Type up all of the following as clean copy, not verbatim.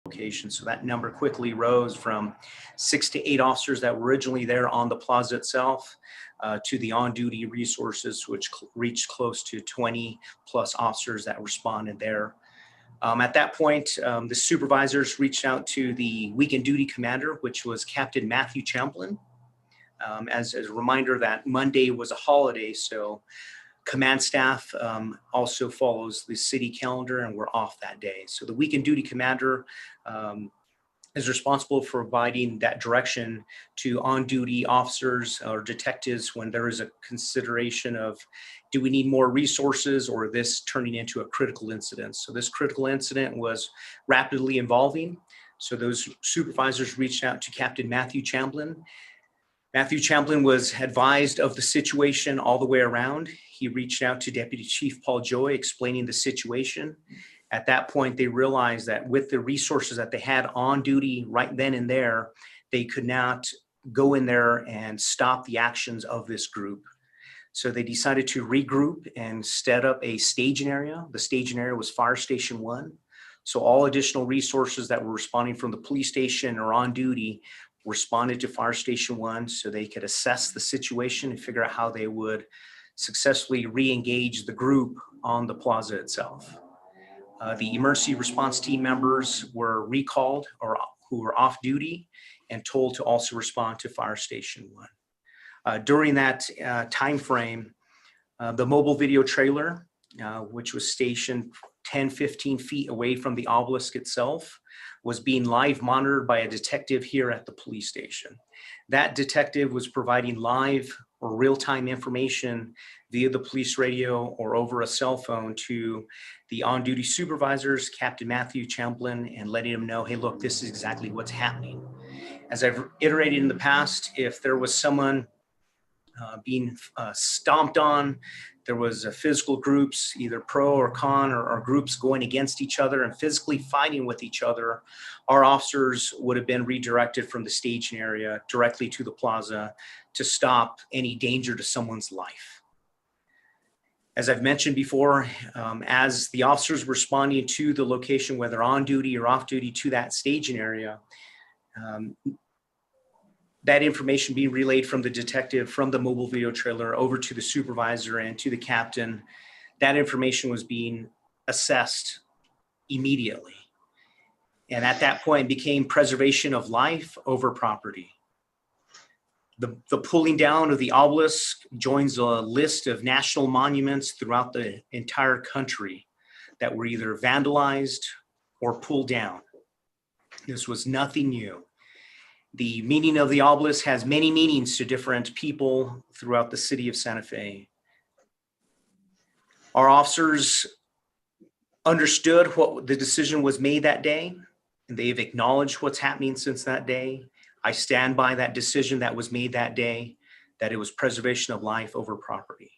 location. So that number quickly rose from 6 to 8 officers that were originally there on the plaza itself to the on-duty resources, which reached close to 20 plus officers that responded there. At that point, the supervisors reached out to the weekend duty commander, which was Captain Matthew Champlin. As a reminder that Monday was a holiday, so command staff also follows the city calendar and we're off that day. So the weekend duty commander is responsible for providing that direction to on-duty officers or detectives when there is a consideration of, do we need more resources or this turning into a critical incident? So this critical incident was rapidly evolving. So those supervisors reached out to Captain Matthew Champlin. Matthew Champlin was advised of the situation all the way around. He reached out to Deputy Chief Paul Joy explaining the situation. At that point, they realized that with the resources that they had on duty right then and there, they could not go in there and stop the actions of this group. So they decided to regroup and set up a staging area. The staging area was Fire Station 1. So all additional resources that were responding from the police station or on duty responded to Fire Station 1 so they could assess the situation and figure out how they would successfully re-engage the group on the plaza itself. The emergency response team members were recalled or who were off duty and told to also respond to Fire Station 1. During that time frame, the mobile video trailer, which was stationed 10-15 feet away from the obelisk itself, was being live monitored by a detective here at the police station. That detective was providing live or real-time information via the police radio or over a cell phone to the on-duty supervisors, Captain Matthew Champlin, and letting them know, hey, look, this is exactly what's happening. As I've iterated in the past, if there was someone being stomped on, there was physical groups, either pro or con, or groups going against each other and physically fighting with each other, our officers would have been redirected from the staging area directly to the plaza to stop any danger to someone's life. As I've mentioned before, as the officers responding to the location, whether on duty or off duty to that staging area, that information being relayed from the detective, from the mobile video trailer over to the supervisor and to the captain, that information was being assessed immediately. And at that point became preservation of life over property. The pulling down of the obelisk joins a list of national monuments throughout the entire country that were either vandalized or pulled down. This was nothing new. The meaning of the obelisk has many meanings to different people throughout the city of Santa Fe. Our officers understood what the decision was made that day, and they've acknowledged what's happening since that day. I stand by that decision that was made that day, that it was preservation of life over property.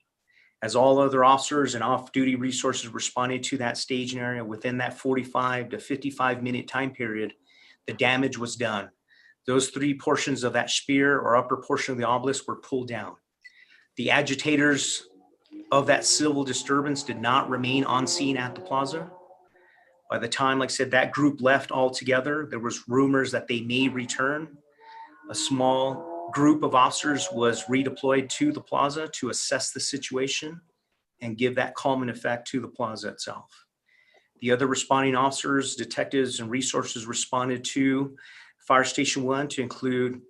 As all other officers and off-duty resources responded to that staging area within that 45 to 55-minute time period, the damage was done. Those three portions of that spear or upper portion of the obelisk were pulled down. The agitators of that civil disturbance did not remain on scene at the plaza. By the time, like I said, that group left altogether, there was rumors that they may return. A small group of officers was redeployed to the plaza to assess the situation and give that calming effect to the plaza itself. The other responding officers, detectives, and resources responded to Fire Station 1 to include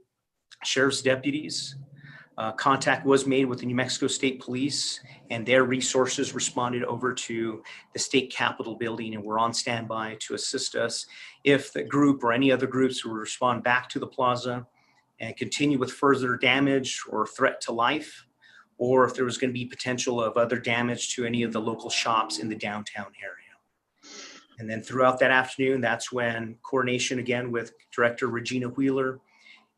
sheriff's deputies. Contact was made with the New Mexico State Police, and their resources responded over to the state capitol building and were on standby to assist us if the group or any other groups would respond back to the plaza and continue with further damage or threat to life, or if there was going to be potential of other damage to any of the local shops in the downtown area. And then throughout that afternoon, that's when coordination again with Director Regina Wheeler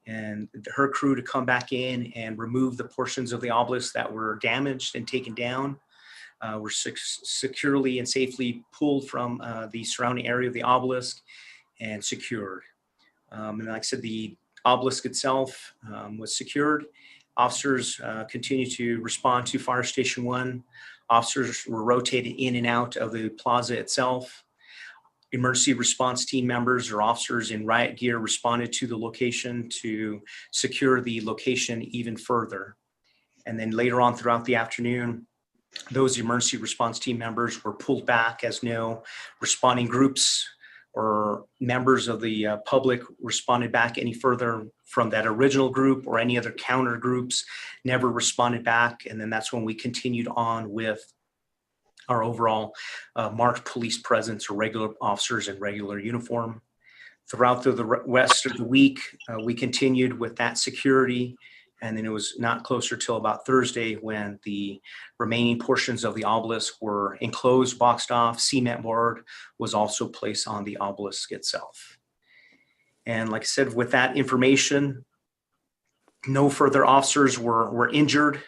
and her crew to come back in and remove the portions of the obelisk that were damaged and taken down, were securely and safely pulled from the surrounding area of the obelisk and secured. And like I said, the obelisk itself was secured. Officers continue to respond to Fire Station 1. Officers were rotated in and out of the plaza itself. emergency response team members or officers in riot gear responded to the location to secure the location even further. And then later on throughout the afternoon, those emergency response team members were pulled back as no responding groups or members of the public responded back any further from that original group, or any other counter groups never responded back. And then that's when we continued on with our overall marked police presence, or regular officers in regular uniform. Throughout the rest of the week, we continued with that security. And then it was not closer till about Thursday when the remaining portions of the obelisk were enclosed, boxed off. Cement board was also placed on the obelisk itself. And like I said, with that information, no further officers were injured.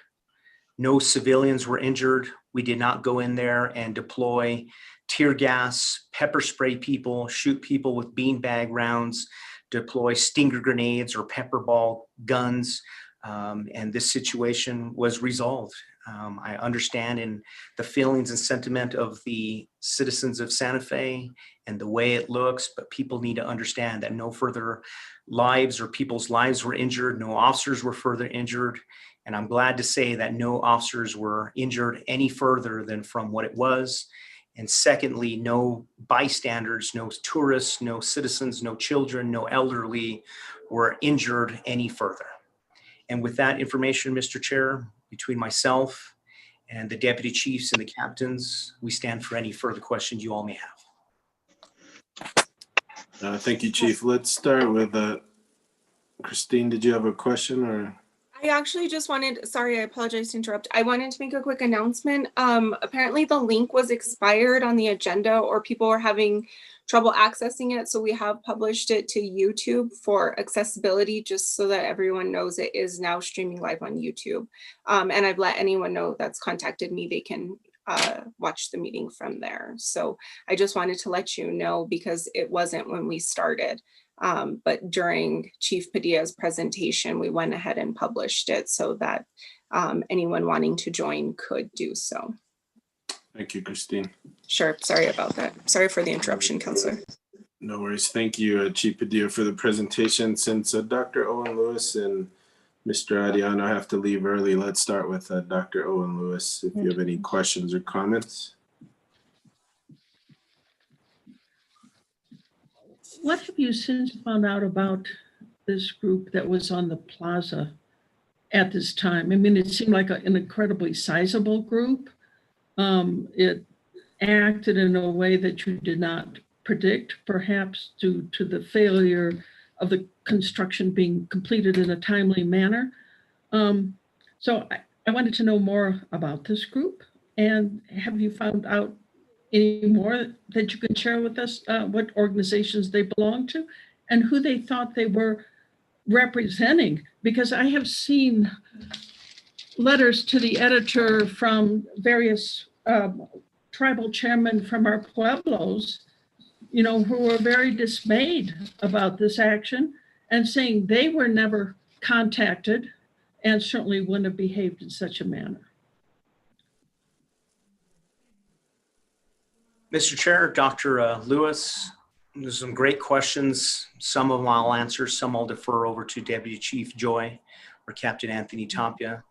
No civilians were injured. We did not go in there and deploy tear gas, pepper spray people, shoot people with beanbag rounds, deploy stinger grenades or pepper ball guns. And this situation was resolved. I understand in the feelings and sentiment of the citizens of Santa Fe and the way it looks, but people need to understand that no further lives or people's lives were injured. No officers were further injured. And I'm glad to say that no officers were injured any further than from what it was. And secondly, no bystanders, no tourists, no citizens, no children, no elderly were injured any further. And with that information, Mr. Chair, between myself and the deputy chiefs and the captains, we stand for any further questions you all may have. Thank you, Chief. Let's start with Christine. Did you have a question or? I actually just wanted, sorry, I apologize to interrupt. I wanted to make a quick announcement. Apparently the link was expired on the agenda, or people were having trouble accessing it. So we have published it to YouTube for accessibility, just so that everyone knows it is now streaming live on YouTube. And I've let anyone know that's contacted me, they can watch the meeting from there. So I just wanted to let you know, because it wasn't when we started. But during Chief Padilla's presentation, we went ahead and published it so that anyone wanting to join could do so. Thank you, Christine. Sure. Sorry about that. Sorry for the interruption, Counselor. No worries. Thank you, Chief Padilla, for the presentation. Since Dr. Owen Lewis and Mr. Arellano have to leave early, let's start with Dr. Owen Lewis. If you have any questions or comments. What have you since found out about this group that was on the plaza at this time? I mean, it seemed like an incredibly sizable group. It acted in a way that you did not predict, perhaps due to the failure of the construction being completed in a timely manner. So I wanted to know more about this group. And have you found out any more that you can share with us, what organizations they belong to and who they thought they were representing? Because I have seen letters to the editor from various tribal chairmen from our pueblos, you know, who were very dismayed about this action and saying they were never contacted and certainly wouldn't have behaved in such a manner. Mr. Chair, Dr. Lewis, there's some great questions. Some of them I'll answer, some I'll defer over to Deputy Chief Joy or Captain Anthony Tapia.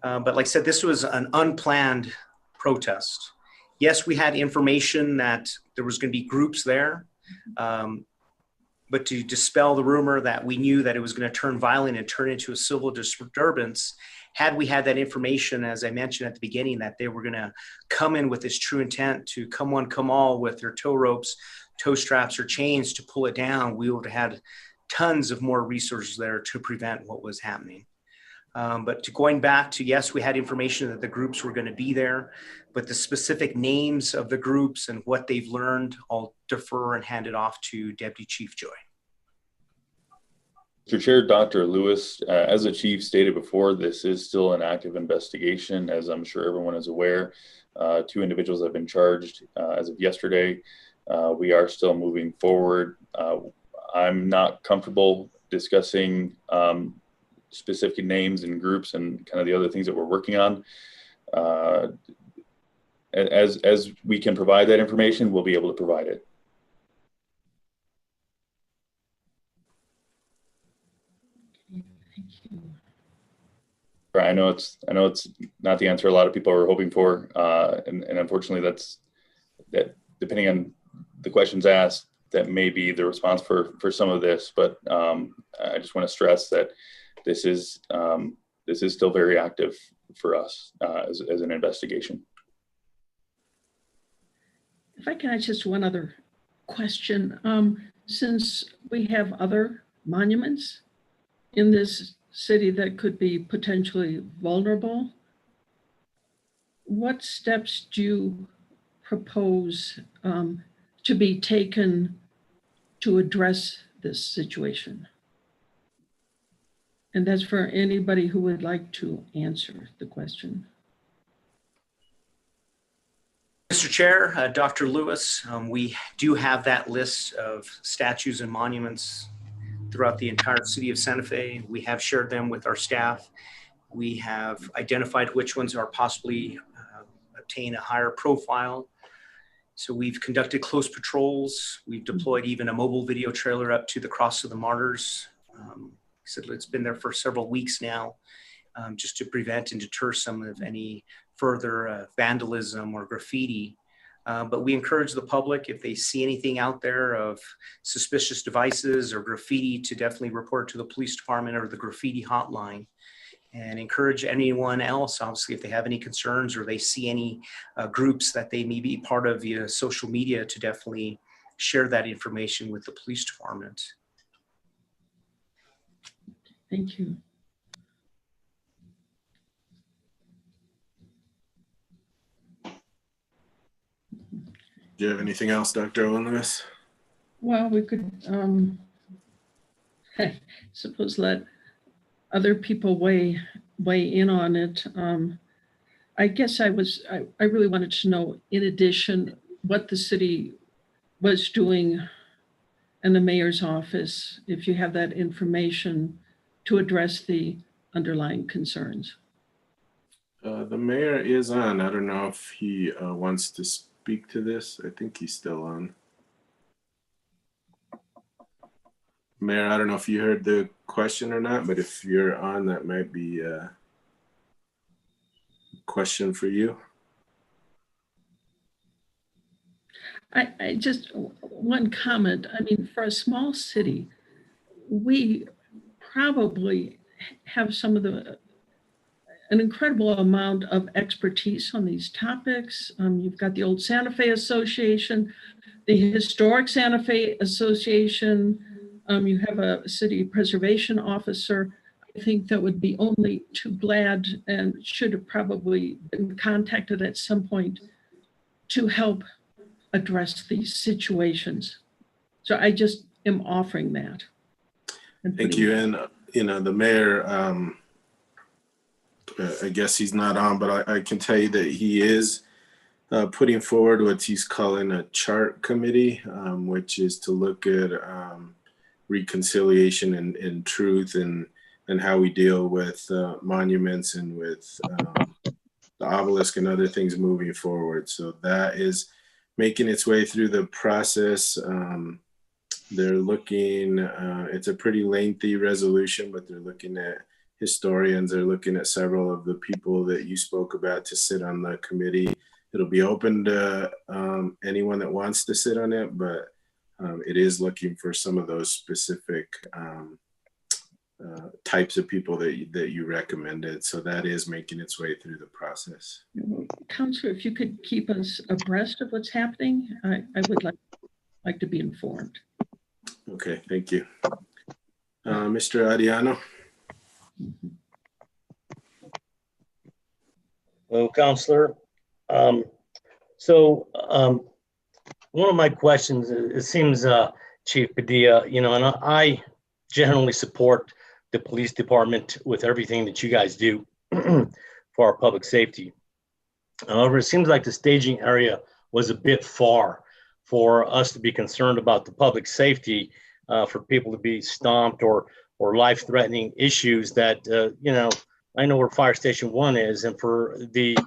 But like I said, this was an unplanned protest. Yes, we had information that there was going to be groups there, but to dispel the rumor that we knew that it was going to turn violent and turn into a civil disturbance, had we had that information, as I mentioned at the beginning, that they were going to come in with this true intent to come one, come all with their tow ropes, tow straps, or chains to pull it down, we would have had tons of more resources there to prevent what was happening. But going back to, yes, we had information that the groups were going to be there, but the specific names of the groups and what they've learned, I'll defer and hand it off to Deputy Chief Joy. Mr. Chair, Dr. Lewis, as the chief stated before, this is still an active investigation. As I'm sure everyone is aware, 2 individuals have been charged as of yesterday. We are still moving forward. I'm not comfortable discussing specific names and groups and kind of the other things that we're working on. As we can provide that information, we'll be able to provide it. you. I know it's not the answer a lot of people are hoping for, and unfortunately, that depending on the questions asked, that may be the response for some of this. But I just want to stress that this is still very active for us as an investigation. If I can ask just one other question, since we have other monuments in this city that could be potentially vulnerable, what steps do you propose to be taken to address this situation? And that's for anybody who would like to answer the question. Mr. Chair, Dr. Lewis, we do have that list of statues and monuments throughout the entire city of Santa Fe. We have shared them with our staff. We have identified which ones are possibly obtain a higher profile. So we've conducted close patrols. We've deployed even a mobile video trailer up to the Cross of the Martyrs. So it's been there for several weeks now, just to prevent and deter some of any further vandalism or graffiti. But we encourage the public, if they see anything out there of suspicious devices or graffiti, to definitely report to the police department or the graffiti hotline, and encourage anyone else, obviously, if they have any concerns or they see any groups that they may be part of via social media, to definitely share that information with the police department. Thank you. Do you have anything else, Dr. Owen Lewis? Well, we could, I suppose, let other people weigh in on it. I guess I really wanted to know, in addition, what the city was doing and the mayor's office, if you have that information, to address the underlying concerns. The mayor is on. I don't know if he wants to speak to this. I think he's still on. Mayor, I don't know if you heard the question or not, but if you're on, that might be a question for you. I just, one comment. I mean, for a small city, we probably have an incredible amount of expertise on these topics. You've got the Old Santa Fe Association, the Historic Santa Fe Association. You have a city preservation officer. I think that would be only too glad and should have probably been contacted at some point to help address these situations. So I just am offering that. Thank you. And, the mayor, I guess he's not on, but I can tell you that he is putting forward what he's calling a chart committee, which is to look at reconciliation and truth and how we deal with monuments and with the obelisk and other things moving forward. So that is making its way through the process. They're looking, it's a pretty lengthy resolution, but they're looking at historians. They're looking at several of the people that you spoke about to sit on the committee. It'll be open to anyone that wants to sit on it, but it is looking for some of those specific types of people that you recommended. So that is making its way through the process. Councilor, if you could keep us abreast of what's happening, I would like to be informed. Okay, thank you. Mr. Ariano. Well, Counselor, one of my questions, it seems, Chief Padilla, and I generally support the police department with everything that you guys do for our public safety. However, it seems like the staging area was a bit far for us to be concerned about the public safety, for people to be stomped or life-threatening issues that, I know where Fire Station 1 is, and for the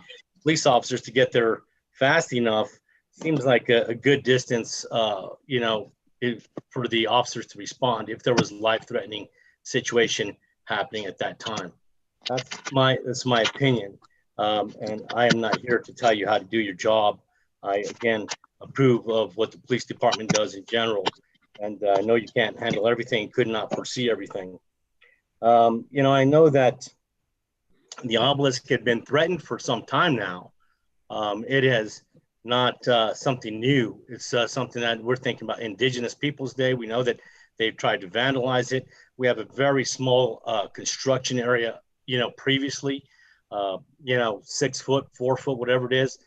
police officers to get there fast enough seems like a good distance, for the officers to respond if there was life-threatening situation. happening at that time. That's my opinion. And I am not here to tell you how to do your job. I, again, approve of what the police department does in general. And I know you can't handle everything, could not foresee everything. You know, I know that the obelisk had been threatened for some time now. It is not something new. It's something that we're thinking about Indigenous Peoples Day. We know that they've tried to vandalize it. We have a very small construction area, you know, previously, you know, 6 foot, 4 foot, whatever it is,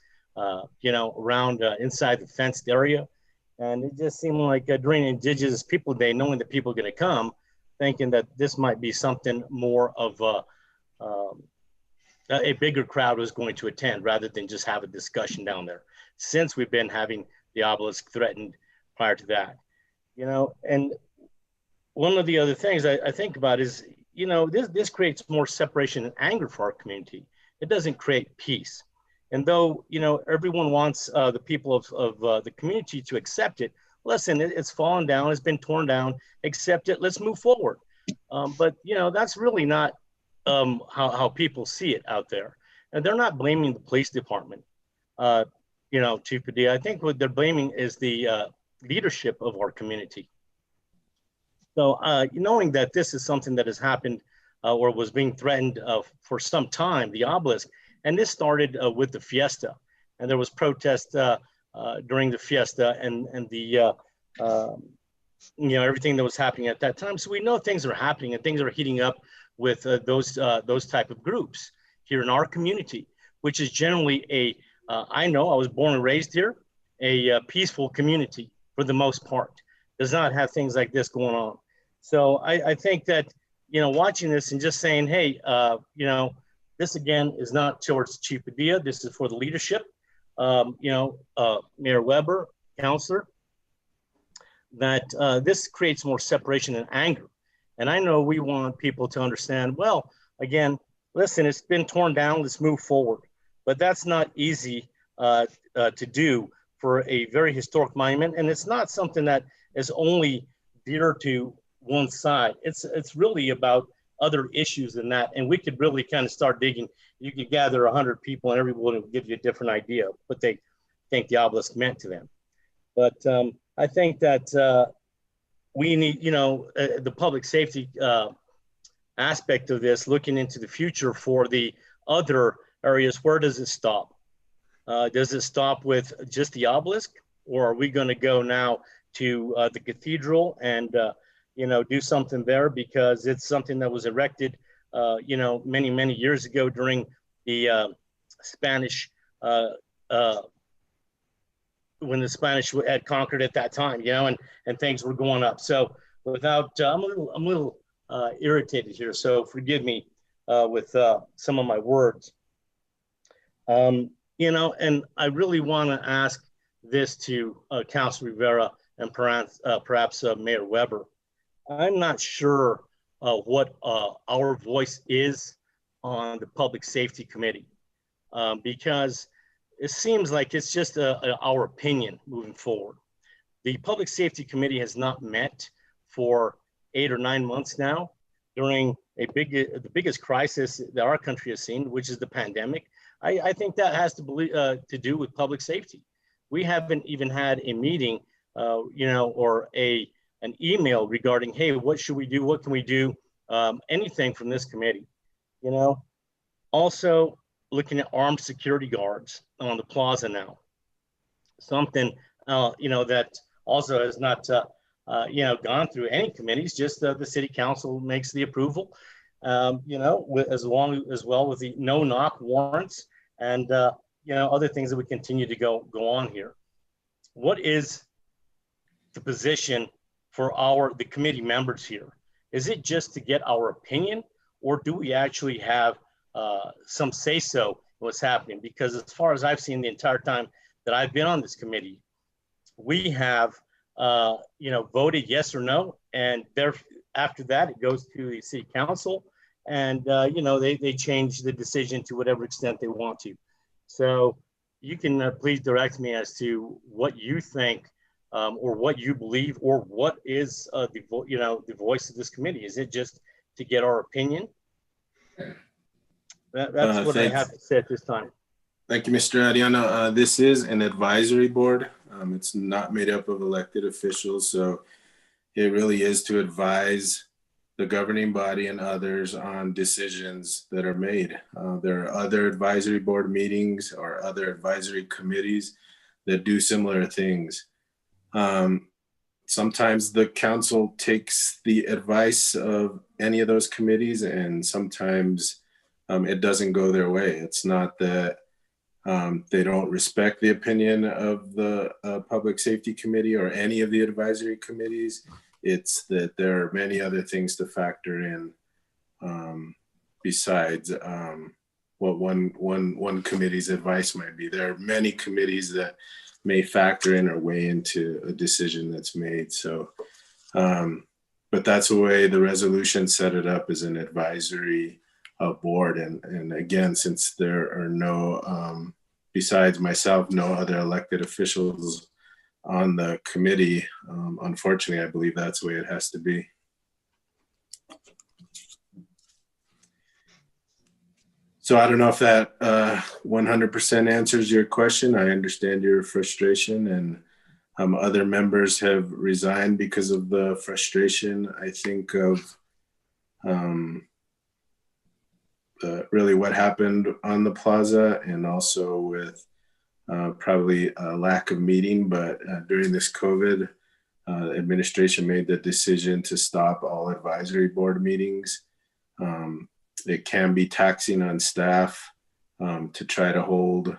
you know, around inside the fenced area. And it just seemed like during Indigenous People Day, knowing that people are going to come, thinking that this might be something more of a bigger crowd was going to attend rather than just have a discussion down there, since we've been having the obelisk threatened prior to that. You know, and one of the other things I think about is, you know, this creates more separation and anger for our community. It doesn't create peace. And though, you know, everyone wants the people of the community to accept it, listen, it's fallen down, it's been torn down, accept it, let's move forward. But, you know, that's really not how people see it out there. And they're not blaming the police department, you know, Chief Padilla. I think what they're blaming is the leadership of our community. So knowing that this is something that has happened or was being threatened for some time, the obelisk, and this started with the fiesta, and there was protest during the fiesta and the you know, everything that was happening at that time. So we know things are happening and things are heating up with those type of groups here in our community, which is generally I know I was born and raised here, a peaceful community for the most part. Does not have things like this going on. So I think that, you know, watching this and just saying, hey, you know, this again is not towards Chief Padilla. This is for the leadership. You know, Mayor Weber, Councilor, that this creates more separation and anger. And I know we want people to understand, well, again, listen, it's been torn down, let's move forward. But that's not easy to do for a very historic monument. And it's not something that is only dear to one side. It's really about other issues than that. And we could really kind of start digging. You could gather 100 people and everyone will give you a different idea of what they think the obelisk meant to them. But I think that we need, you know, the public safety aspect of this, looking into the future for the other areas. Where does it stop? Does it stop with just the obelisk, or are we going to go now to the cathedral and you know, do something there, because it's something that was erected you know, many years ago during the Spanish when the Spanish had conquered at that time, you know, and things were going up. So without I'm a little irritated here, so forgive me with some of my words. You know, and I really want to ask this to Councilor Rivera and perhaps Mayor Weber. I'm not sure what our voice is on the Public Safety Committee, because it seems like it's just our opinion moving forward. The Public Safety Committee has not met for 8 or 9 months now during the biggest crisis that our country has seen, which is the pandemic. I think that has to do with public safety. We haven't even had a meeting, you know, or an email regarding, hey, what should we do? What can we do? Anything from this committee, you know? Also looking at armed security guards on the plaza now. Something, you know, that also has not, you know, gone through any committees, just the city council makes the approval, you know, as well with the no-knock warrants and, you know, other things that would continue to go on here. What is the position for the committee members here? Is it just to get our opinion, or do we actually have some say-so in what's happening? Because as far as I've seen the entire time that I've been on this committee, we have, you know, voted yes or no, and after that it goes to the city council, and you know, they change the decision to whatever extent they want to. So you can please direct me as to what you think, or what you believe, or what is the voice of this committee? Is it just to get our opinion. That's what I Thanks. have to say at this time. Thank you, Mr. Ariano. This is an advisory board. It's not made up of elected officials, so it really is to advise the governing body and others on decisions that are made. There are other advisory board meetings or other advisory committees that do similar things. Sometimes the council takes the advice of any of those committees, and sometimes it doesn't go their way. It's not that they don't respect the opinion of the Public Safety Committee or any of the advisory committees. It's that there are many other things to factor in besides what one committee's advice might be. There are many committees that may factor in or weigh into a decision that's made. So, but that's the way the resolution set it up, as an advisory board. And again, since there are no, besides myself, no other elected officials on the committee, unfortunately, I believe that's the way it has to be. So I don't know if that 100% answers your question. I understand your frustration, and other members have resigned because of the frustration. I think of really what happened on the plaza, and also with probably a lack of meeting. But during this COVID, administration made the decision to stop all advisory board meetings. It can be taxing on staff to try to hold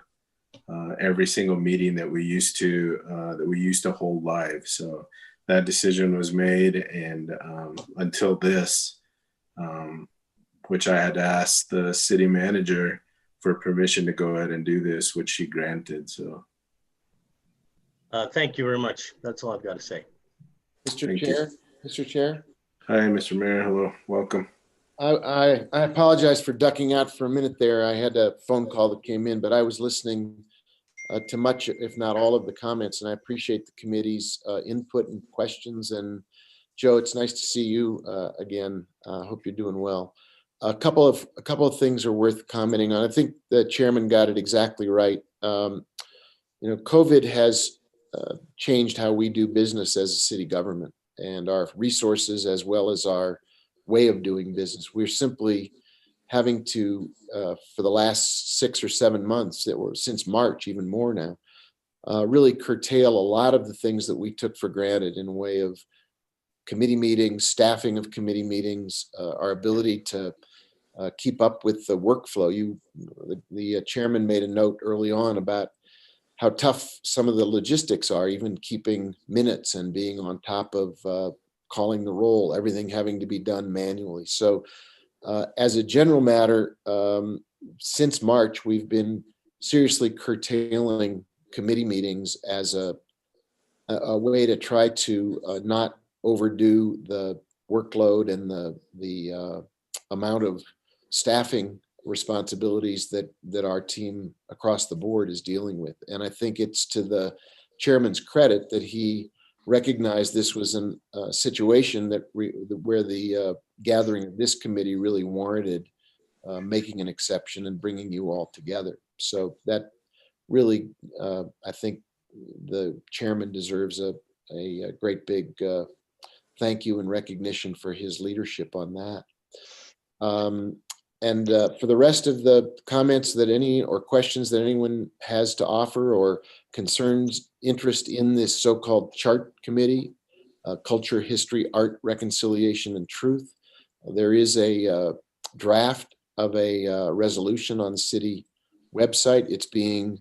every single meeting that we used to hold live. So that decision was made, and until this, which I had to ask the city manager for permission to go ahead and do this, which she granted. So thank you very much. That's all I've got to say. Mr. Chair, Mr. Chair. hi, Mr. Mayor. Hello, welcome. I apologize for ducking out for a minute there. I had a phone call that came in, but I was listening to much, if not all, of the comments, and I appreciate the committee's input and questions. And Joe, it's nice to see you again. Hope you're doing well. A couple of things are worth commenting on. I think the chairman got it exactly right. COVID has changed how we do business as a city government, and our resources, as well as our way of doing business. We're simply having to, for the last 6 or 7 months, that were since March, even more now, really curtail a lot of the things that we took for granted in a way of committee meetings, staffing of committee meetings, our ability to keep up with the workflow. The chairman made a note early on about how tough some of the logistics are, even keeping minutes and being on top of calling the roll, everything having to be done manually. So as a general matter, since March, we've been seriously curtailing committee meetings as a way to try to not overdo the workload and the amount of staffing responsibilities that our team across the board is dealing with. And I think it's to the chairman's credit that he recognized this was a situation where the gathering of this committee really warranted making an exception and bringing you all together. So that really, I think the chairman deserves a great big thank you and recognition for his leadership on that. And for the rest of the comments or questions that anyone has to offer, or concerns, interest in this so-called CHART committee, Culture, History, Art, Reconciliation, and Truth, there is a draft of a resolution on the city website. It's being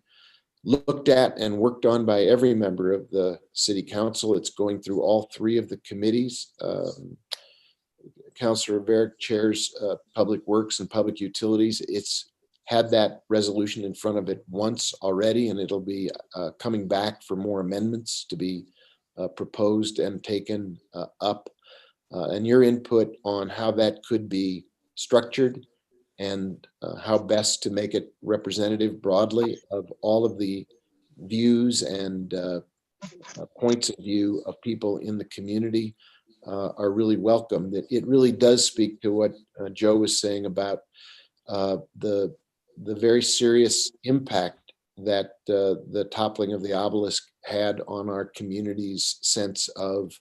looked at and worked on by every member of the city council. It's going through all 3 of the committees. Councilor Rivera chairs Public Works and Public Utilities. It's had that resolution in front of it once already, and it'll be coming back for more amendments to be proposed and taken up. And your input on how that could be structured and how best to make it representative broadly of all of the views and points of view of people in the community are really welcome. That it really does speak to what Joe was saying about the very serious impact that the toppling of the obelisk had on our community's sense of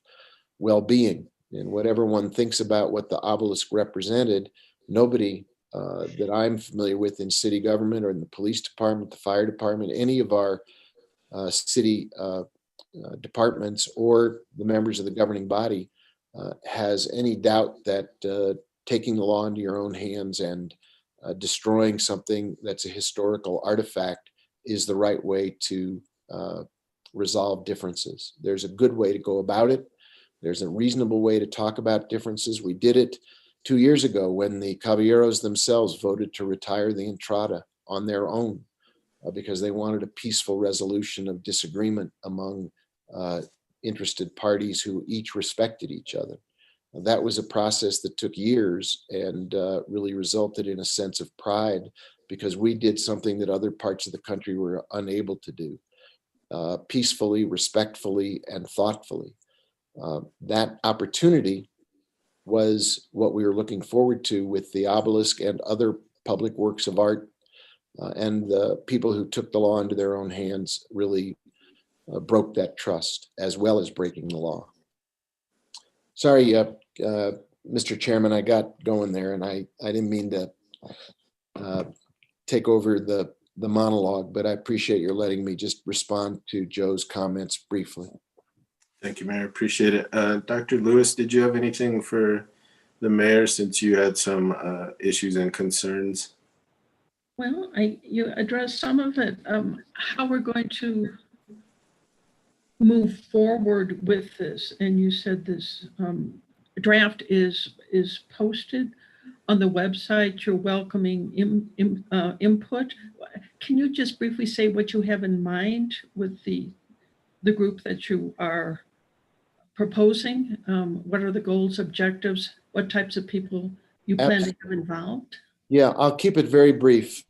well-being. And whatever one thinks about what the obelisk represented, nobody that I'm familiar with in city government or in the police department, the fire department, any of our city departments or the members of the governing body has any doubt that taking the law into your own hands and destroying something that's a historical artifact is the right way to resolve differences. There's a good way to go about it. There's a reasonable way to talk about differences. We did it 2 years ago when the Caballeros themselves voted to retire the Entrada on their own because they wanted a peaceful resolution of disagreement among interested parties who each respected each other. That was a process that took years and really resulted in a sense of pride because we did something that other parts of the country were unable to do peacefully, respectfully, and thoughtfully. That opportunity was what we were looking forward to with the obelisk and other public works of art. And the people who took the law into their own hands really broke that trust as well as breaking the law. Sorry, Mr. Chairman, I got going there and I didn't mean to take over the monologue, but I appreciate your letting me just respond to Joe's comments briefly. Thank you, Mayor. Appreciate it. Dr. Lewis, did you have anything for the mayor since you had some issues and concerns? Well, you addressed some of it. How we're going to move forward with this, and you said this draft is posted on the website. You're welcoming input. Can you just briefly say what you have in mind with the group that you are proposing? What are the goals, objectives? What types of people you plan to have involved? Yeah, I'll keep it very brief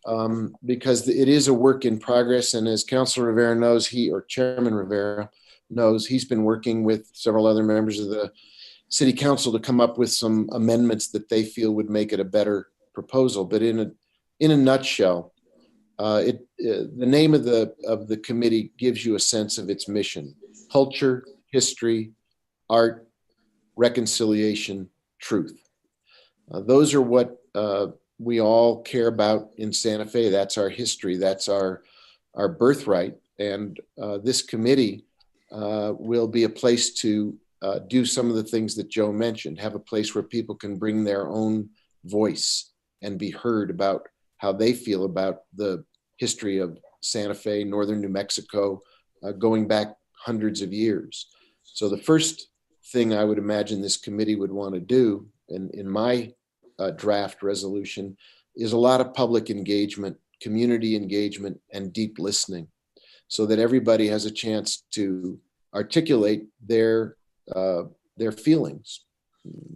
because it is a work in progress. And as Councilor Rivera knows, or Chairman Rivera knows, he's been working with several other members of the City Council to come up with some amendments that they feel would make it a better proposal. But in a nutshell, the name of the committee gives you a sense of its mission: culture, history, art, reconciliation, truth. Those are what we all care about in Santa Fe. That's our history. That's our birthright. And this committee will be a place to do some of the things that Joe mentioned, have a place where people can bring their own voice and be heard about how they feel about the history of Santa Fe, northern New Mexico, going back hundreds of years. So the first thing I would imagine this committee would want to do, in my draft resolution, is a lot of public engagement, community engagement, and deep listening, so that everybody has a chance to articulate their feelings,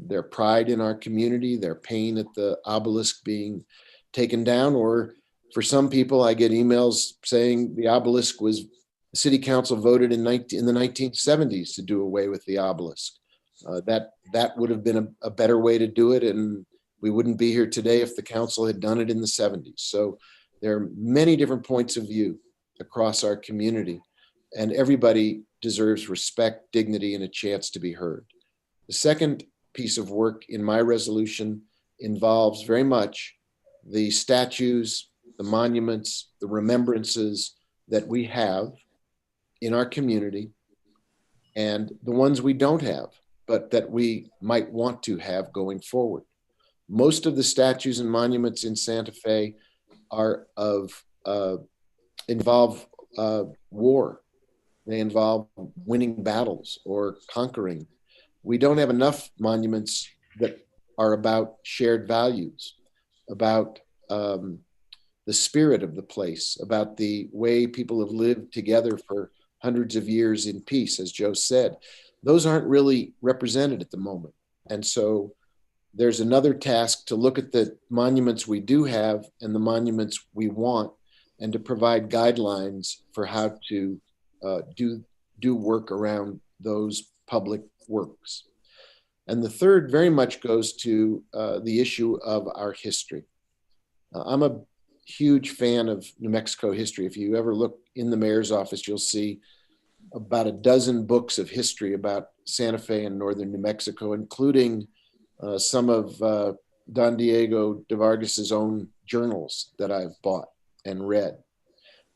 their pride in our community, their pain at the obelisk being taken down. Or for some people, I get emails saying the obelisk the City Council voted in the 1970s to do away with the obelisk. That would have been a better way to do it, and we wouldn't be here today if the council had done it in the 70s. So there are many different points of view across our community, and everybody deserves respect, dignity, and a chance to be heard. The second piece of work in my resolution involves very much the statues, the monuments, the remembrances that we have in our community, and the ones we don't have, but that we might want to have going forward. Most of the statues and monuments in Santa Fe are involve war. They involve winning battles or conquering. We don't have enough monuments that are about shared values, about the spirit of the place, about the way people have lived together for hundreds of years in peace, as Joe said. Those aren't really represented at the moment. And so there's another task to look at the monuments we do have and the monuments we want, and to provide guidelines for how to do work around those public works. And the third very much goes to the issue of our history. I'm a huge fan of New Mexico history. If you ever look in the mayor's office, you'll see about a dozen books of history about Santa Fe and northern New Mexico, including some of Don Diego de Vargas's own journals that I've bought and read,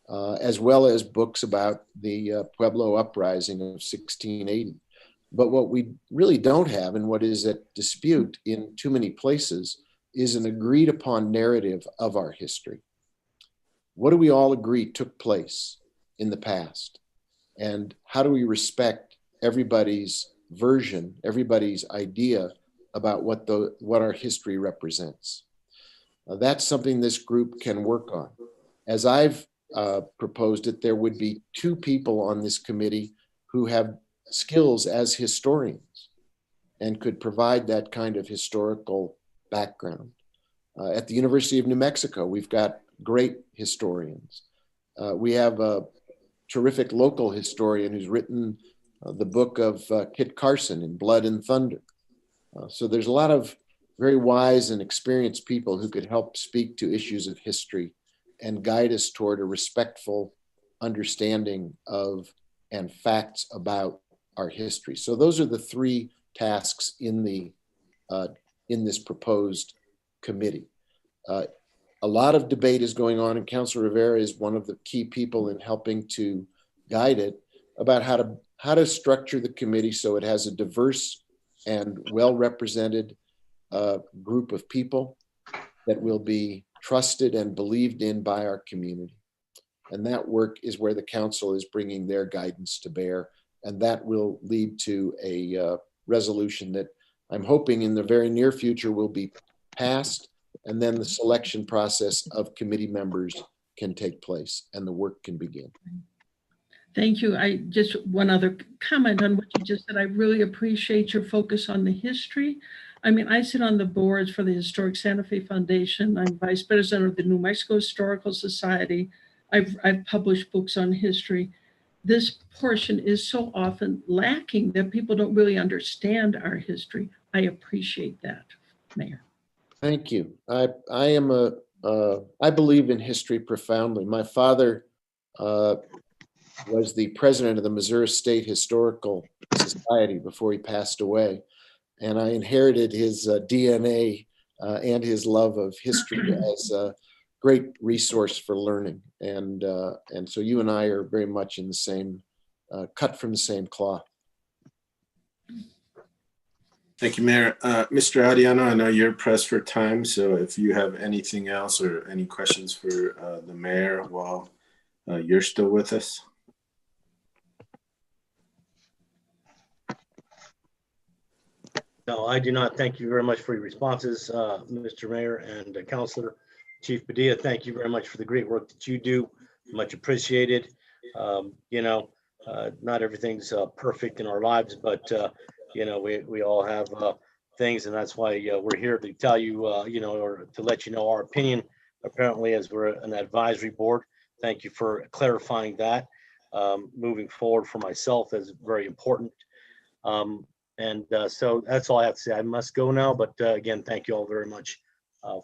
as well as books about the Pueblo Uprising of 1680. But what we really don't have, and what is at dispute in too many places, is an agreed upon narrative of our history. What do we all agree took place in the past? And how do we respect everybody's version, everybody's idea about what our history represents? That's something this group can work on. As I've proposed it, there would be 2 people on this committee who have skills as historians and could provide that kind of historical background. At the University of New Mexico, we've got great historians. We have a terrific local historian who's written the book of Kit Carson in Blood and Thunder. So there's a lot of very wise and experienced people who could help speak to issues of history and guide us toward a respectful understanding of and facts about our history. So those are the 3 tasks in this proposed committee. A lot of debate is going on, and Councilor Rivera is one of the key people in helping to guide it about how to structure the committee so it has a diverse and well-represented group of people that will be trusted and believed in by our community. And that work is where the council is bringing their guidance to bear. And that will lead to a resolution that I'm hoping in the very near future will be passed. And then the selection process of committee members can take place and the work can begin. Thank you. I just one other comment on what you just said. I really appreciate your focus on the history. I mean, I sit on the boards for the Historic Santa Fe Foundation. I'm vice president of the New Mexico Historical Society. I've published books on history. This portion is so often lacking that people don't really understand our history. I appreciate that, Mayor. Thank you. I believe in history profoundly. My father was the president of the Missouri State Historical Society before he passed away. And I inherited his DNA and his love of history as a great resource for learning. And so you and I are very much in the same, cut from the same cloth. Thank you, Mayor. Mr. Ariano, I know you're pressed for time, so if you have anything else or any questions for the mayor while you're still with us. No, I do not. Thank you very much for your responses, Mr. Mayor and Councilor. Chief Padilla, thank you very much for the great work that you do. Much appreciated. Not everything's perfect in our lives, but we all have things, and that's why we're here to tell you, or to let you know our opinion. Apparently, as we're an advisory board, thank you for clarifying that. Moving forward for myself is very important. So that's all I have to say. I must go now, but again, thank you all very much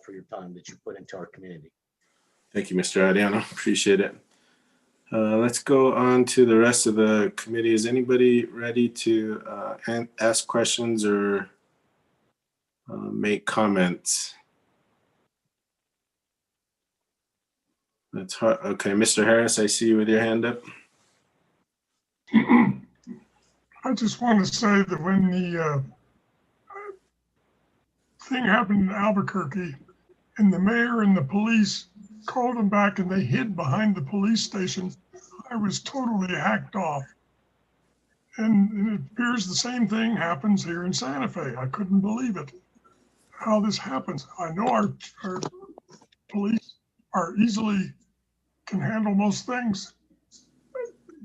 for your time that you put into our community. Thank you, Mr. Ariano. Appreciate it. Let's go on to the rest of the committee. Is anybody ready to ask questions or make comments? That's hard. Okay, Mr. Harris, I see you with your hand up. I just want to say that when the thing happened in Albuquerque and the mayor and the police called them back and they hid behind the police station, I was totally hacked off. And it appears the same thing happens here in Santa Fe. I couldn't believe it, how this happens. I know our police can handle most things.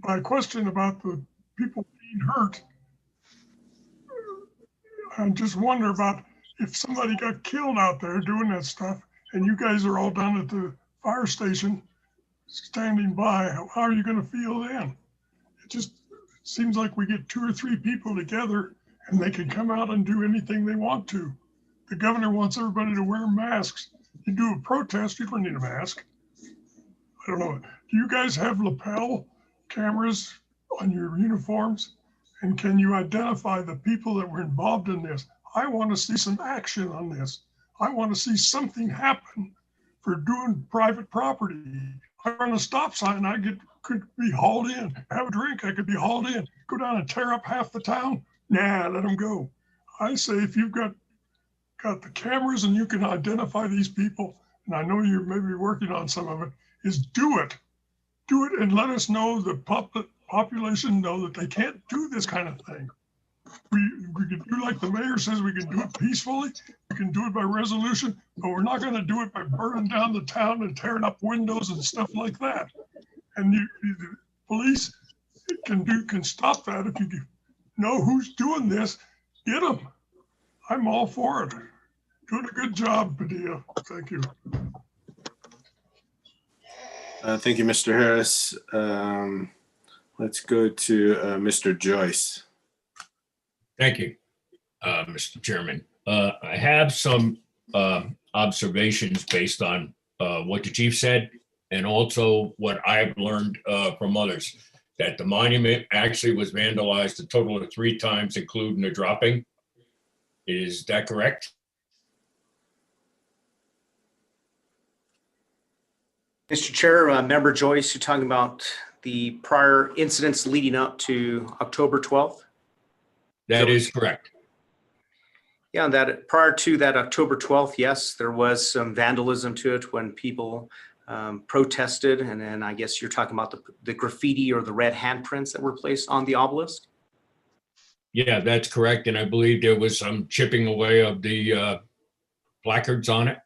My question about the people being hurt, I just wonder about if somebody got killed out there doing that stuff and you guys are all down at the fire station standing by, how are you going to feel then? It just seems like we get 2 or 3 people together and they can come out and do anything they want to. The governor wants everybody to wear masks. You do a protest, you don't need a mask. I don't know. Do you guys have lapel cameras on your uniforms? And can you identify the people that were involved in this? I want to see some action on this. I want to see something happen for doing private property. I run a stop sign, could be hauled in. Have a drink, I could be hauled in. Go down and tear up half the town? Nah, let them go. I say if you've got the cameras and you can identify these people, and I know you may be working on some of it, is do it. Do it and let us know, the population know that they can't do this kind of thing. We can do like the mayor says, we can do it peacefully. We can do it by resolution, but we're not going to do it by burning down the town and tearing up windows and stuff like that. And the police can stop that. If you know who's doing this, get them. I'm all for it. Doing a good job, Padilla. Thank you. Thank you, Mr. Harris. Let's go to Mr. Joyce. Thank you, Mr. Chairman. I have some observations based on what the chief said, and also what I've learned from others, that the monument actually was vandalized a total of 3 times, including the dropping. Is that correct? Mr. Chair, Member Joyce, you're talking about the prior incidents leading up to October 12th? That is correct. Yeah, that prior to that October 12th, yes, there was some vandalism to it when people protested. And then I guess you're talking about the graffiti or the red handprints that were placed on the obelisk? Yeah, that's correct. And I believe there was some chipping away of the placards on it.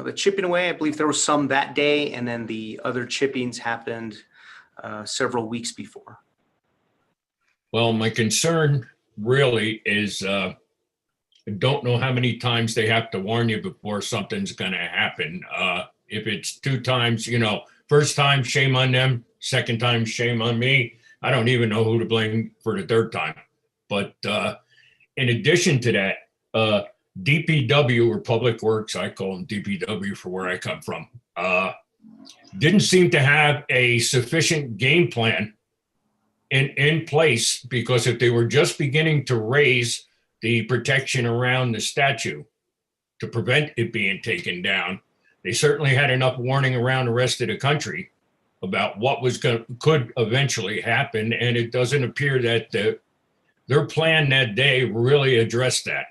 The chipping away, I believe there was some that day, and then the other chippings happened several weeks before. Well, my concern really is I don't know how many times they have to warn you before something's going to happen. If it's 2 times, first time, shame on them. Second time, shame on me. I don't even know who to blame for the 3rd time. But in addition to that, DPW, or Public Works, I call them DPW for where I come from, didn't seem to have a sufficient game plan in place, because if they were just beginning to raise the protection around the statue to prevent it being taken down, they certainly had enough warning around the rest of the country about what could eventually happen. And it doesn't appear that their plan that day really addressed that.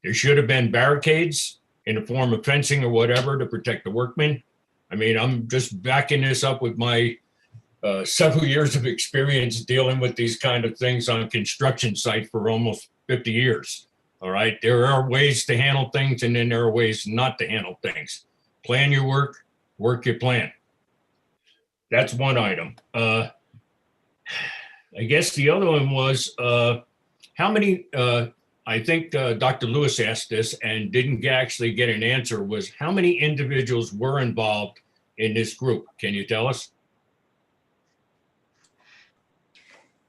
There should have been barricades in the form of fencing or whatever to protect the workmen. I mean, I'm just backing this up with my several years of experience dealing with these kind of things on construction sites for almost 50 years. All right. There are ways to handle things, and then there are ways not to handle things. Plan your work, work your plan. That's one item. I guess the other one was how many, I think Dr. Lewis asked this and didn't actually get an answer, was how many individuals were involved in this group? Can you tell us?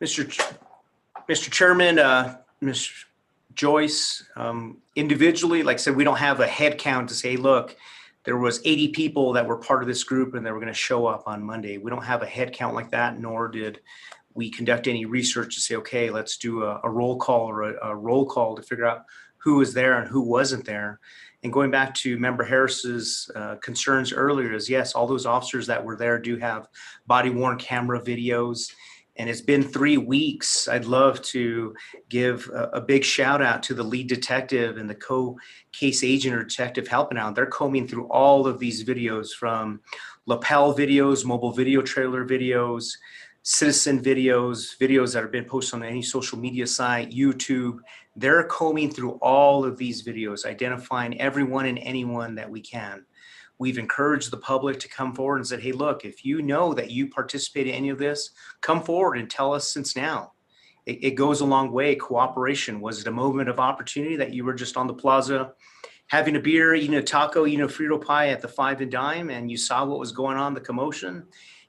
Mr. Chairman, Ms. Joyce, individually, like I said, we don't have a head count to say, look, there was 80 people that were part of this group and they were going to show up on Monday. We don't have a head count like that, nor did we conduct any research to say, okay, let's do a roll call or a roll call to figure out who was there and who wasn't there. And going back to Member Harris's concerns earlier is, yes, all those officers that were there do have body-worn camera videos. And it's been 3 weeks. I'd love to give a big shout out to the lead detective and the co-case agent or detective helping out. They're combing through all of these videos, from lapel videos, mobile video trailer videos, citizen videos, videos that have been posted on any social media site, YouTube. They're combing through all of these videos, identifying everyone and anyone that we can. We've encouraged the public to come forward and said, hey, look, if you know that you participated in any of this, come forward and tell us since now. It goes a long way. Cooperation. Was it a moment of opportunity that you were just on the plaza having a beer, eating a taco, eating a Frito pie at the Five and Dime, and you saw what was going on, the commotion,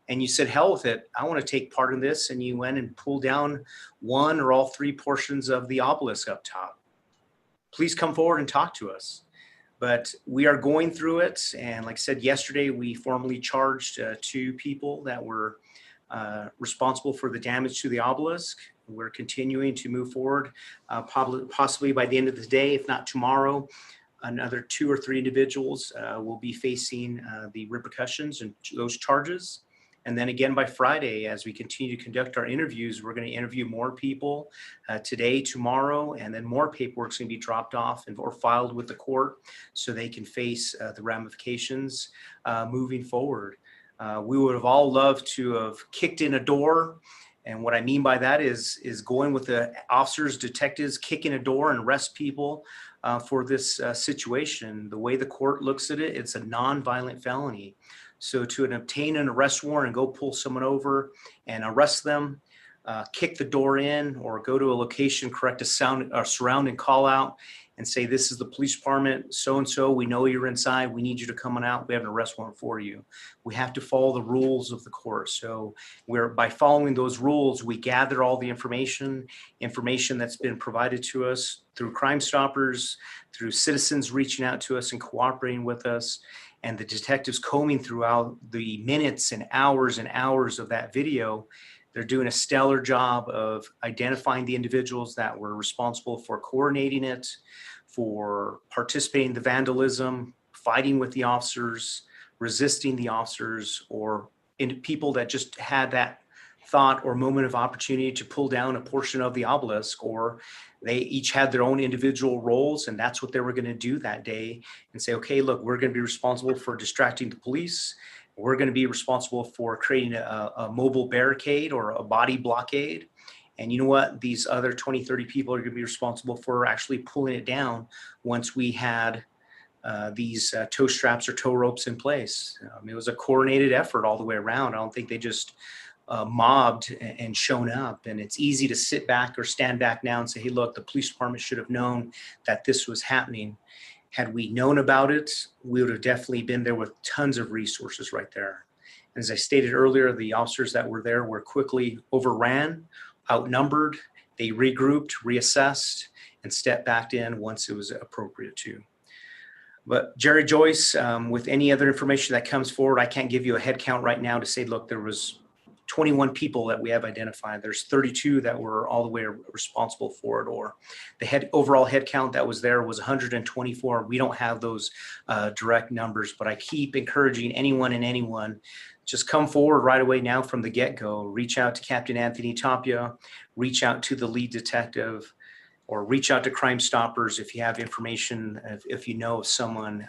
and you said, hell with it, I want to take part in this, and you went and pulled down one or all three portions of the obelisk up top, please come forward and talk to us. But we are going through it. And like I said, yesterday, we formally charged 2 people that were responsible for the damage to the obelisk. We're continuing to move forward, possibly by the end of the day, if not tomorrow. Another 2 or 3 individuals will be facing the repercussions and those charges. And then again, by Friday, as we continue to conduct our interviews, we're going to interview more people today, tomorrow, and then more paperwork is going to be dropped off or filed with the court so they can face the ramifications moving forward. We would have all loved to have kicked in a door. And what I mean by that is going with the officers, detectives, kicking a door and arrest people for this situation. The way the court looks at it, it's a non-violent felony. So to obtain an arrest warrant and go pull someone over and arrest them, kick the door in, or go to a location, correct a surrounding call out and say, this is the police department, so-and-so, we know you're inside, we need you to come on out, we have an arrest warrant for you. We have to follow the rules of the court. So by following those rules, we gather all the information that's been provided to us through Crime Stoppers, through citizens reaching out to us and cooperating with us, and the detectives combing throughout the minutes and hours of that video. They're doing a stellar job of identifying the individuals that were responsible for coordinating it, for participating in the vandalism, fighting with the officers, resisting the officers, or people that just had that thought or moment of opportunity to pull down a portion of the obelisk, or they each had their own individual roles, and that's what they were going to do that day and say, okay, look, we're going to be responsible for distracting the police. We're going to be responsible for creating a mobile barricade or a body blockade. And you know what? These other 20, 30 people are going to be responsible for actually pulling it down once we had these tow straps or tow ropes in place. It was a coordinated effort all the way around. I don't think they just mobbed and shown up. And it's easy to sit back or stand back now and say, hey, look, the police department should have known that this was happening. Had we known about it, we would have definitely been there with tons of resources right there. And as I stated earlier, the officers that were there were quickly overran, outnumbered. They regrouped, reassessed, and stepped back in once it was appropriate to. But Jerry Joyce, with any other information that comes forward, I can't give you a head count right now to say, look, there was 21 people that we have identified. There's 32 that were all the way responsible for it, or the overall head count that was there was 124. We don't have those direct numbers, but I keep encouraging anyone, just come forward right away now from the get-go. Reach out to Captain Anthony Tapia, reach out to the lead detective, or reach out to Crime Stoppers if you have information, if you know of someone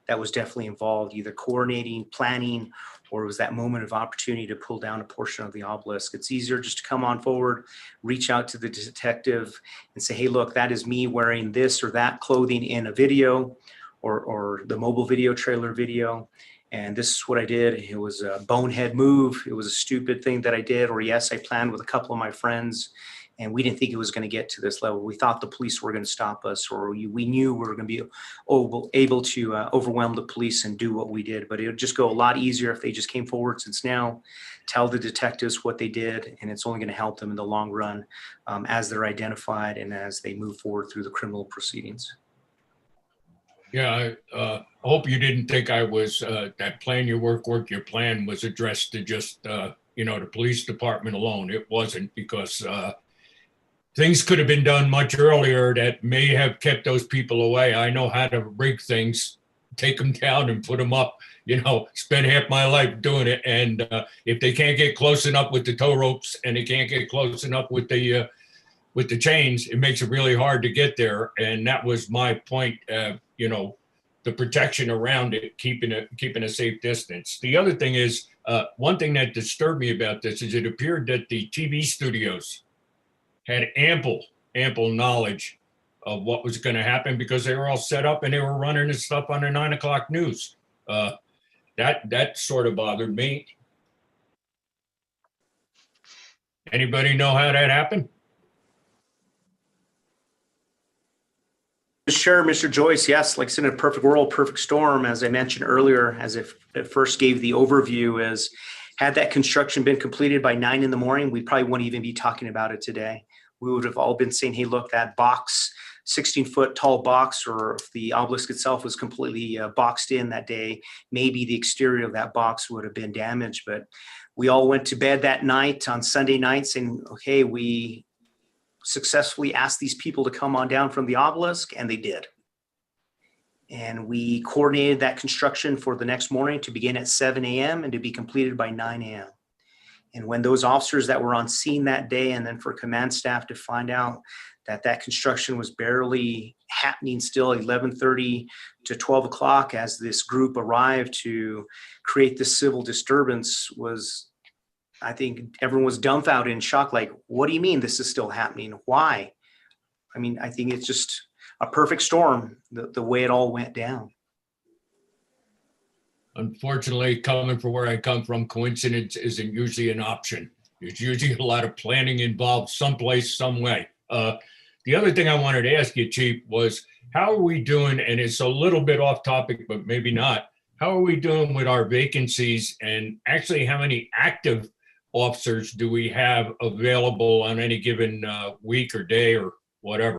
that was definitely involved, either coordinating, planning, or it was that moment of opportunity to pull down a portion of the obelisk. It's easier just to come on forward, reach out to the detective and say, hey, look, that is me wearing this or that clothing in a video or the mobile video trailer video. And this is what I did. It was a bonehead move. It was a stupid thing that I did. Or yes, I planned with a couple of my friends and we didn't think it was going to get to this level. We thought the police were going to stop us, or we knew we were going to be able to overwhelm the police and do what we did. But it would just go a lot easier if they just came forward, since now tell the detectives what they did, and it's only going to help them in the long run as they're identified and as they move forward through the criminal proceedings. Yeah, I hope you didn't think I was, that plan your work your plan was addressed to just, the police department alone. It wasn't, because things could have been done much earlier that may have kept those people away. I know how to rig things, take them down and put them up, spend half my life doing it. And if they can't get close enough with the tow ropes and they can't get close enough with the chains, it makes it really hard to get there. And that was my point, the protection around it, keeping a safe distance. The other thing is, one thing that disturbed me about this is it appeared that the TV studios had ample knowledge of what was going to happen, because they were all set up and they were running this stuff on the 9 o'clock news. That sort of bothered me. Anybody know how that happened? Sure, Mr. Joyce. Yes, like I said, in a perfect world, perfect storm, as I mentioned earlier, as if it first gave the overview, is Had that construction been completed by 9 in the morning, we probably wouldn't even be talking about it today. We would have all been saying, hey, look, that box, 16-foot tall box, or if the obelisk itself was completely boxed in that day, maybe the exterior of that box would have been damaged. But we all went to bed that night on Sunday night saying, okay, we successfully asked these people to come on down from the obelisk, and they did. And we coordinated that construction for the next morning to begin at 7 a.m. and to be completed by 9 a.m. And when those officers that were on scene that day, and then for command staff to find out that that construction was barely happening still 11:30 to 12 o'clock as this group arrived to create this civil disturbance, was, I think everyone was dumbfounded in shock. Like, what do you mean this is still happening? Why? I mean, I think it's just a perfect storm, the way it all went down. Unfortunately, coming from where I come from, coincidence isn't usually an option. There's usually a lot of planning involved someplace, some way. The other thing I wanted to ask you, Chief, was how are we doing, and it's a little bit off topic, but maybe not, how are we doing with our vacancies, and actually how many active officers do we have available on any given week or day or whatever?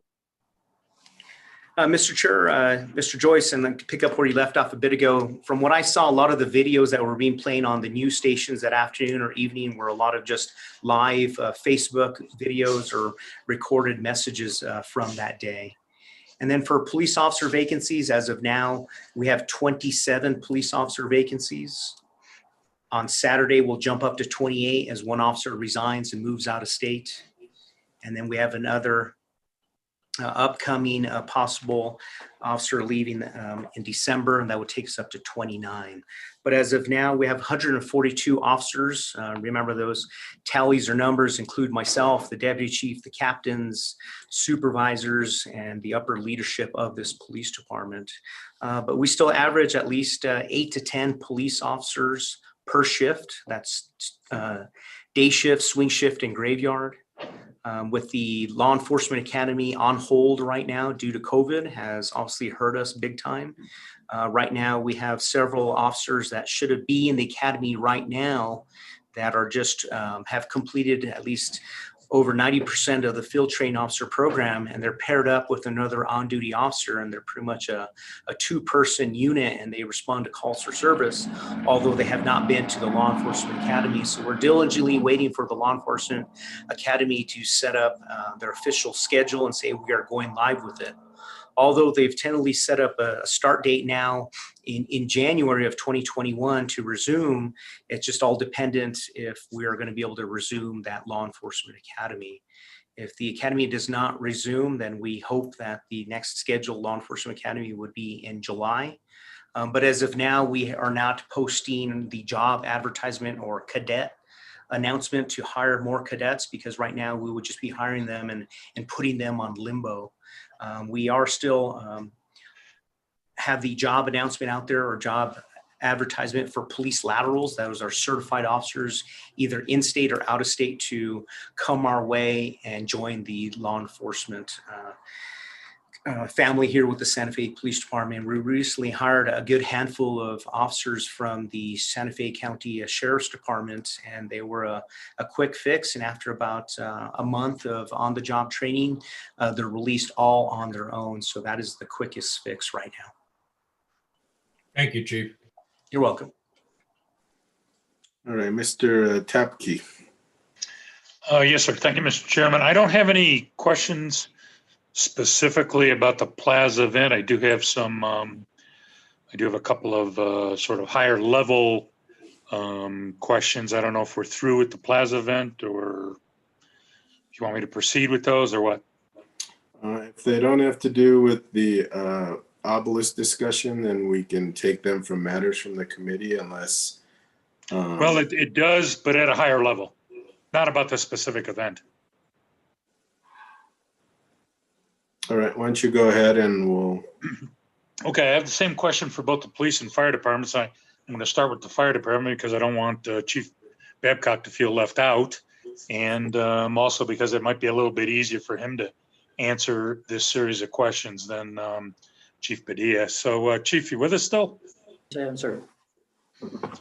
Mr. Chair, Mr. Joyce, and then to pick up where you left off a bit ago, from what I saw, a lot of the videos that were being played on the news stations that afternoon or evening were a lot of just live Facebook videos or recorded messages from that day. And then for police officer vacancies, as of now, we have 27 police officer vacancies. On Saturday, we'll jump up to 28 as one officer resigns and moves out of state. And then we have another upcoming possible officer leaving in December, and that would take us up to 29. But as of now, we have 142 officers. Remember, those tallies or numbers include myself, the deputy chief, the captains, supervisors, and the upper leadership of this police department. But we still average at least 8 to 10 police officers per shift. That's day shift, swing shift, and graveyard. With the Law Enforcement Academy on hold right now due to COVID has obviously hurt us big time. Right now, we have several officers that should be in the academy right now that are just have completed at least over 90% of the field trained officer program, and they're paired up with another on-duty officer, and they're pretty much a two-person unit, and they respond to calls for service, although they have not been to the Law Enforcement Academy. So we're diligently waiting for the Law Enforcement Academy to set up their official schedule and say we are going live with it. Although they've tentatively set up a start date now in January of 2021 to resume, it's just all dependent if we are going to be able to resume that Law Enforcement Academy. If the academy does not resume, then we hope that the next scheduled Law Enforcement Academy would be in July. But as of now, we are not posting the job advertisement or cadet announcement to hire more cadets, because right now we would just be hiring them and putting them on limbo. We are still have the job announcement out there, or job advertisement for police laterals. Those are certified officers, either in state or out of state, to come our way and join the law enforcement family here with the Santa Fe Police Department. We recently hired a good handful of officers from the Santa Fe County Sheriff's Department, and they were a quick fix. And after about a month of on-the-job training, they're released all on their own. So that is the quickest fix right now. Thank you, Chief. You're welcome. All right, Mr. Tapke. Yes, sir. Thank you, Mr. Chairman. I don't have any questions specifically about the Plaza event. I do have some, I do have a couple of sort of higher level questions. I don't know if we're through with the Plaza event, or if you want me to proceed with those or what. If they don't have to do with the obelisk discussion, then we can take them from matters from the committee, unless. Well, it does, but at a higher level, not about the specific event. All right, why don't you go ahead and we'll. Okay, I have the same question for both the police and fire departments. I'm going to start with the fire department because I don't want Chief Babcock to feel left out, and also because it might be a little bit easier for him to answer this series of questions than Chief Padilla. So, Chief, you with us still? I am, sir.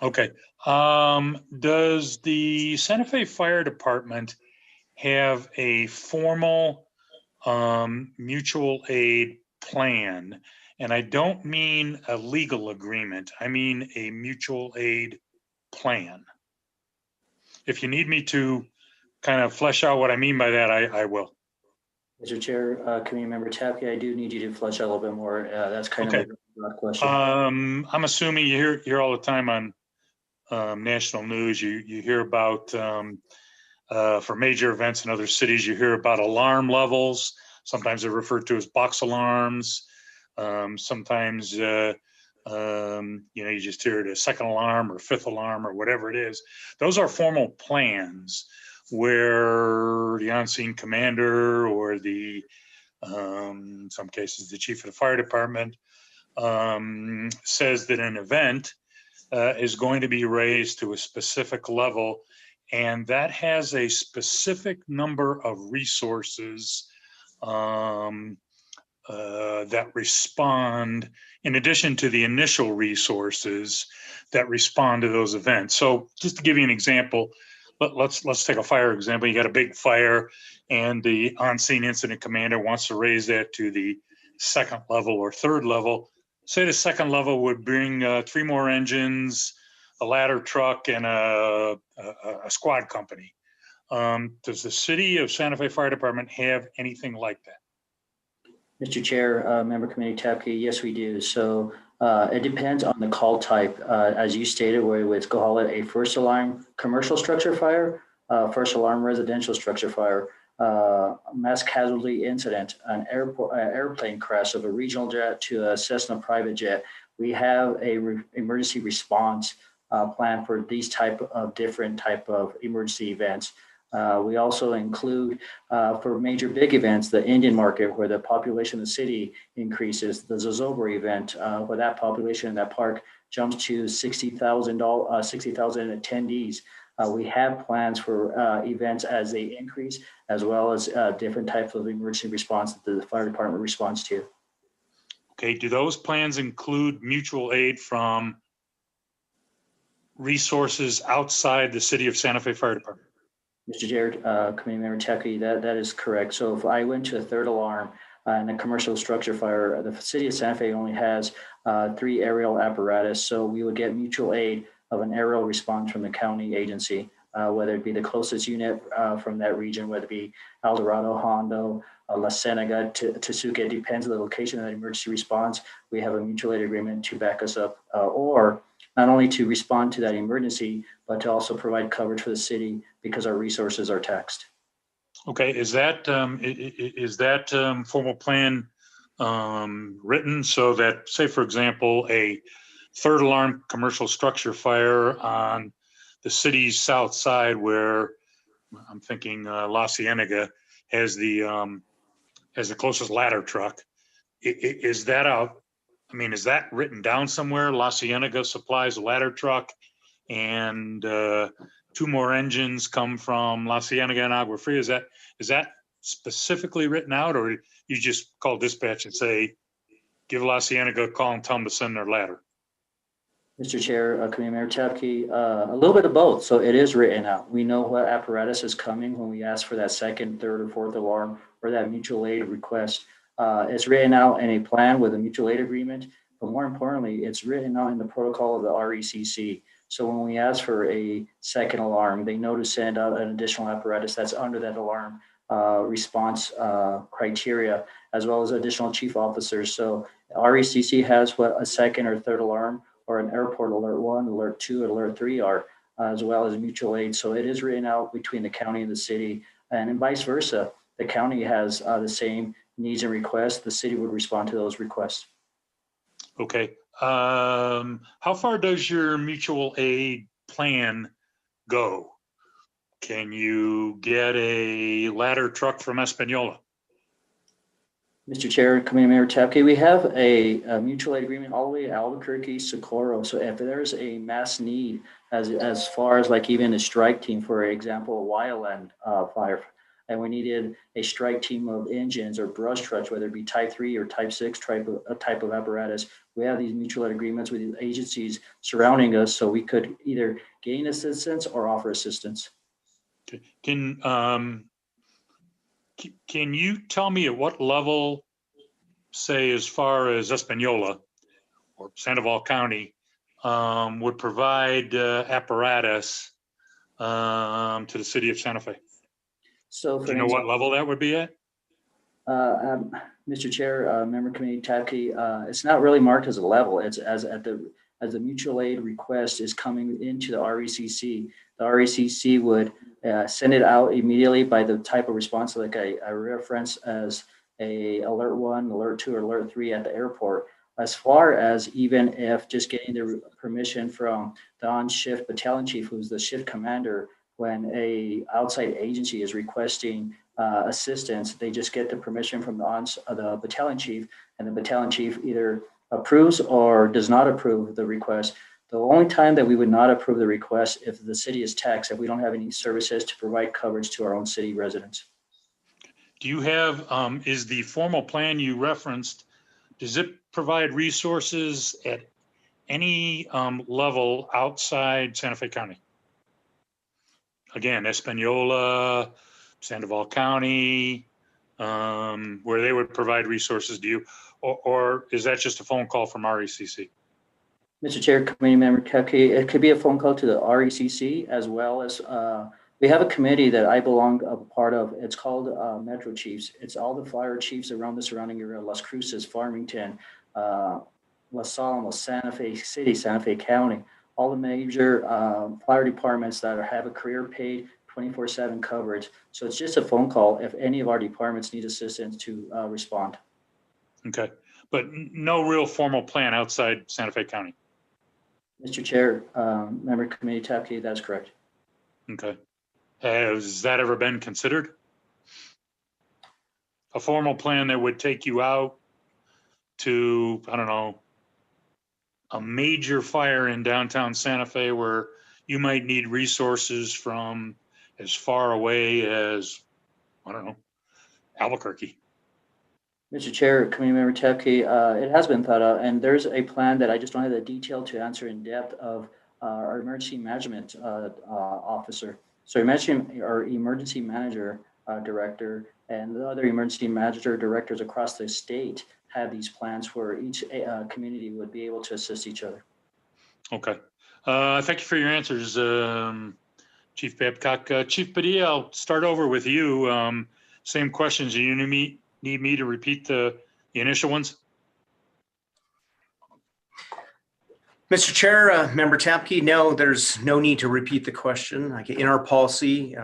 Okay. Does the Santa Fe Fire Department have a formal mutual aid plan? And I don't mean a legal agreement. I mean a mutual aid plan. If you need me to kind of flesh out what I mean by that, I will. Mr. Chair, Committee Member Tapke, I do need you to flesh out a little bit more. That's kind Okay. of a broad question. I'm assuming you hear all the time on national news. You hear about for major events in other cities. You hear about alarm levels. Sometimes they're referred to as box alarms. Sometimes you just hear it a second alarm or fifth alarm or whatever it is. Those are formal plans where the on-scene commander or the in some cases the chief of the fire department says that an event is going to be raised to a specific level, and that has a specific number of resources that respond, in addition to the initial resources that respond to those events. So just to give you an example, let's take a fire example. You got a big fire and the on-scene incident commander wants to raise that to the second level or third level. Say the second level would bring 3 more engines, a ladder truck, and a squad company. Does the city of Santa Fe Fire Department have anything like that? Mr. Chair, Member Committee Tapke, yes, we do. So it depends on the call type. As you stated, where it's call it a first alarm commercial structure fire, first alarm residential structure fire, mass casualty incident, an airplane crash of a regional jet to a Cessna private jet. We have a emergency response plan for these different type of emergency events. We also include for major big events, the Indian market, where the population of the city increases, the Zozobre event, where that population in that park jumps to 60,000 attendees. We have plans for events as they increase, as well as different types of emergency response that the fire department responds to. Okay, do those plans include mutual aid from resources outside the city of Santa Fe Fire Department? Mr. Jared, Committee Member Techie, that is correct. So if I went to a third alarm in a commercial structure fire, the city of Santa Fe only has 3 aerial apparatus. So we would get mutual aid of an aerial response from the county agency, whether it be the closest unit from that region, whether it be El Dorado, Hondo, La Cienega, Tesuque. It depends on the location of the emergency response. We have a mutual aid agreement to back us up, or not only to respond to that emergency, but to also provide coverage for the city because our resources are taxed. Okay, is that formal plan written so that, say, for example, a third alarm commercial structure fire on the city's south side, where I'm thinking La Cienega has the closest ladder truck? Is that written down somewhere? La Cienega supplies a ladder truck, and 2 more engines come from La Cienega and Agua Fria. Is that specifically written out, or you just call dispatch and say, give La Cienega a call and tell them to send their ladder? Mr. Chair, Committee Member Tapke, a little bit of both. So it is written out. We know what apparatus is coming when we ask for that second, third, or fourth alarm or that mutual aid request. It's written out in a plan with a mutual aid agreement, but more importantly, it's written out in the protocol of the RECC. So when we ask for a second alarm, they know to send out an additional apparatus that's under that alarm response criteria, as well as additional chief officers. So RECC has what a second or third alarm or an airport alert 1, alert 2, and alert 3 are, as well as mutual aid. So it is written out between the county and the city, and vice versa. The county has the same needs and requests. The city would respond to those requests. Okay. How far does your mutual aid plan go? Can you get a ladder truck from Espanola? Mr. Chair, Committee Member Tapke, we have a mutual aid agreement all the way to Albuquerque, Socorro. So if there's a mass need, as far as like even a strike team, for example, a Wildland fire, and we needed a strike team of engines or brush trucks, whether it be type 3 or type 6 type of apparatus. We have these mutual aid agreements with the agencies surrounding us, so we could either gain assistance or offer assistance. Can you tell me at what level, say, as far as Espanola or Sandoval County, would provide apparatus to the city of Santa Fe? So, do you know what level that would be at? Mr. Chair, Member Committee Tapke, it's not really marked as a level. It's as the mutual aid request is coming into the RECC. The RECC would send it out immediately by the type of response, like I reference as a alert 1, alert 2, or alert 3 at the airport. As far as even if just getting the permission from the on-shift battalion chief, who's the shift commander, when a outside agency is requesting assistance, they just get the permission from the battalion chief, and the battalion chief either approves or does not approve the request. The only time that we would not approve the request if the city is taxed, if we don't have any services to provide coverage to our own city residents. Do you have, is the formal plan you referenced, does it provide resources at any level outside Santa Fe County? Again, Espanola, Sandoval County, where they would provide resources to you, or is that just a phone call from RECC? Mr. Chair, Committee Member Tapke, it could be a phone call to the RECC, as well as we have a committee that I belong a part of. It's called Metro Chiefs. It's all the fire chiefs around the surrounding area: Las Cruces, Farmington, Los Alamos, Santa Fe City, Santa Fe County, all the major fire departments that have a career paid 24/7 coverage. So it's just a phone call if any of our departments need assistance to respond. Okay, but no real formal plan outside Santa Fe County? Mr. Chair, Member Committee Tapke, that is correct. Okay. Has that ever been considered? A formal plan that would take you out to, I don't know, a major fire in downtown Santa Fe where you might need resources from as far away as, I don't know, Albuquerque? Mr. Chair, Committee Member Tapke, it has been thought out, and there's a plan that I just don't have the detail to answer in depth of our emergency management officer. So our emergency manager director and the other emergency manager directors across the state have these plans where each community would be able to assist each other. Okay. Thank you for your answers, Chief Babcock. Chief Padilla, I'll start over with you. Same questions. Do you need me to repeat the initial ones? Mr. Chair, Member Tapke, no, there's no need to repeat the question. In our policy,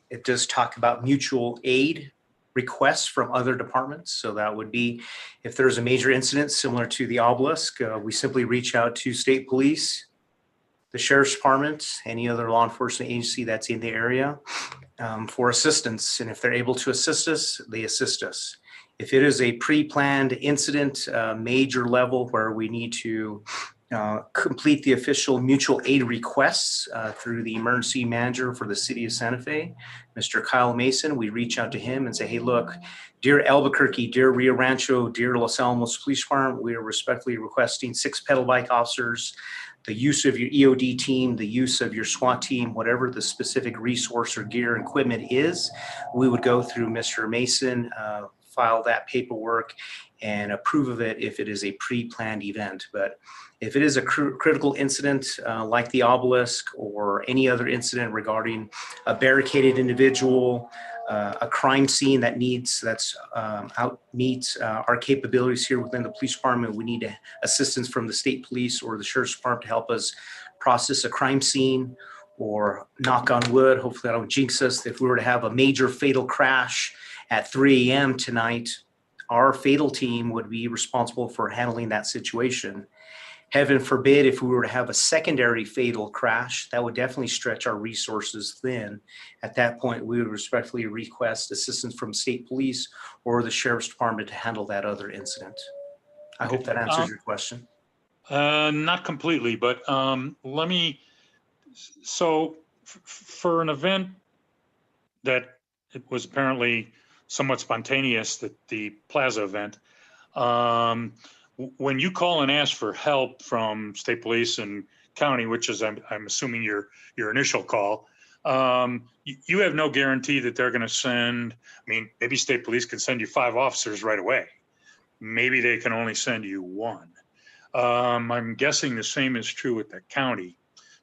it does talk about mutual aid requests from other departments. So that would be if there's a major incident similar to the obelisk, we simply reach out to state police, the sheriff's department, any other law enforcement agency that's in the area for assistance. And if they're able to assist us, they assist us. If it is a pre-planned incident, major level where we need to complete the official mutual aid requests through the emergency manager for the city of Santa Fe, Mr. Kyle Mason, we reach out to him and say, hey, look, dear Albuquerque, dear Rio Rancho, dear Los Alamos Police Department, we are respectfully requesting 6 pedal bike officers, the use of your EOD team, the use of your SWAT team, whatever the specific resource or gear and equipment is. We would go through Mr. Mason, file that paperwork and approve of it if it is a pre-planned event. But if it is a critical incident like the obelisk or any other incident regarding a barricaded individual, a crime scene that meets our capabilities here within the police department, we need assistance from the state police or the sheriff's department to help us process a crime scene, or knock on wood, hopefully that don't jinx us, if we were to have a major fatal crash at 3 a.m. tonight, our fatal team would be responsible for handling that situation. Heaven forbid, if we were to have a secondary fatal crash, that would definitely stretch our resources thin. At that point, we would respectfully request assistance from state police or the sheriff's department to handle that other incident. I hope that answers your question. Not completely, but let me, so for an event that it was apparently somewhat spontaneous, that the plaza event. When you call and ask for help from state police and county, which is, I'm assuming your initial call, you have no guarantee that they're going to send, I mean, maybe state police can send you 5 officers right away. Maybe they can only send you 1. I'm guessing the same is true with the county.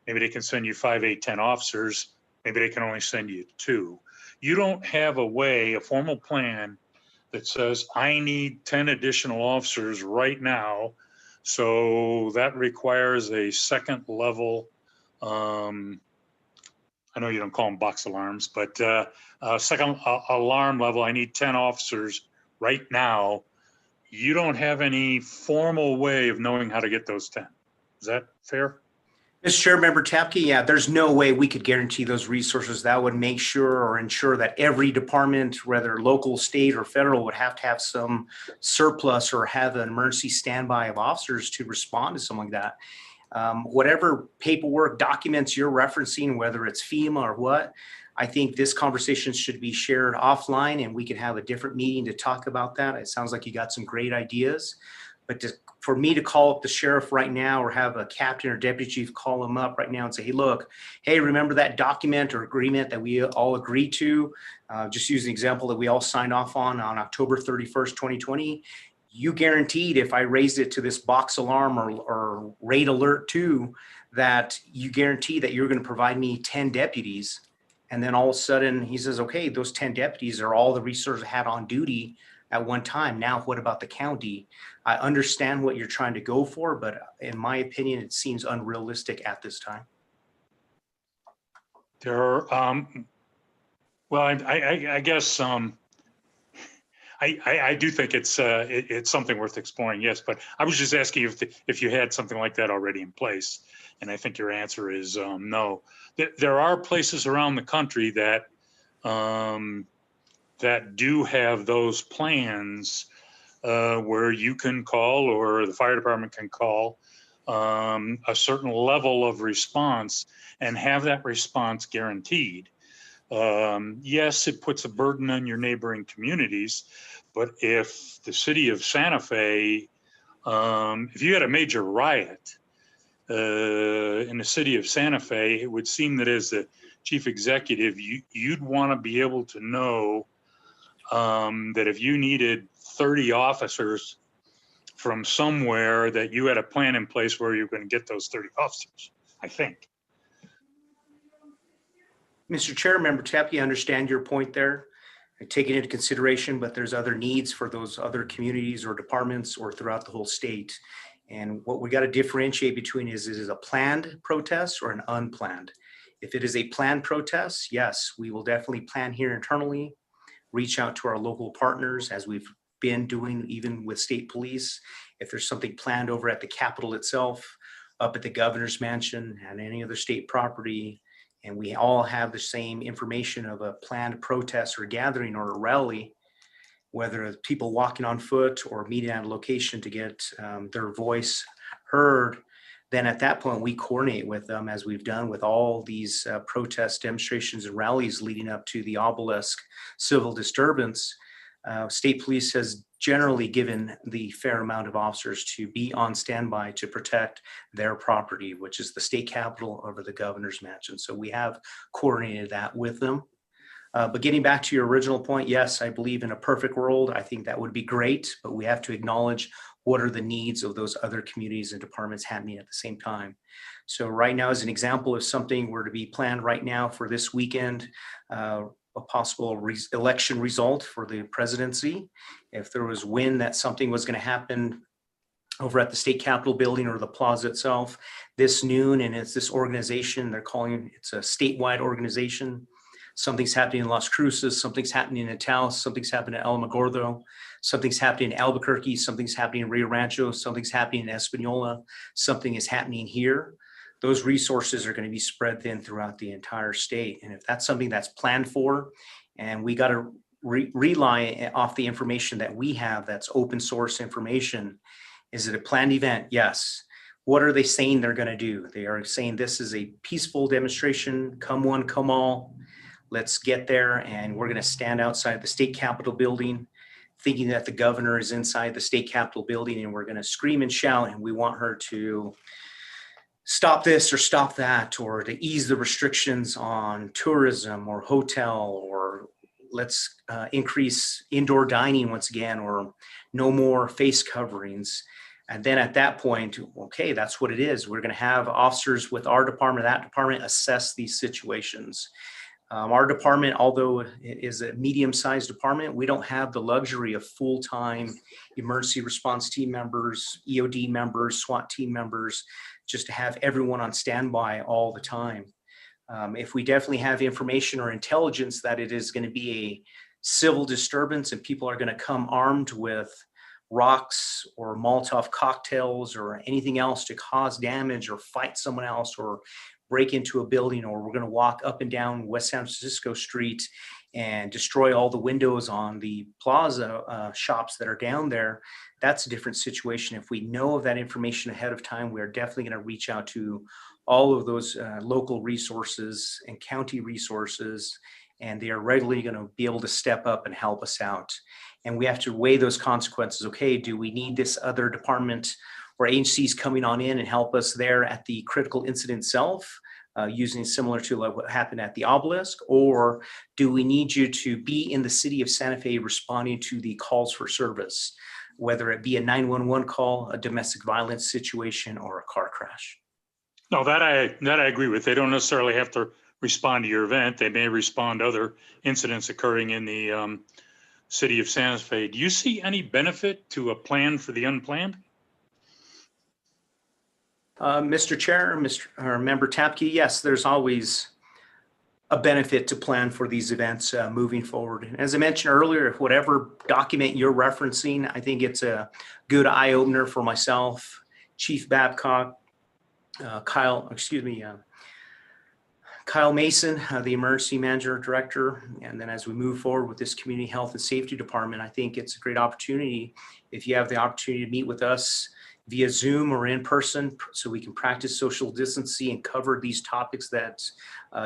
Maybe they can send you 5, 8, 10 officers. Maybe they can only send you 2. You don't have a way, a formal plan that says, I need 10 additional officers right now. So that requires a second level, I know you don't call them box alarms, but second alarm level, I need 10 officers right now. You don't have any formal way of knowing how to get those 10. Is that fair? Mr. Chair, Member Tapke, yeah, there's no way we could guarantee those resources. That would make sure or ensure that every department, whether local, state, or federal, would have to have some surplus or have an emergency standby of officers to respond to something like that. Whatever paperwork documents you're referencing, whether it's FEMA or what, I think this conversation should be shared offline and we could have a different meeting to talk about that. It sounds like you got some great ideas, but for me to call up the sheriff right now or have a captain or deputy chief call him up right now and say, hey, look, hey, remember that document or agreement that we all agreed to? Just use an example that we all signed off on October 31st, 2020. You guaranteed if I raised it to this box alarm or raid alert 2, that you guarantee that you're going to provide me 10 deputies. And then all of a sudden he says, okay, those 10 deputies are all the resources I had on duty at one time. Now, what about the county? I understand what you're trying to go for, but in my opinion, it seems unrealistic at this time. There are, well, I guess I do think it's something worth exploring, yes. But I was just asking you if you had something like that already in place, and I think your answer is no. There are places around the country that that do have those plans where you can call, or the fire department can call, a certain level of response and have that response guaranteed. Yes, it puts a burden on your neighboring communities, but if the city of Santa Fe, if you had a major riot in the city of Santa Fe, it would seem that as the chief executive, you'd want to be able to know that if you needed 30 officers from somewhere, that you had a plan in place where you're going to get those 30 officers, I think. Mr. Chair, Member Tapke, I understand your point there. I take it into consideration, but there's other needs for those other communities or departments or throughout the whole state. And what we got to differentiate between is it a planned protest or an unplanned? If it is a planned protest, yes, we will definitely plan here internally, reach out to our local partners as we've been doing even with state police. If there's something planned over at the Capitol itself, up at the governor's mansion and any other state property, and we all have the same information of a planned protest or gathering or a rally, whether people walking on foot or meeting at a location to get their voice heard, then at that point we coordinate with them, as we've done with all these protest demonstrations and rallies leading up to the Obelisk civil disturbance. State police has generally given the fair amount of officers to be on standby to protect their property, which is the state capitol over the governor's mansion. So we have coordinated that with them. But getting back to your original point, yes, I believe in a perfect world, I think that would be great, but we have to acknowledge what are the needs of those other communities and departments happening at the same time. So right now, as an example, if something were to be planned right now for this weekend, a possible election result for the presidency, if there was wind that something was going to happen over at the state capitol building or the plaza itself this noon, and it's this organization, they're calling it's a statewide organization. Something's happening in Las Cruces, something's happening in Taos, something's happening in Alamogordo, something's happening in Albuquerque, something's happening in Rio Rancho, something's happening in Espanola, something is happening here. Those resources are going to be spread thin throughout the entire state. And if that's something that's planned for, and we got to rely off the information that we have, that's open source information. Is it a planned event? Yes. What are they saying they're going to do? They are saying this is a peaceful demonstration, come one, come all. Let's get there, and we're going to stand outside the state capitol building thinking that the governor is inside the state capitol building, and we're going to scream and shout, and we want her to stop this or stop that, or to ease the restrictions on tourism or hotel, or let's increase indoor dining once again, or no more face coverings. And then at that point, okay, that's what it is. We're going to have officers with our department, that department, assess these situations. Our department, although it is a medium-sized department, we don't have the luxury of full-time emergency response team members, EOD members, SWAT team members, just to have everyone on standby all the time. If we definitely have information or intelligence that it is going to be a civil disturbance and people are going to come armed with rocks or Molotov cocktails or anything else to cause damage or fight someone else or break into a building, or we're going to walk up and down West San Francisco Street and destroy all the windows on the plaza shops that are down there, that's a different situation. If we know of that information ahead of time, we're definitely going to reach out to all of those local resources and county resources, and they are readily going to be able to step up and help us out. And we have to weigh those consequences. Okay, do we need this other department or agencies coming on in and help us there at the critical incident itself, using similar to like what happened at the Obelisk? Or do we need you to be in the city of Santa Fe responding to the calls for service, whether it be a 911 call, a domestic violence situation, or a car crash? No, that I agree with. They don't necessarily have to respond to your event. They may respond to other incidents occurring in the city of Santa Fe. Do you see any benefit to a plan for the unplanned? Mr. Chair, Member Tapke, yes, there's always a benefit to plan for these events moving forward. And as I mentioned earlier, whatever document you're referencing, I think it's a good eye opener for myself, Chief Babcock, Kyle Mason, the Emergency Manager Director. And then as we move forward with this Community Health and Safety Department, I think it's a great opportunity if you have the opportunity to meet with us via Zoom or in person, so we can practice social distancing and cover these topics that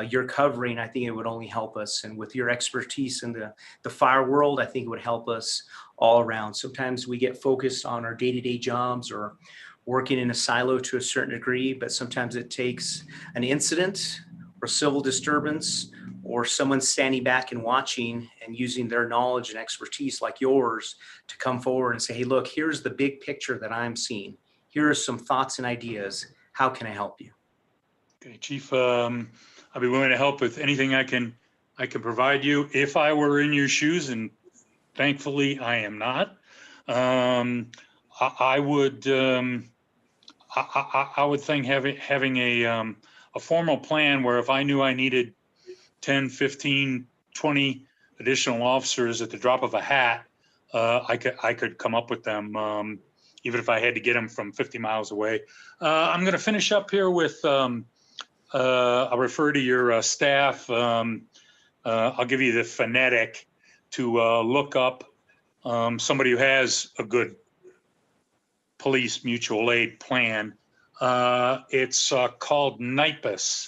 you're covering. I think it would only help us. And with your expertise in the fire world, I think it would help us all around. Sometimes we get focused on our day-to-day jobs or working in a silo to a certain degree, but sometimes it takes an incident or civil disturbance or someone standing back and watching and using their knowledge and expertise like yours to come forward and say, hey, look, here's the big picture that I'm seeing. Here are some thoughts and ideas. How can I help you? Okay, Chief, I'll be willing to help with anything I can provide you. If I were in your shoes, and thankfully I am not, I would think having a formal plan where if I knew I needed 10, 15, 20 additional officers at the drop of a hat, I could come up with them, even if I had to get them from 50 miles away. I'm going to finish up here with, I'll refer to your staff. I'll give you the phonetic to look up somebody who has a good police mutual aid plan. It's called NIPUS.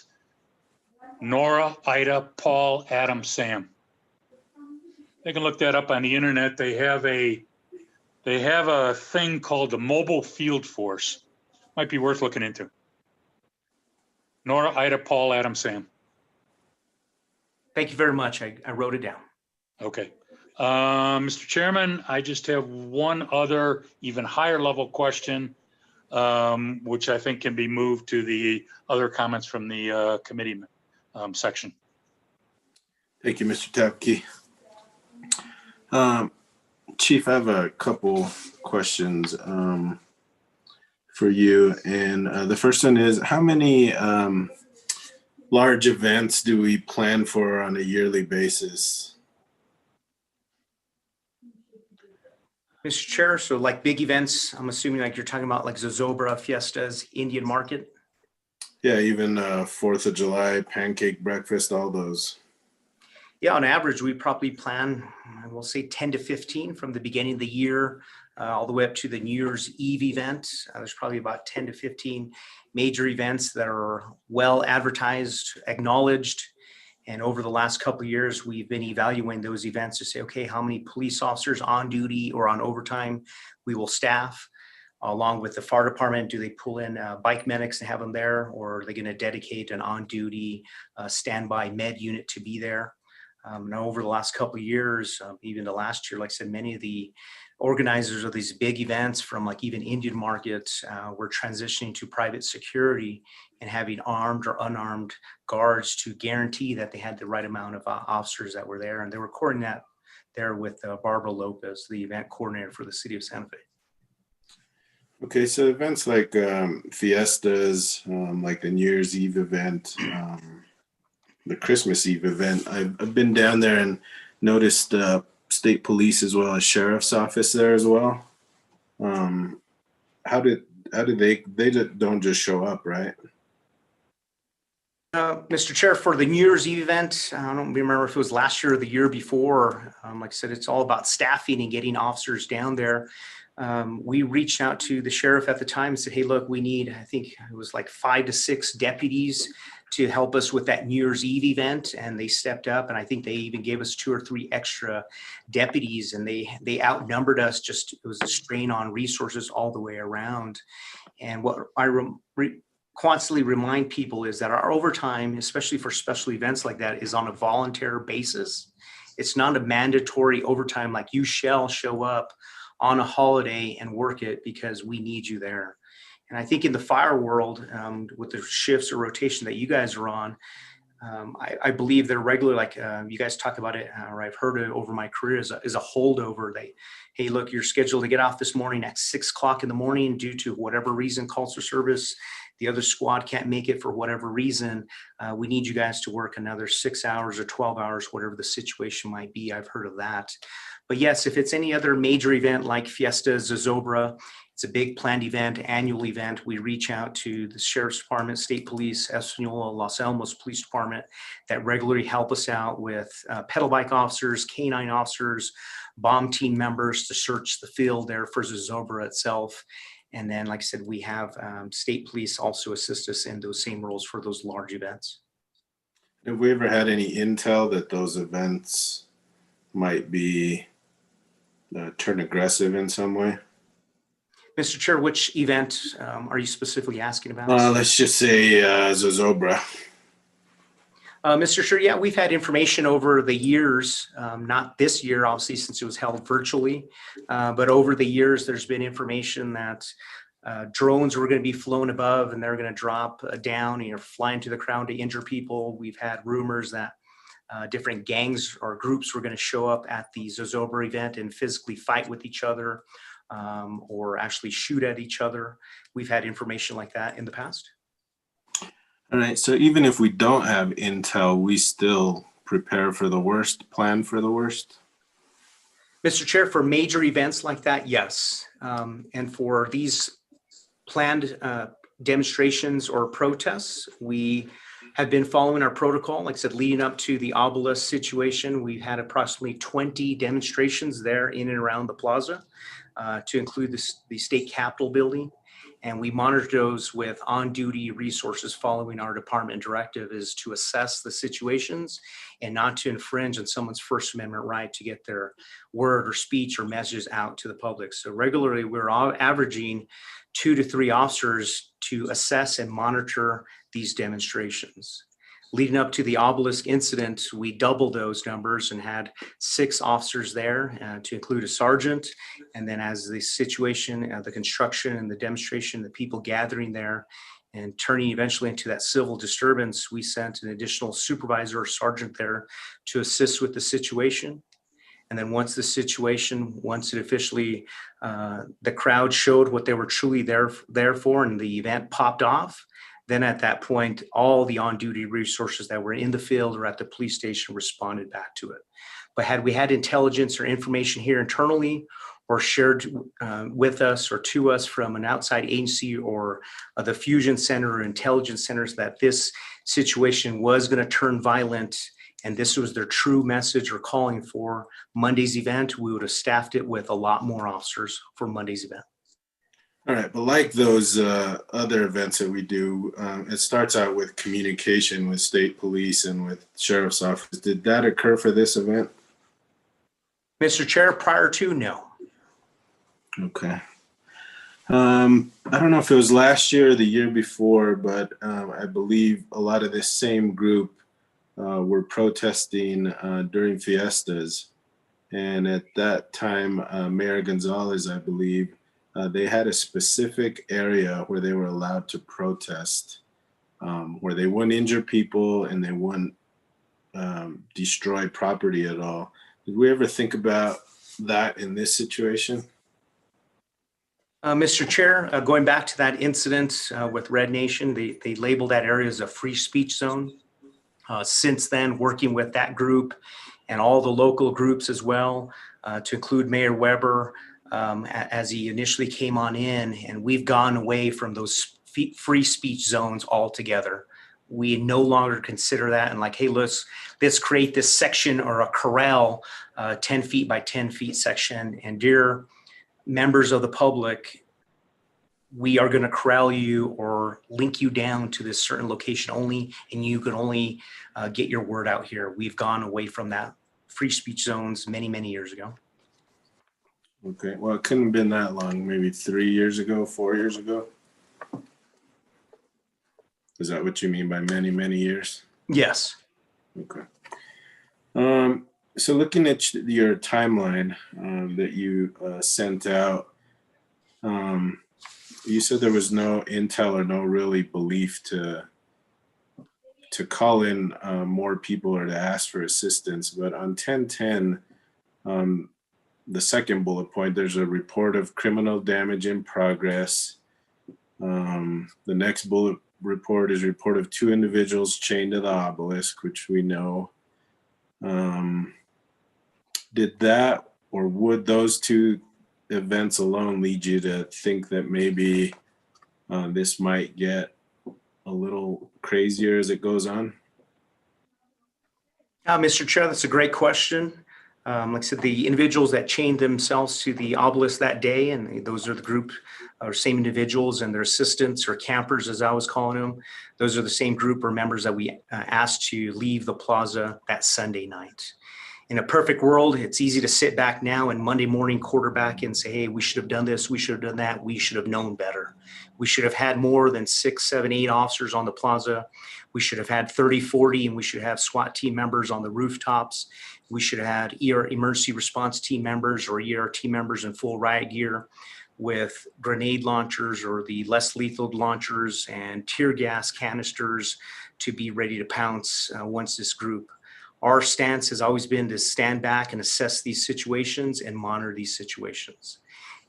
Nora, Ida, Paul, Adam, Sam. They can look that up on the internet. They have a thing called the Mobile Field Force. Might be worth looking into. Nora, Ida, Paul, Adam, Sam. Thank you very much. I wrote it down. Okay. Mr. Chairman, I just have one other even higher level question, which I think can be moved to the other comments from the committee section. Thank you, Mr. Tapke. Chief, I have a couple questions for you. And the first one is, how many large events do we plan for on a yearly basis? Mr. Chair, so like big events, I'm assuming like you're talking about like Zozobra, Fiestas, Indian Market? Yeah, even 4th of July, pancake breakfast, all those. Yeah, on average, we probably plan, we'll say 10 to 15 from the beginning of the year, all the way up to the New Year's Eve event. There's probably about 10 to 15 major events that are well advertised, acknowledged, And over the last couple of years, we've been evaluating those events to say, okay, how many police officers on duty or on overtime we will staff, along with the fire department. Do they pull in bike medics and have them there, or are they going to dedicate an on-duty standby med unit to be there? Now, over the last couple of years, even the last year, like I said, many of the organizers of these big events from like even Indian markets were transitioning to private security and having armed or unarmed guards to guarantee that they had the right amount of officers that were there. And they were coordinating that there with Barbara Lopez, the event coordinator for the city of Santa Fe. Okay, so events like fiestas, like the New Year's Eve event, the Christmas Eve event, I've been down there and noticed state police as well as sheriff's office there as well. How did they don't just show up, right? Mr. Chair, for the New Year's Eve event, I don't remember if it was last year or the year before. Like I said, it's all about staffing and getting officers down there. We reached out to the sheriff at the time and said, hey, look, we need, I think it was like 5 to 6 deputies to help us with that New Year's Eve event. And they stepped up, and I think they even gave us 2 or 3 extra deputies, and they outnumbered us. Just, it was a strain on resources all the way around. And what I constantly remind people is that our overtime, especially for special events like that, is on a voluntary basis. It's not a mandatory overtime like you shall show up on a holiday and work it because we need you there. And I think in the fire world, with the shifts or rotation that you guys are on, I believe they're regular, like you guys talk about it, or I've heard it over my career, is a holdover. Hey, look, you're scheduled to get off this morning at 6 o'clock in the morning due to whatever reason, calls for service. The other squad can't make it for whatever reason. We need you guys to work another 6 hours or 12 hours, whatever the situation might be. I've heard of that. But yes, if it's any other major event like Fiesta, Zozobra, it's a big planned event, annual event. We reach out to the Sheriff's Department, State Police, Espanola, Los Alamos Police Department that regularly help us out with pedal bike officers, canine officers, bomb team members to search the field there for Zozobra itself. And then, like I said, we have state police also assist us in those same roles for those large events. Have we ever had any intel that those events might be turn aggressive in some way? Mr. Chair, which event are you specifically asking about? Let's just say Zozobra. Mr. Chair, yeah, we've had information over the years, not this year, obviously, since it was held virtually, but over the years, there's been information that drones were going to be flown above and they're going to drop down, fly into the crowd to injure people. We've had rumors that different gangs or groups were going to show up at the Zozobra event and physically fight with each other or actually shoot at each other. We've had information like that in the past. All right, so even if we don't have intel, we still prepare for the worst, plan for the worst? Mr. Chair, for major events like that, yes. And for these planned demonstrations or protests, we have been following our protocol. Like I said, leading up to the obelisk situation, we've had approximately 20 demonstrations there in and around the plaza to include the state capitol building. And we monitor those with on-duty resources following our department directive is to assess the situations and not to infringe on someone's First Amendment right to get their word or speech or messages out to the public. So regularly, we're averaging 2 to 3 officers to assess and monitor these demonstrations. Leading up to the obelisk incident, we doubled those numbers and had 6 officers there to include a sergeant. And then as the situation, the construction and the demonstration, the people gathering there and turning eventually into that civil disturbance, we sent an additional supervisor or sergeant there to assist with the situation. And then once it officially, the crowd showed what they were truly there for and the event popped off, then at that point, all the on-duty resources that were in the field or at the police station responded back to it. But had we had intelligence or information here internally or shared with us or to us from an outside agency or the Fusion Center or intelligence centers that this situation was going to turn violent and this was their true message or calling for Monday's event, we would have staffed it with a lot more officers for Monday's event. All right, but like those other events that we do, it starts out with communication with state police and with sheriff's office. Did that occur for this event? Mr. Chair, prior to, no. Okay. I don't know if it was last year or the year before, but I believe a lot of this same group were protesting during fiestas. And at that time, Mayor Gonzalez, I believe, they had a specific area where they were allowed to protest, where they wouldn't injure people and they wouldn't destroy property at all. Did we ever think about that in this situation? Mr. Chair, going back to that incident with Red Nation, they labeled that area as a free speech zone. Since then, working with that group and all the local groups as well, to include Mayor Weber, as he initially came on in, and we've gone away from those free speech zones altogether. We no longer consider that and like, hey, let's create this section or a corral, 10 feet by 10 feet section. And dear members of the public, we are going to corral you or link you down to this certain location only, and you can only get your word out here. We've gone away from that free speech zones many, many years ago. Okay, well, it couldn't have been that long, maybe 3 years ago, 4 years ago. Is that what you mean by many, many years? Yes. Okay. So looking at your timeline that you sent out, you said there was no intel or no really belief to call in more people or to ask for assistance. But on 1010, the second bullet point, there's a report of criminal damage in progress. The next bullet report is a report of 2 individuals chained to the obelisk, which we know. Did that, or would those 2 events alone lead you to think that maybe this might get a little crazier as it goes on? Mr. Chair, that's a great question. Like I said, the individuals that chained themselves to the obelisk that day, and those are the group or same individuals and their assistants or campers, as I was calling them. Those are the same group or members that we asked to leave the plaza that Sunday night. In a perfect world, it's easy to sit back now and Monday morning quarterback and say, hey, we should have done this, we should have done that, we should have known better. We should have had more than 6, 7, 8 officers on the plaza. We should have had 30, 40, and we should have SWAT team members on the rooftops. We should have had emergency response team members or ER team members in full riot gear with grenade launchers or the less lethal launchers and tear gas canisters to be ready to pounce once this group. Our stance has always been to stand back and assess these situations and monitor these situations.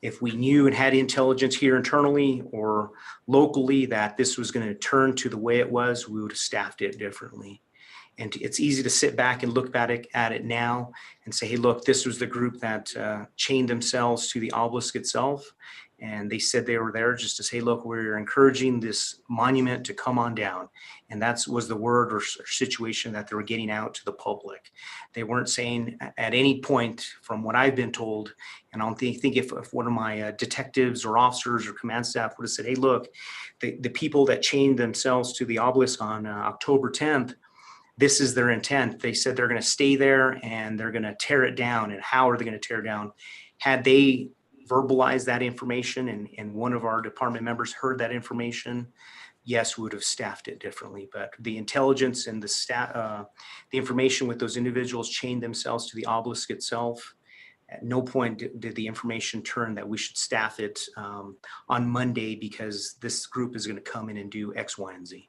If we knew and had intelligence here internally or locally that this was going to turn to the way it was, we would have staffed it differently. And it's easy to sit back and look at it now and say, hey, look, this was the group that chained themselves to the obelisk itself. And they said they were there just to say, look, we're encouraging this monument to come on down. And that was the word or situation that they were getting out to the public. They weren't saying at any point from what I've been told, and I don't think if one of my detectives or officers or command staff would have said, hey, look, the people that chained themselves to the obelisk on October 10th, this is their intent. They said they're going to stay there and they're going to tear it down. And how are they going to tear it down? Had they verbalized that information and one of our department members heard that information, yes, we would have staffed it differently. But the intelligence and the information with those individuals chained themselves to the obelisk itself, at no point did the information turn that we should staff it on Monday because this group is going to come in and do X, Y, and Z.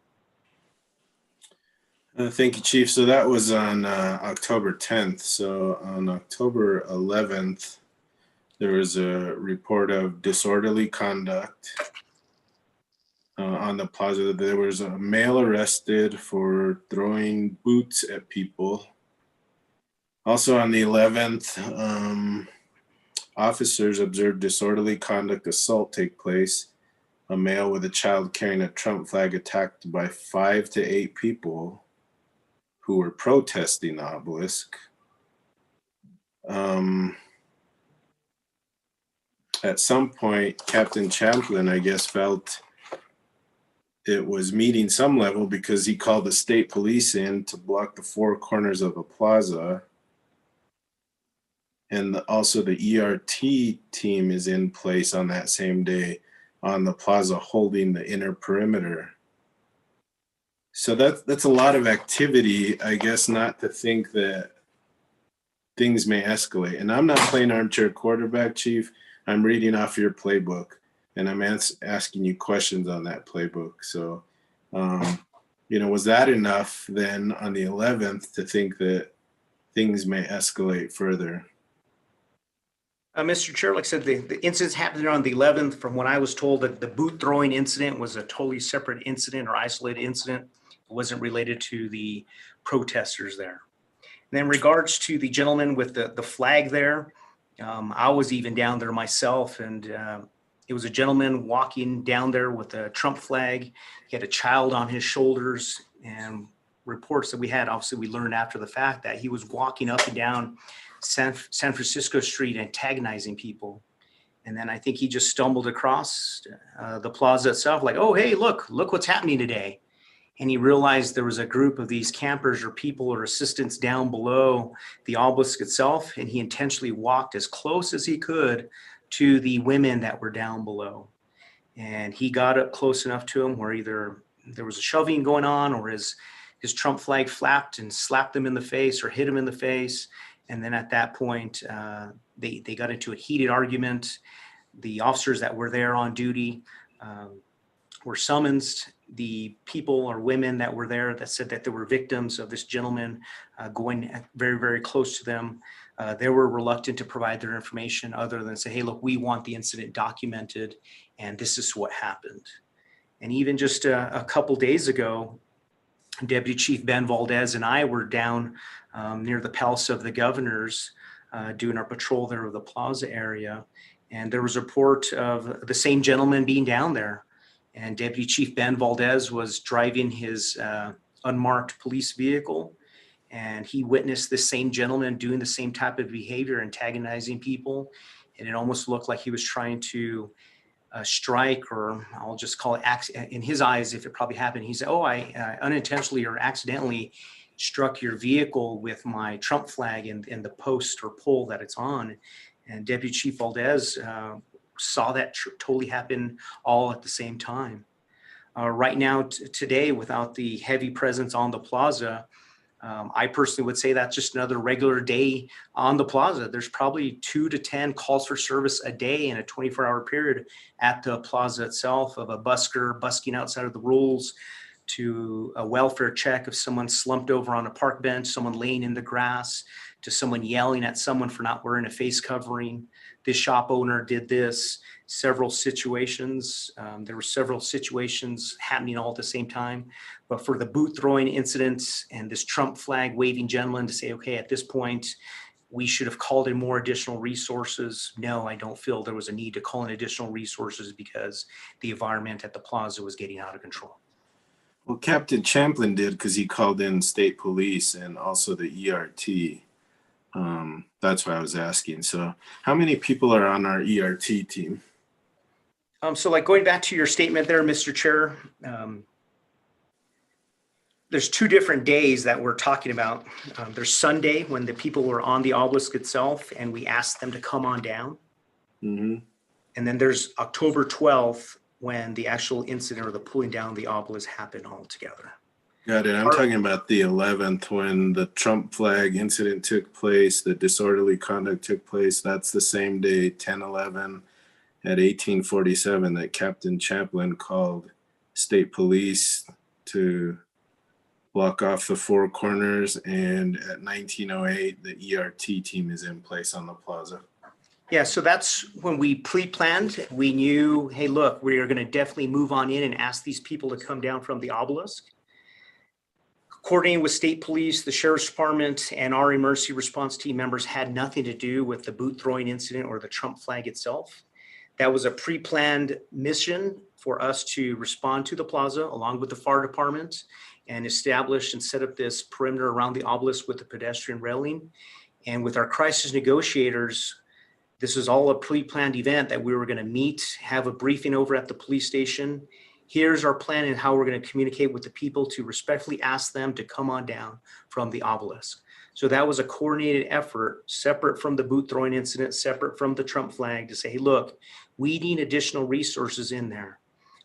Thank you, Chief. So that was on October 10th. So on October 11th, there was a report of disorderly conduct on the plaza. There was a male arrested for throwing boots at people. Also on the 11th, officers observed disorderly conduct assault take place. A male with a child carrying a Trump flag attacked by 5 to 8 people who were protesting the obelisk. at some point, Captain Champlin, I guess, felt it was meeting some level because he called the state police in to block the four corners of the plaza. And also the ERT team is in place on that same day on the plaza holding the inner perimeter. So that's a lot of activity, I guess, not to think that things may escalate. And I'm not playing armchair quarterback, Chief. I'm reading off your playbook and I'm asking you questions on that playbook. So, was that enough then on the 11th to think that things may escalate further? Mr. Chair, like I said, the incidents happened on the 11th. From what I was told, that the boot throwing incident was a totally separate incident or isolated incident. It wasn't related to the protesters there. And in regards to the gentleman with the flag there, I was even down there myself, and it was a gentleman walking down there with a Trump flag. He had a child on his shoulders, and reports that we had, obviously we learned after the fact that he was walking up and down San Francisco Street antagonizing people. And then I think he just stumbled across the plaza itself like, oh, hey, look what's happening today. And he realized there was a group of these campers or people or assistants down below the obelisk itself. And he intentionally walked as close as he could to the women that were down below. And he got up close enough to them where either there was a shoving going on or his Trump flag flapped and slapped them in the face or hit him in the face. And then at that point, they got into a heated argument. The officers that were there on duty were summoned. The people or women that were there that said that they were victims of this gentleman going very, very close to them, they were reluctant to provide their information other than say, hey, look, we want the incident documented, and this is what happened. And even just a couple days ago, Deputy Chief Ben Valdez and I were down near the Palace of the Governors doing our patrol there of the plaza area. And there was a report of the same gentleman being down there. And Deputy Chief Ben Valdez was driving his unmarked police vehicle. And he witnessed this same gentleman doing the same type of behavior, antagonizing people. And it almost looked like he was trying to strike, or I'll just call it, in his eyes, if it probably happened, he said, oh, I unintentionally or accidentally struck your vehicle with my Trump flag and the post or pole that it's on. And Deputy Chief Valdez saw that totally happen all at the same time. Right now, today, without the heavy presence on the plaza, I personally would say that's just another regular day on the plaza. There's probably 2 to 10 calls for service a day in a 24-hour period at the plaza itself, of a busker busking outside of the rules, to a welfare check of someone slumped over on a park bench, someone laying in the grass, to someone yelling at someone for not wearing a face covering. This shop owner did this. Several situations. There were several situations happening all at the same time. But for the boot throwing incidents and this Trump flag waving gentleman to say, okay, at this point, we should have called in more additional resources. No, I don't feel there was a need to call in additional resources because the environment at the plaza was getting out of control. Well, Captain Champlin did because he called in state police and also the ERT. That's why I was asking. So how many people are on our ERT team? So like going back to your statement there, Mr. Chair, there's 2 different days that we're talking about. There's Sunday when the people were on the obelisk itself and we asked them to come on down. Mm-hmm. And then there's October 12th when the actual incident or the pulling down the obelisk happened altogether. Got it. I'm talking about the 11th when the Trump flag incident took place, the disorderly conduct took place. That's the same day, 10/11 at 1847, that Captain Champlin called state police to block off the 4 corners. And at 1908, the ERT team is in place on the plaza. Yeah, so that's when we pre-planned. We knew, hey, look, we are going to definitely move on in and ask these people to come down from the obelisk. Coordinating with state police, the sheriff's department, and our emergency response team members had nothing to do with the boot throwing incident or the Trump flag itself. That was a pre-planned mission for us to respond to the plaza along with the fire department and establish and set up this perimeter around the obelisk with the pedestrian railing. And with our crisis negotiators, This is all a pre-planned event that we were going to meet, have a briefing over at the police station. Here's our plan and how we're going to communicate with the people to respectfully ask them to come on down from the obelisk. So that was a coordinated effort, separate from the boot throwing incident, separate from the Trump flag, to say, hey, look, we need additional resources in there.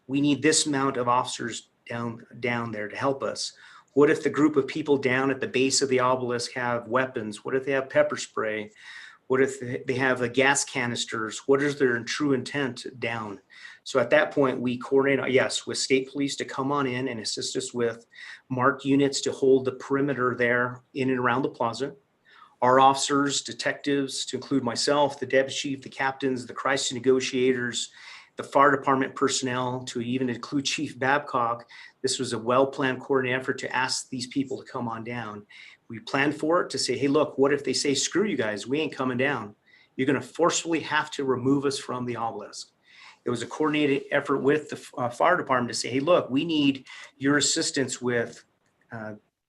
We need this amount of officers down there to help us. What if the group of people down at the base of the obelisk have weapons? What if they have pepper spray? What if they have gas canisters? What is their true intent down? So at that point, we coordinate, yes, with state police to come on in and assist us with marked units to hold the perimeter there in and around the plaza. Our officers, detectives, to include myself, the deputy chief, the captains, the crisis negotiators, the fire department personnel, to even include Chief Babcock. This was a well-planned coordinated effort to ask these people to come on down. We planned for it to say, hey, look, what if they say, screw you guys, we ain't coming down. You're going to forcefully have to remove us from the obelisk. It was a coordinated effort with the fire department to say, hey, look, we need your assistance with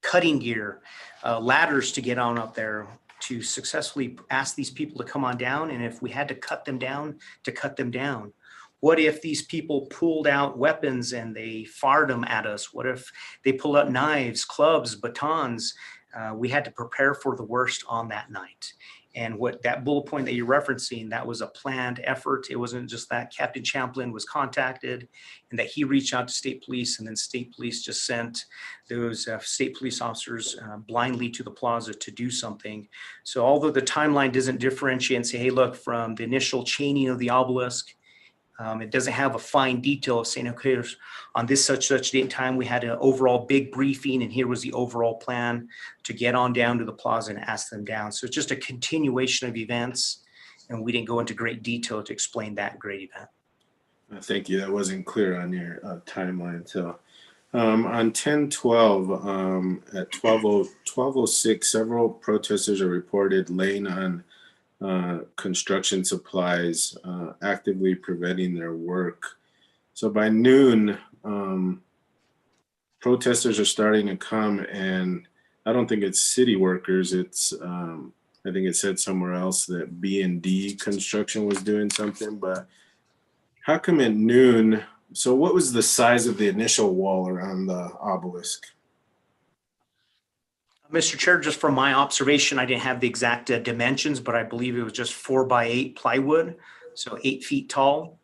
cutting gear, ladders to get on up there, to successfully ask these people to come on down. And if we had to cut them down, to cut them down. What if these people pulled out weapons and they fired them at us? What if they pulled out knives, clubs, batons? We had to prepare for the worst on that night. And what that bullet point that you're referencing, that was a planned effort. It wasn't just that Captain Champlin was contacted and that he reached out to state police, and then state police just sent those state police officers blindly to the plaza to do something. So although the timeline doesn't differentiate and say, hey, look, from the initial chaining of the obelisk, it doesn't have a fine detail of saying, okay, on this such date and time, we had an overall big briefing, and here was the overall plan to get on down to the plaza and ask them down. So it's just a continuation of events, and we didn't go into great detail to explain that great event. Thank you. That wasn't clear on your timeline. So on 10/12, at 12:06, several protesters are reported laying on construction supplies, actively preventing their work. So by noon, protesters are starting to come, and I don't think it's city workers. It's I think it said somewhere else that B&D construction was doing something, but how come at noon? So what was the size of the initial wall around the obelisk? Mr. Chair, just from my observation, I didn't have the exact dimensions, but I believe it was just 4x8 plywood, so 8 feet tall.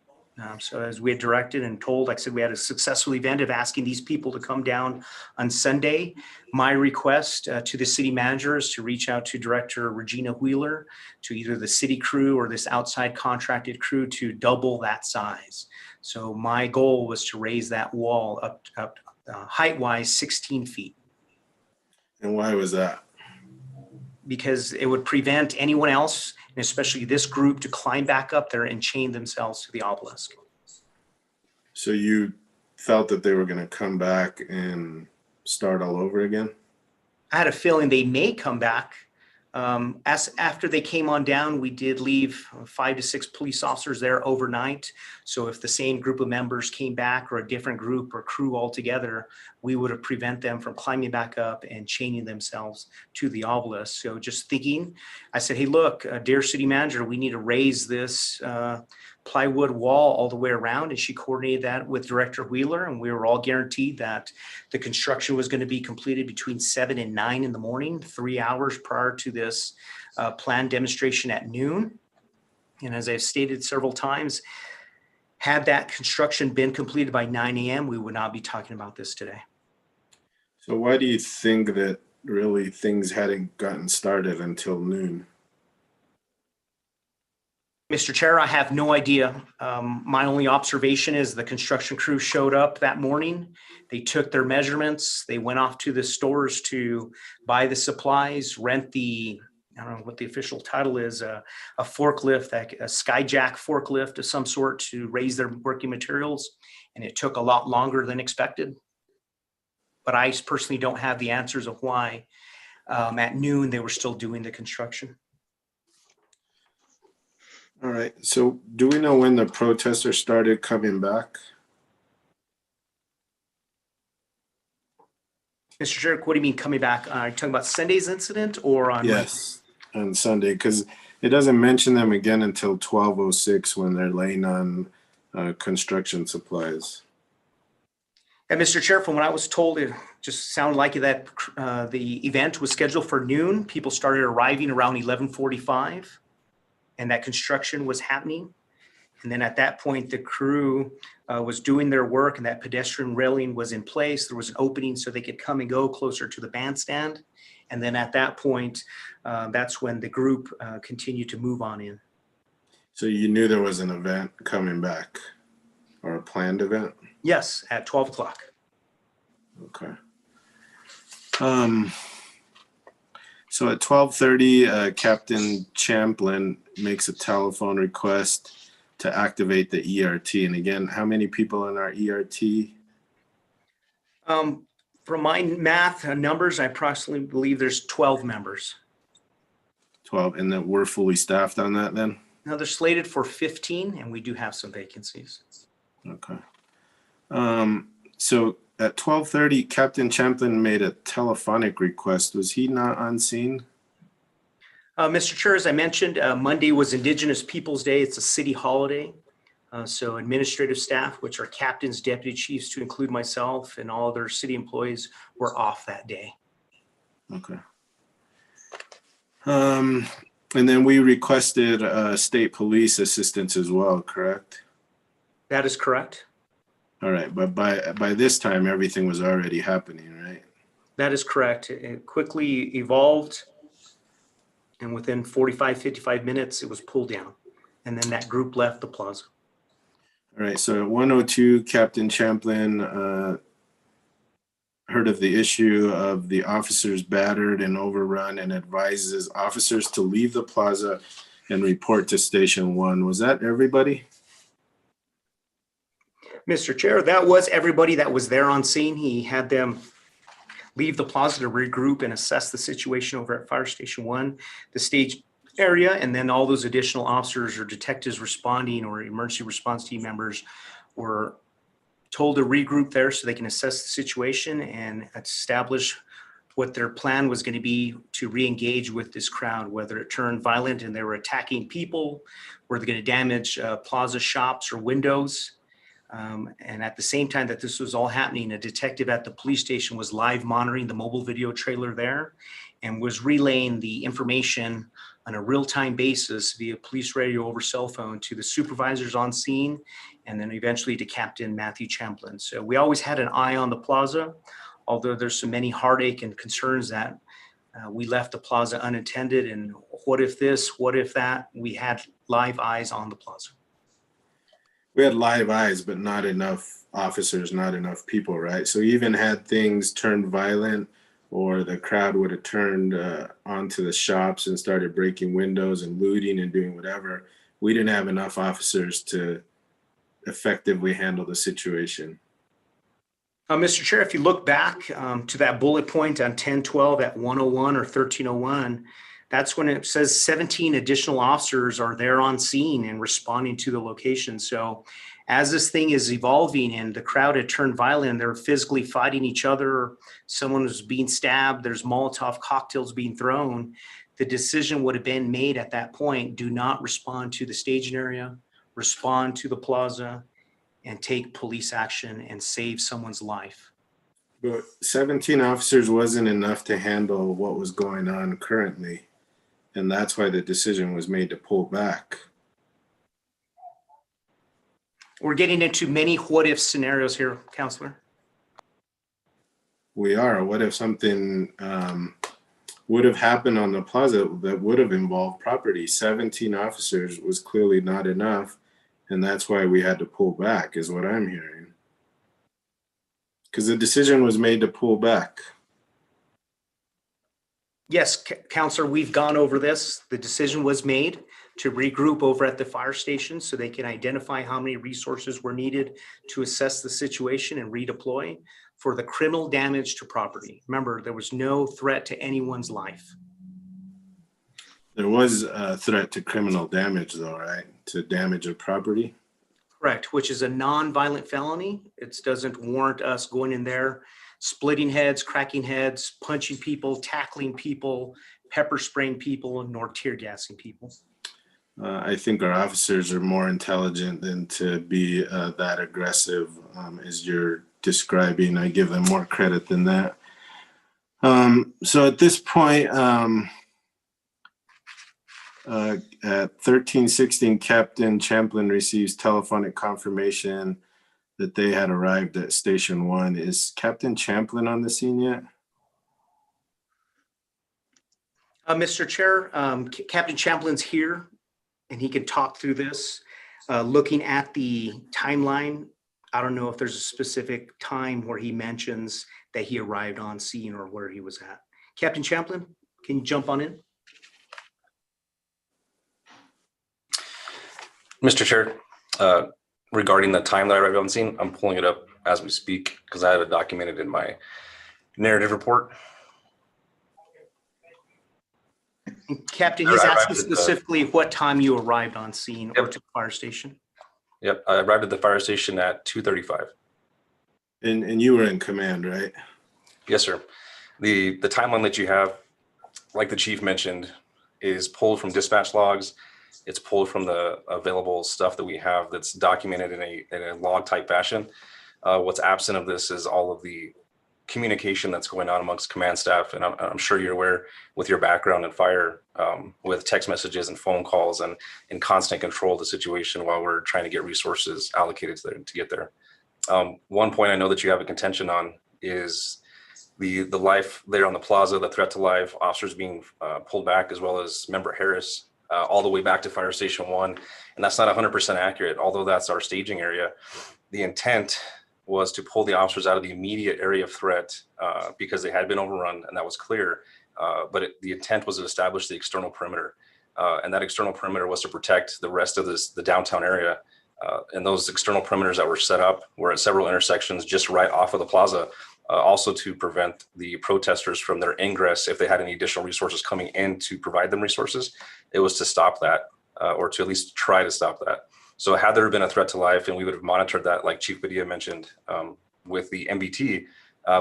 So as we had directed and told, like I said, we had a successful event of asking these people to come down on Sunday. My request to the city manager is to reach out to Director Regina Wheeler, to either the city crew or this outside contracted crew, to double that size. So my goal was to raise that wall up height-wise 16 feet. And why was that? Because it would prevent anyone else, and especially this group, to climb back up there and chain themselves to the obelisk. So you felt that they were going to come back and start all over again? I had a feeling they may come back. After they came on down, we did leave 5 to 6 police officers there overnight. So if the same group of members came back, or a different group or crew altogether, we would have prevent them from climbing back up and chaining themselves to the obelisk. So just thinking, I said, hey, look, dear city manager, we need to raise this plywood wall all the way around. And she coordinated that with Director Wheeler, and we were all guaranteed that the construction was going to be completed between 7 and 9 in the morning, 3 hours prior to this planned demonstration at noon. And as I've stated several times, had that construction been completed by 9 a.m., we would not be talking about this today. So why do you think that really things hadn't gotten started until noon? Mr. Chair, I have no idea. My only observation is the construction crew showed up that morning. They took their measurements. They went off to the stores to buy the supplies, rent the, I don't know what the official title is, a forklift, a Skyjack forklift of some sort, to raise their working materials. And it took a lot longer than expected. But I personally don't have the answers of why at noon they were still doing the construction. All right. So do we know when the protesters started coming back? Mr. Chair, what do you mean coming back? Are you talking about Sunday's incident or on? Yes, on Sunday, because It doesn't mention them again until 12:06 when they're laying on construction supplies. And Mr. Chair, from what I was told, it just sounded like that the event was scheduled for noon. People started arriving around 11:45, and that construction was happening. And then at that point, the crew was doing their work, and that pedestrian railing was in place. There was an opening so they could come and go closer to the bandstand. And then at that point, that's when the group continued to move on in. So you knew there was an event coming back, or a planned event? Yes, at 12 o'clock. Okay. So at 12:30, Captain Champlin makes a telephone request to activate the ERT. And again, how many people in our ERT? From my math numbers, I approximately believe there's 12 members. 12, and that we're fully staffed on that then? Now they're slated for 15, and we do have some vacancies. Okay. So at 12:30, Captain Champlin made a telephonic request. Was he not on scene? Mr. Chair, as I mentioned, Monday was Indigenous Peoples Day. It's a city holiday. So administrative staff, which are captains, deputy chiefs, to include myself, and all other city employees, were off that day. Okay. And then we requested state police assistance as well, correct? That is correct. All right, but by this time, everything was already happening, right? That is correct. It quickly evolved, and within 45, 55 minutes, it was pulled down. And then that group left the plaza. All right, so at 1:02, Captain Champlin heard of the issue of the officers battered and overrun and advises officers to leave the plaza and report to Station 1. Was that everybody? Mr. Chair, that was everybody that was there on scene. He had them leave the plaza to regroup and assess the situation over at Fire Station 1, the stage area, and then all those additional officers or detectives responding or emergency response team members were told to regroup there so they can assess the situation and establish what their plan was going to be to re-engage with this crowd, whether it turned violent and they were attacking people, were they going to damage plaza shops or windows. And at the same time that this was all happening, a detective at the police station was live monitoring the mobile video trailer there and was relaying the information on a real-time basis via police radio over cell phone to the supervisors on scene, and then eventually to Captain Matthew Champlin. So we always had an eye on the plaza, although there's so many heartache and concerns that we left the plaza unattended, and what if this, what if that? We had live eyes on the plaza. We had live eyes, but not enough officers, not enough people, right? So even had things turned violent, or the crowd would have turned onto the shops and started breaking windows and looting and doing whatever, we didn't have enough officers to effectively handle the situation. Mr. Chair, if you look back to that bullet point on 1012 at 101 or 1301, that's when it says 17 additional officers are there on scene and responding to the location. So as this thing is evolving and the crowd had turned violent and they're physically fighting each other, someone was being stabbed, there's Molotov cocktails being thrown, the decision would have been made at that point: do not respond to the staging area, respond to the plaza, and take police action and save someone's life. But 17 officers wasn't enough to handle what was going on currently. And that's why the decision was made to pull back. We're getting into many what-if scenarios here, Counselor. We are. What if something would have happened on the plaza that would have involved property? 17 officers was clearly not enough. And that's why we had to pull back, is what I'm hearing. Because the decision was made to pull back. Yes, Counselor, we've gone over this. The decision was made to regroup over at the fire station so they can identify how many resources were needed to assess the situation and redeploy for the criminal damage to property. Remember, there was no threat to anyone's life. There was a threat to criminal damage though, right? To damage of property? Correct, which is a non-violent felony. It doesn't warrant us going in there, splitting heads, cracking heads, punching people, tackling people, pepper spraying people, nor tear gassing people. I think our officers are more intelligent than to be that aggressive as you're describing. I give them more credit than that. So at this point, at 13:16, Captain Champlin receives telephonic confirmation that they had arrived at Station 1. Is Captain Champlin on the scene yet? Mr. Chair, Captain Champlin's here and he can talk through this. Looking at the timeline, I don't know if there's a specific time where he mentions that he arrived on scene or where he was at. Captain Champlin, can you jump on in? Mr. Chair, regarding the time that I arrived on scene, I'm pulling it up as we speak because I have it documented in my narrative report. Captain, he's asking specifically what time you arrived on scene or to the fire station. Yep, I arrived at the fire station at 2:35. And you were in command, right? Yes, sir. The timeline that you have, like the chief mentioned, is pulled from dispatch logs. It's pulled from the available stuff that we have that's documented in a log type fashion. What's absent of this is all of the communication that's going on amongst command staff. And I'm sure you're aware with your background in fire, with text messages and phone calls and in constant control of the situation while we're trying to get resources allocated to get there. One point I know that you have a contention on is the life there on the plaza, the threat to life, officers being pulled back, as well as Member Harris, all the way back to Fire Station 1. And that's not 100% accurate, although that's our staging area. The intent was to pull the officers out of the immediate area of threat because they had been overrun, and that was clear. But the intent was to establish the external perimeter. And that external perimeter was to protect the rest of the downtown area. And those external perimeters that were set up were at several intersections just right off of the plaza, also to prevent the protesters from their ingress if they had any additional resources coming in to provide them resources. It was to stop that, or to at least try to stop that. So had there been a threat to life, and we would have monitored that, like Chief Padilla mentioned, with the MBT,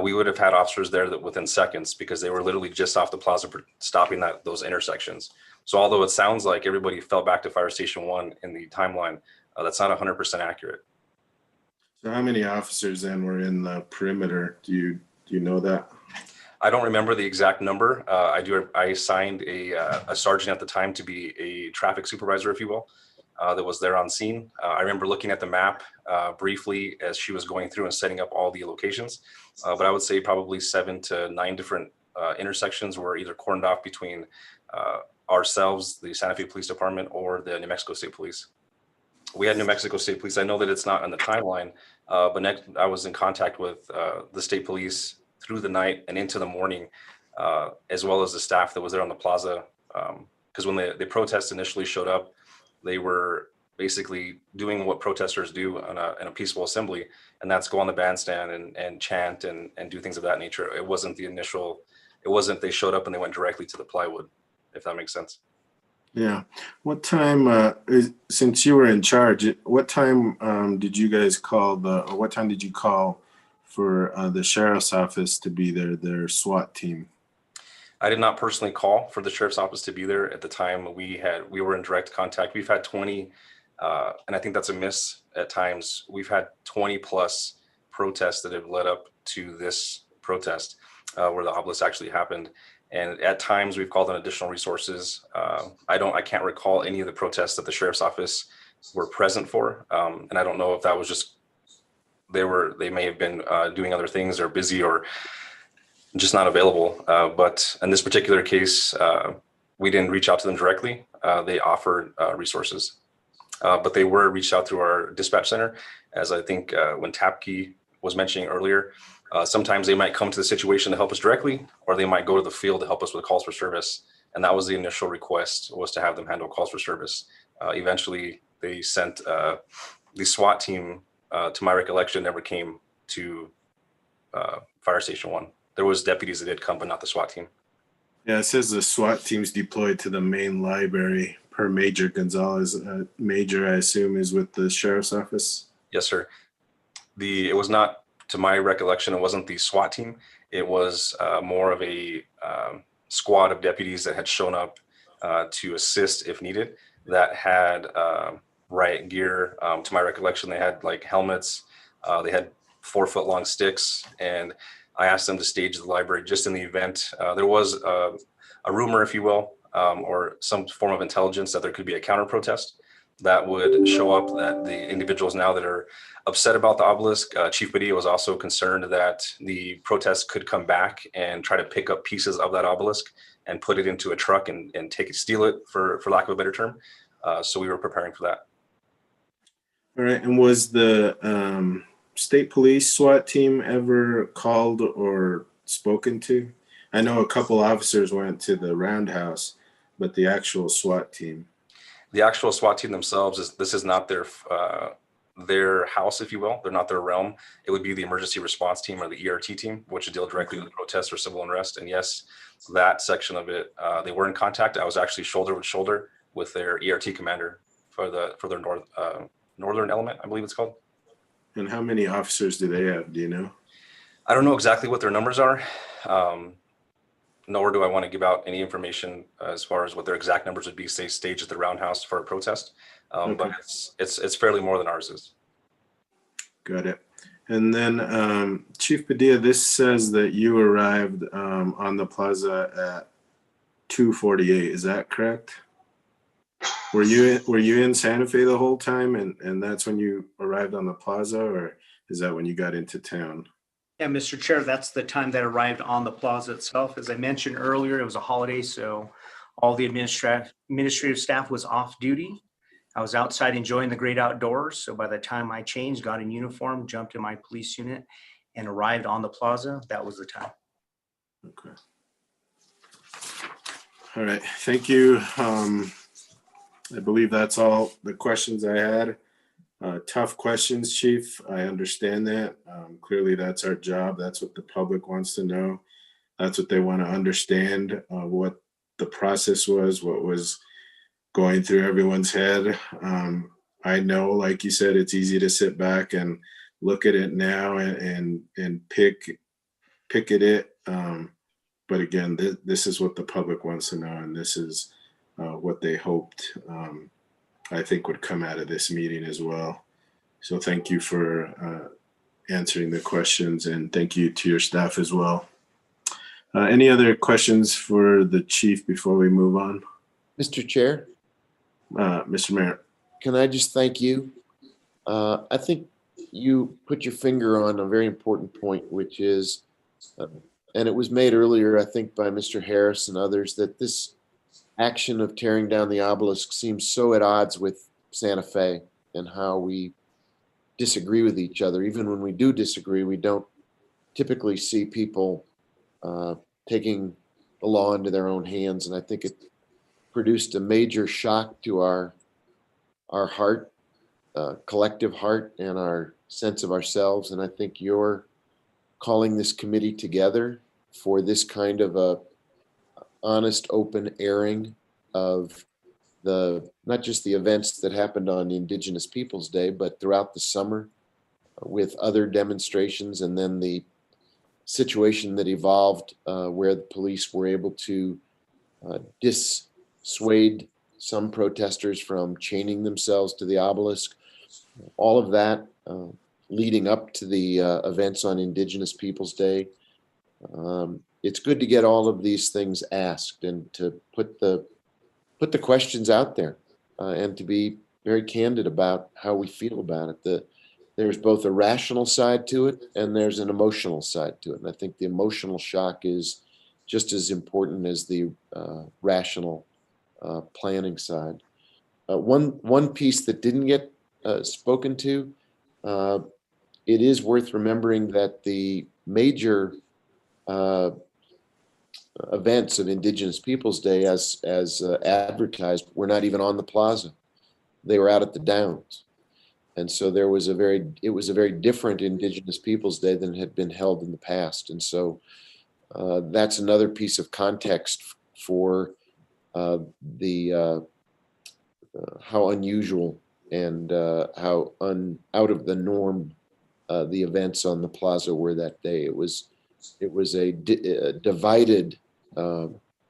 we would have had officers there that within seconds, because they were literally just off the plaza stopping those intersections. So although it sounds like everybody fell back to Fire Station 1 in the timeline, that's not 100% accurate. So how many officers then were in the perimeter? Do you know that? I don't remember the exact number. I assigned a sergeant at the time to be a traffic supervisor, if you will, that was there on scene. I remember looking at the map briefly as she was going through and setting up all the locations. But I would say probably 7 to 9 different intersections were either cordoned off between ourselves, the Santa Fe Police Department, or the New Mexico State Police. We had New Mexico State Police. I know that it's not on the timeline, but next I was in contact with the state police through the night and into the morning, as well as the staff that was there on the plaza. Because when the protests initially showed up, they were basically doing what protesters do in a peaceful assembly, and that's go on the bandstand and chant and do things of that nature. It wasn't they showed up and they went directly to the plywood, if that makes sense. Yeah. What time, since you were in charge, what time did you guys call or what time did you call for the sheriff's office to be there, their SWAT team? I did not personally call for the sheriff's office to be there at the time. We were in direct contact. We've had 20, and I think that's a miss at times. We've had 20 plus protests that have led up to this protest where the obelisk actually happened. And at times we've called on additional resources. I can't recall any of the protests that the sheriff's office were present for. And I don't know if that was just, they may have been doing other things or busy or just not available. But in this particular case, we didn't reach out to them directly. They offered resources, but they were reached out through our dispatch center. As I think when Tapke was mentioning earlier, sometimes they might come to the situation to help us directly, or they might go to the field to help us with calls for service. And that was the initial request, was to have them handle calls for service. Eventually, they sent the SWAT team, to my recollection, never came to Fire Station 1. There was deputies that did come, but not the SWAT team. Yeah, it says the SWAT team's deployed to the main library per Major Gonzalez. Major, I assume, is with the sheriff's office? Yes, sir. It was not, to my recollection, it wasn't the SWAT team. It was more of a squad of deputies that had shown up to assist if needed. that had riot gear. To my recollection, they had like helmets. They had 4-foot long sticks, and I asked them to stage the library just in the event there was a rumor, if you will, or some form of intelligence that there could be a counter protest that would show up, that the individuals now that are upset about the obelisk. Chief Padilla was also concerned that the protests could come back and try to pick up pieces of that obelisk and put it into a truck and steal it, for lack of a better term. So we were preparing for that. All right. And was the state police SWAT team ever called or spoken to? I know a couple officers went to the roundhouse, but the actual SWAT team. The actual SWAT team themselves, this is not their house, if you will. They're not their realm. It would be the emergency response team or the ERT team, which would deal directly with protests or civil unrest. And yes, that section of it, they were in contact. I was actually shoulder to shoulder with their ERT commander for their northern element, I believe it's called. And how many officers do they have? Do you know? I don't know exactly what their numbers are. Nor do I want to give out any information as far as what their exact numbers would be, say, staged at the roundhouse for a protest. But it's fairly more than ours is. Got it. And then Chief Padilla, this says that you arrived on the plaza at 2:48. Is that correct? Were you in Santa Fe the whole time, and that's when you arrived on the plaza, or is that when you got into town? Yeah, Mr. Chair, that's the time that arrived on the plaza itself. As I mentioned earlier, it was a holiday, so all the administrative staff was off duty. I was outside enjoying the great outdoors. So by the time I changed, got in uniform, jumped in my police unit, and arrived on the plaza, that was the time. Okay. All right. Thank you. I believe that's all the questions I had. Tough questions, Chief. I understand that. Clearly, that's our job. That's what the public wants to know. That's what they want to understand, what the process was, what was going through everyone's head. I know, like you said, it's easy to sit back and look at it now and pick at it. But again, this is what the public wants to know, and this is what they hoped I think would come out of this meeting as well. So thank you for answering the questions, and thank you to your staff as well. Any other questions for the chief before we move on? Mr. Chair, Mr. Mayor. can I just thank you? I think you put your finger on a very important point, which is, and it was made earlier, I think, by Mr. Harris and others, that this action of tearing down the obelisk seems so at odds with Santa Fe and how we disagree with each other. Even when we do disagree, we don't typically see people taking the law into their own hands. And I think it produced a major shock to our heart, collective heart, and our sense of ourselves. And I think you're calling this committee together for this kind of a honest, open airing of not just the events that happened on Indigenous Peoples Day, but throughout the summer with other demonstrations, and then the situation that evolved where the police were able to dissuade some protesters from chaining themselves to the obelisk. All of that leading up to the events on Indigenous Peoples Day. It's good to get all of these things asked and to put the questions out there and to be very candid about how we feel about it. There's both a rational side to it and there's an emotional side to it. And I think the emotional shock is just as important as the rational planning side. One piece that didn't get spoken to, it is worth remembering that the major events of Indigenous Peoples Day as advertised were not even on the plaza. They were out at the Downs. And so it was a very different Indigenous Peoples Day than had been held in the past. And so that's another piece of context for how unusual and how out of the norm the events on the plaza were that day. It was a divided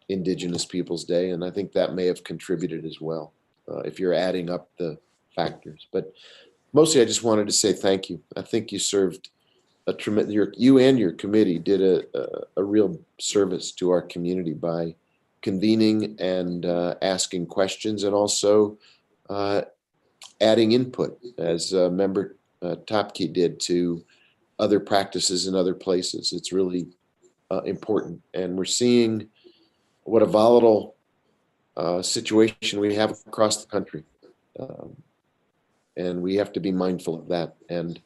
Indigenous Peoples Day, and I think that may have contributed as well. if you're adding up the factors. But mostly, I just wanted to say thank you. I think you served a tremendous. You and your committee did a real service to our community by convening and asking questions, and also adding input, as Member Topke did, to other practices in other places. It's really important, and we're seeing what a volatile situation we have across the country. And we have to be mindful of that and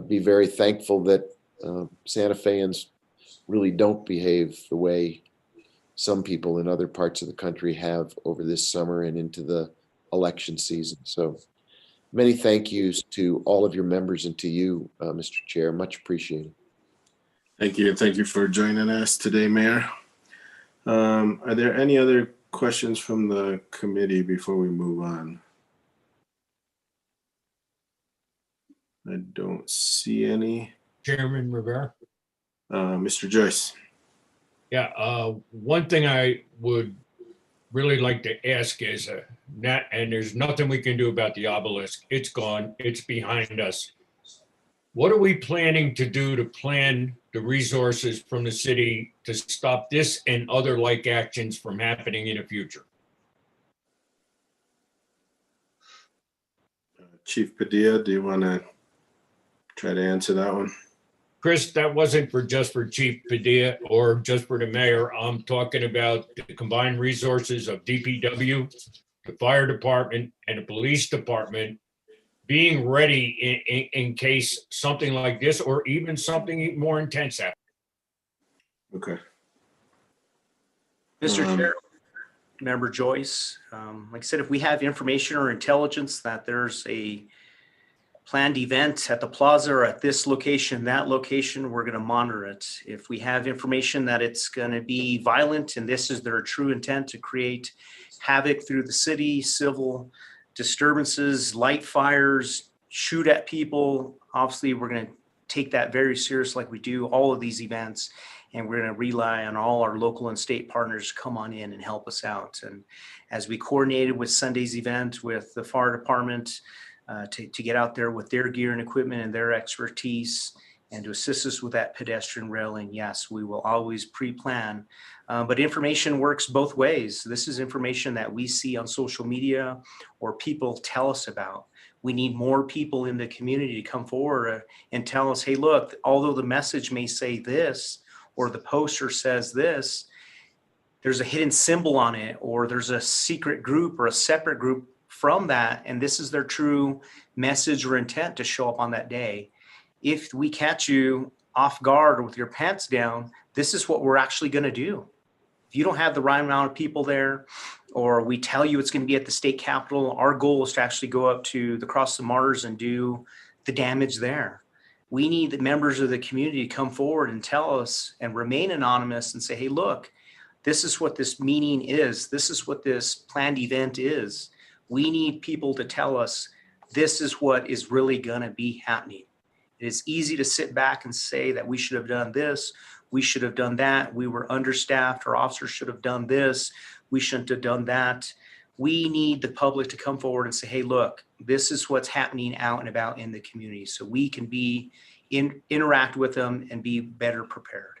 be very thankful that Santa Feans really don't behave the way some people in other parts of the country have over this summer and into the election season. So many thank yous to all of your members and to you, Mr. Chair. Much appreciated. Thank you. And thank you for joining us today, Mayor. Are there any other questions from the committee before we move on? I don't see any. Chairman Rivera. Mr. Joyce. Yeah, one thing I would really like to ask is, and there's nothing we can do about the obelisk. It's gone. It's behind us. What are we planning to do to plan the resources from the city to stop this and other like actions from happening in the future? Chief Padilla, do you want to try to answer that one? Chris, that wasn't just for Chief Padilla or just for the mayor. I'm talking about the combined resources of DPW, the fire department, and the police department being ready in case something like this or even something more intense happens. Okay. Mr. Chair, Member Joyce, like I said, if we have information or intelligence that there's a planned event at the plaza or at this location, that location, we're going to monitor it. If we have information that it's going to be violent and this is their true intent to create havoc through the city, civil disturbances, light fires, shoot at people, obviously we're going to take that very serious like we do all of these events. And we're going to rely on all our local and state partners to come on in and help us out. And as we coordinated with Sunday's event with the fire department, to get out there with their gear and equipment and their expertise and to assist us with that pedestrian railing. Yes, we will always pre-plan, but information works both ways. This is information that we see on social media or people tell us about. We need more people in the community to come forward and tell us, hey, look, although the message may say this or the poster says this, there's a hidden symbol on it, or there's a secret group or a separate group from that, and this is their true message or intent to show up on that day. If we catch you off guard or with your pants down, this is what we're actually going to do. If you don't have the right amount of people there, or we tell you it's going to be at the state capitol, our goal is to actually go up to the Cross of Martyrs and do the damage there. We need the members of the community to come forward and tell us and remain anonymous and say, hey, look, this is what this meeting is. This is what this planned event is. We need people to tell us this is what is really going to be happening. It is easy to sit back and say that we should have done this, we should have done that, we were understaffed, our officers should have done this, we shouldn't have done that. We need the public to come forward and say, hey, look, this is what's happening out and about in the community, so we can be interact with them and be better prepared.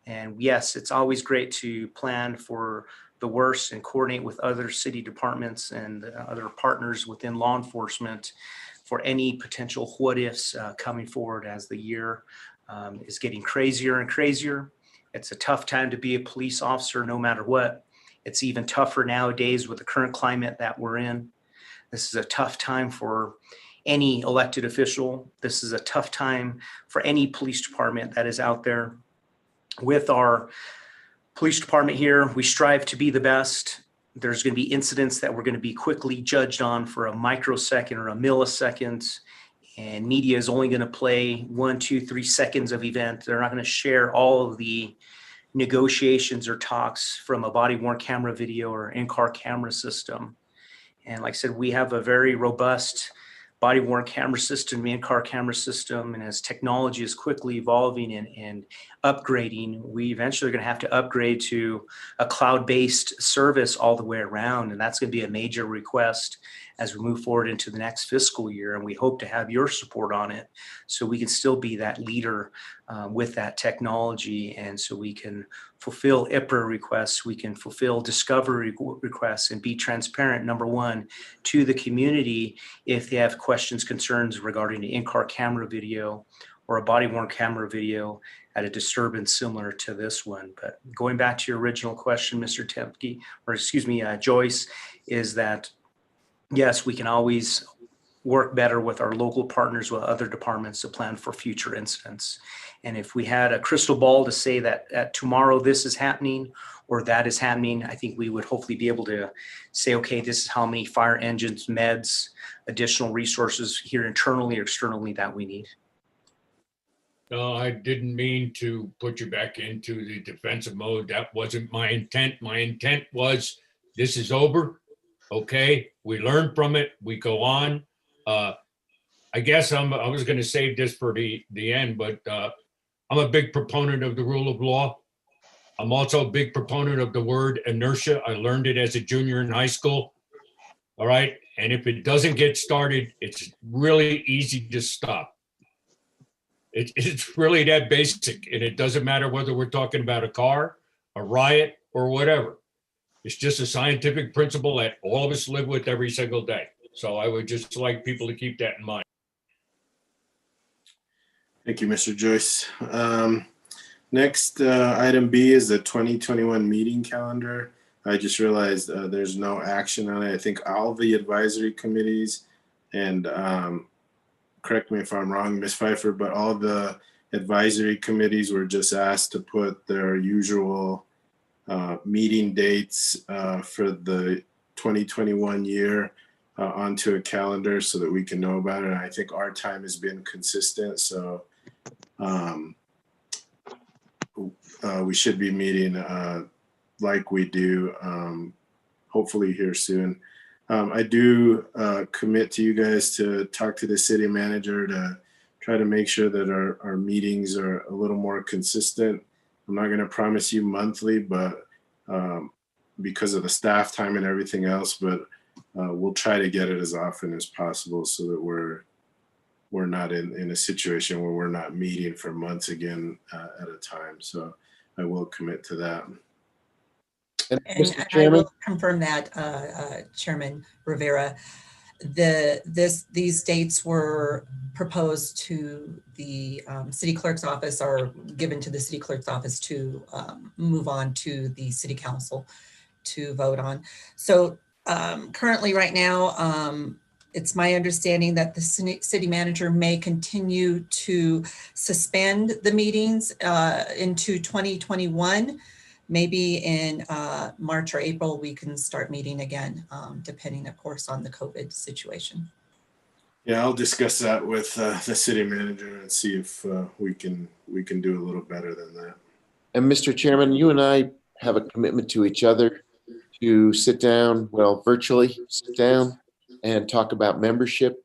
And yes, it's always great to plan for the worst and coordinate with other city departments and other partners within law enforcement for any potential what ifs coming forward as the year is getting crazier and crazier. It's a tough time to be a police officer no matter what. It's even tougher nowadays with the current climate that we're in. This is a tough time for any elected official. This is a tough time for any police department that is out there. With our police department here, we strive to be the best. There's going to be incidents that we're going to be quickly judged on for a microsecond or a millisecond, and media is only going to play 1, 2, 3 seconds of event. They're not going to share all of the negotiations or talks from a body-worn camera video or in-car camera system. And like I said, we have a very robust body worn camera system, in-car camera system, and as technology is quickly evolving and upgrading, we eventually are going to have to upgrade to a cloud-based service all the way around, and that's going to be a major request as we move forward into the next fiscal year. And we hope to have your support on it so we can still be that leader with that technology, and so we can fulfill IPRA requests, we can fulfill discovery requests, and be transparent, number one, to the community if they have questions, concerns regarding the in-car camera video or a body-worn camera video at a disturbance similar to this one. But going back to your original question, Mr. Temke, or excuse me, Joyce, is that yes, we can always work better with our local partners, with other departments to plan for future incidents. And if we had a crystal ball to say that tomorrow this is happening or that is happening, I think we would hopefully be able to say, okay, this is how many fire engines, meds, additional resources here internally or externally that we need. No, I didn't mean to put you back into the defensive mode. That wasn't my intent. My intent was, this is over. Okay, we learn from it. We go on. I guess I was going to save this for the end, but I'm a big proponent of the rule of law. I'm also a big proponent of the word inertia. I learned it as a junior in high school. All right. And if it doesn't get started, it's really easy to stop. It's really that basic. And it doesn't matter whether we're talking about a car, a riot, or whatever. It's just a scientific principle that all of us live with every single day. So I would just like people to keep that in mind. Thank you, Mr. Joyce. Next, item B is the 2021 meeting calendar. I just realized there's no action on it. I think all the advisory committees, and correct me if I'm wrong, Ms. Pfeiffer, but all the advisory committees were just asked to put their usual meeting dates for the 2021 year onto a calendar so that we can know about it. And I think our time has been consistent, so we should be meeting like we do, hopefully here soon. I do commit to you guys to talk to the city manager to try to make sure that our meetings are a little more consistent. I'm not going to promise you monthly, but because of the staff time and everything else, but we'll try to get it as often as possible so that we're not in a situation where we're not meeting for months again at a time. So I will commit to that. And And Mr. I Chairman, will confirm that, Chairman Rivera, these dates were proposed to the city clerk's office, or given to the city clerk's office to move on to the city council to vote on. So currently right now, it's my understanding that the city manager may continue to suspend the meetings into 2021. Maybe in March or April, we can start meeting again, depending, of course, on the COVID situation. Yeah, I'll discuss that with the city manager and see if we can do a little better than that. and Mr. Chairman, you and I have a commitment to each other to sit down, well, virtually sit down and talk about membership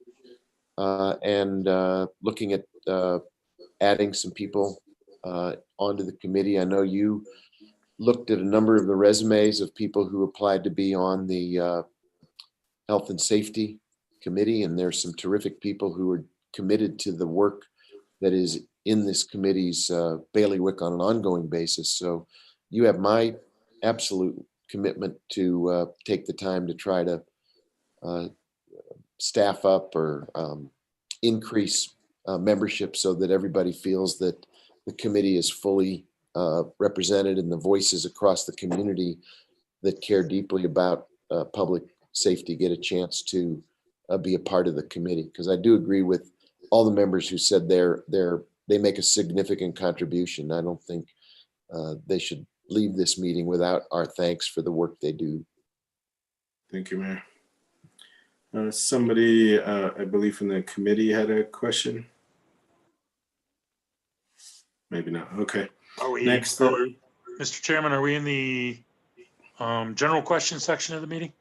and looking at adding some people onto the committee. I know you looked at a number of the resumes of people who applied to be on the Health and Safety Committee, and there's some terrific people who are committed to the work that is in this committee's bailiwick on an ongoing basis. So you have my absolute commitment to take the time to try to staff up or increase membership so that everybody feels that the committee is fully represented and the voices across the community that care deeply about public safety get a chance to be a part of the committee. Because I do agree with all the members who said they make a significant contribution. I don't think they should leave this meeting without our thanks for the work they do. Thank you, Mayor. Somebody, I believe from the committee had a question. Maybe not. Okay. Next, Mr. Chairman, are we in the general question section of the meeting?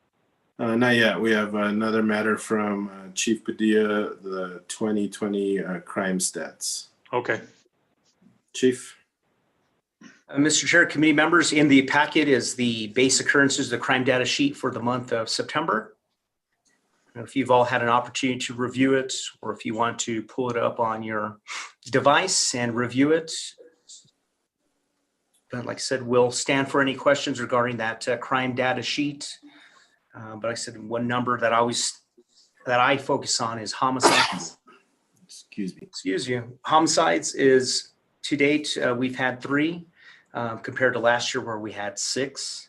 Not yet. We have another matter from Chief Padilla, the 2020 crime stats. Okay. Chief? Mr. Chair, committee members, in the packet is the base occurrences, the crime data sheet for the month of September. If you've all had an opportunity to review it, or if you want to pull it up on your device and review it. But like I said, we'll stand for any questions regarding that crime data sheet. But I said one number that I focus on is homicides. Excuse you. Homicides is to date, we've had 3 compared to last year where we had 6.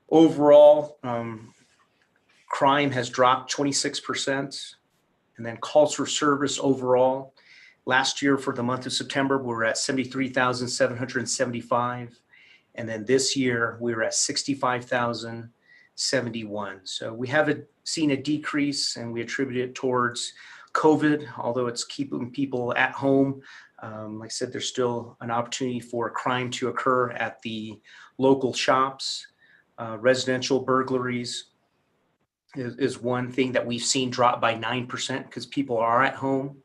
Overall, crime has dropped 26%. And then calls for service overall, last year for the month of September, we were at 73,775. And then this year we were at 65,071. So we haven't seen a decrease, and we attribute it towards COVID, although it's keeping people at home. Like I said, there's still an opportunity for crime to occur at the local shops. Residential burglaries is one thing that we've seen drop by 9% because people are at home.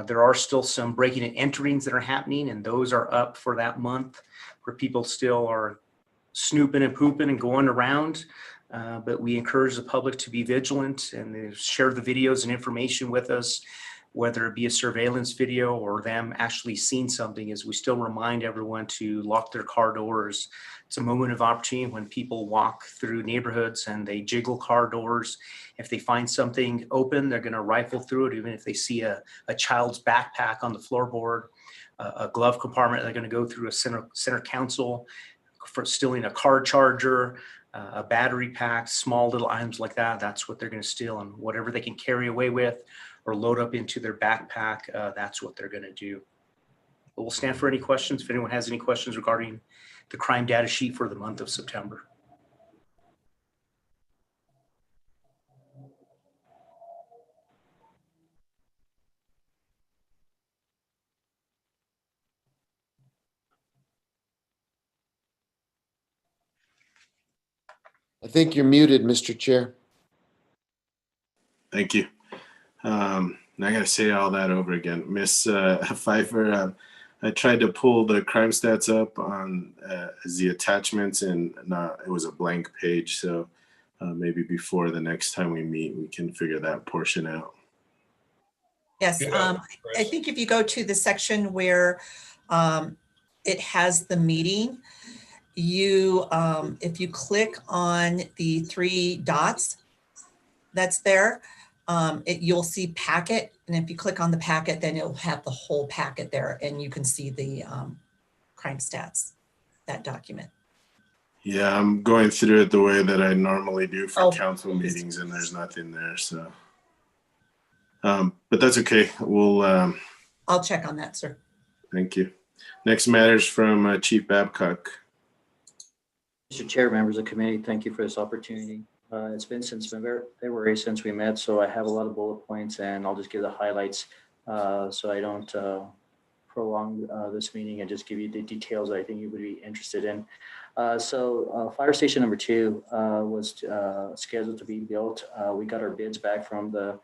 There are still some breaking and enterings that are happening, and those are up for that month, where people still are snooping and pooping and going around. But we encourage the public to be vigilant and share the videos and information with us, whether it be a surveillance video or them actually seeing something, as we still remind everyone to lock their car doors. It's a moment of opportunity when people walk through neighborhoods and they jiggle car doors. If they find something open, they're going to rifle through it. Even if they see a child's backpack on the floorboard, a glove compartment, they're going to go through a center console for stealing a car charger, a battery pack, small little items like that. That's what they're going to steal, and whatever they can carry away with or load up into their backpack, that's what they're going to do. But we'll stand for any questions if anyone has any questions regarding the crime data sheet for the month of September. I think you're muted, Mr. Chair. Thank you. I got to say all that over again. Miss Pfeiffer, I tried to pull the crime stats up on the attachments, and it was a blank page. So maybe before the next time we meet, we can figure that portion out. Yes, I think if you go to the section where it has the meeting, if you click on the 3 dots that's there, you'll see packet. And if you click on the packet, then it'll have the whole packet there, and you can see the crime stats, that document. Yeah, I'm going through it the way that I normally do for council meetings, and there's nothing there. So, but that's okay. We'll. I'll check on that, sir. Thank you. Next matters from Chief Babcock. Mr. Chair, members of the committee, thank you for this opportunity. It's been since February since we met, so I have a lot of bullet points, and I'll just give the highlights so I don't prolong this meeting and just give you the details that I think you would be interested in. So fire station number 2 was scheduled to be built. We got our bids back from the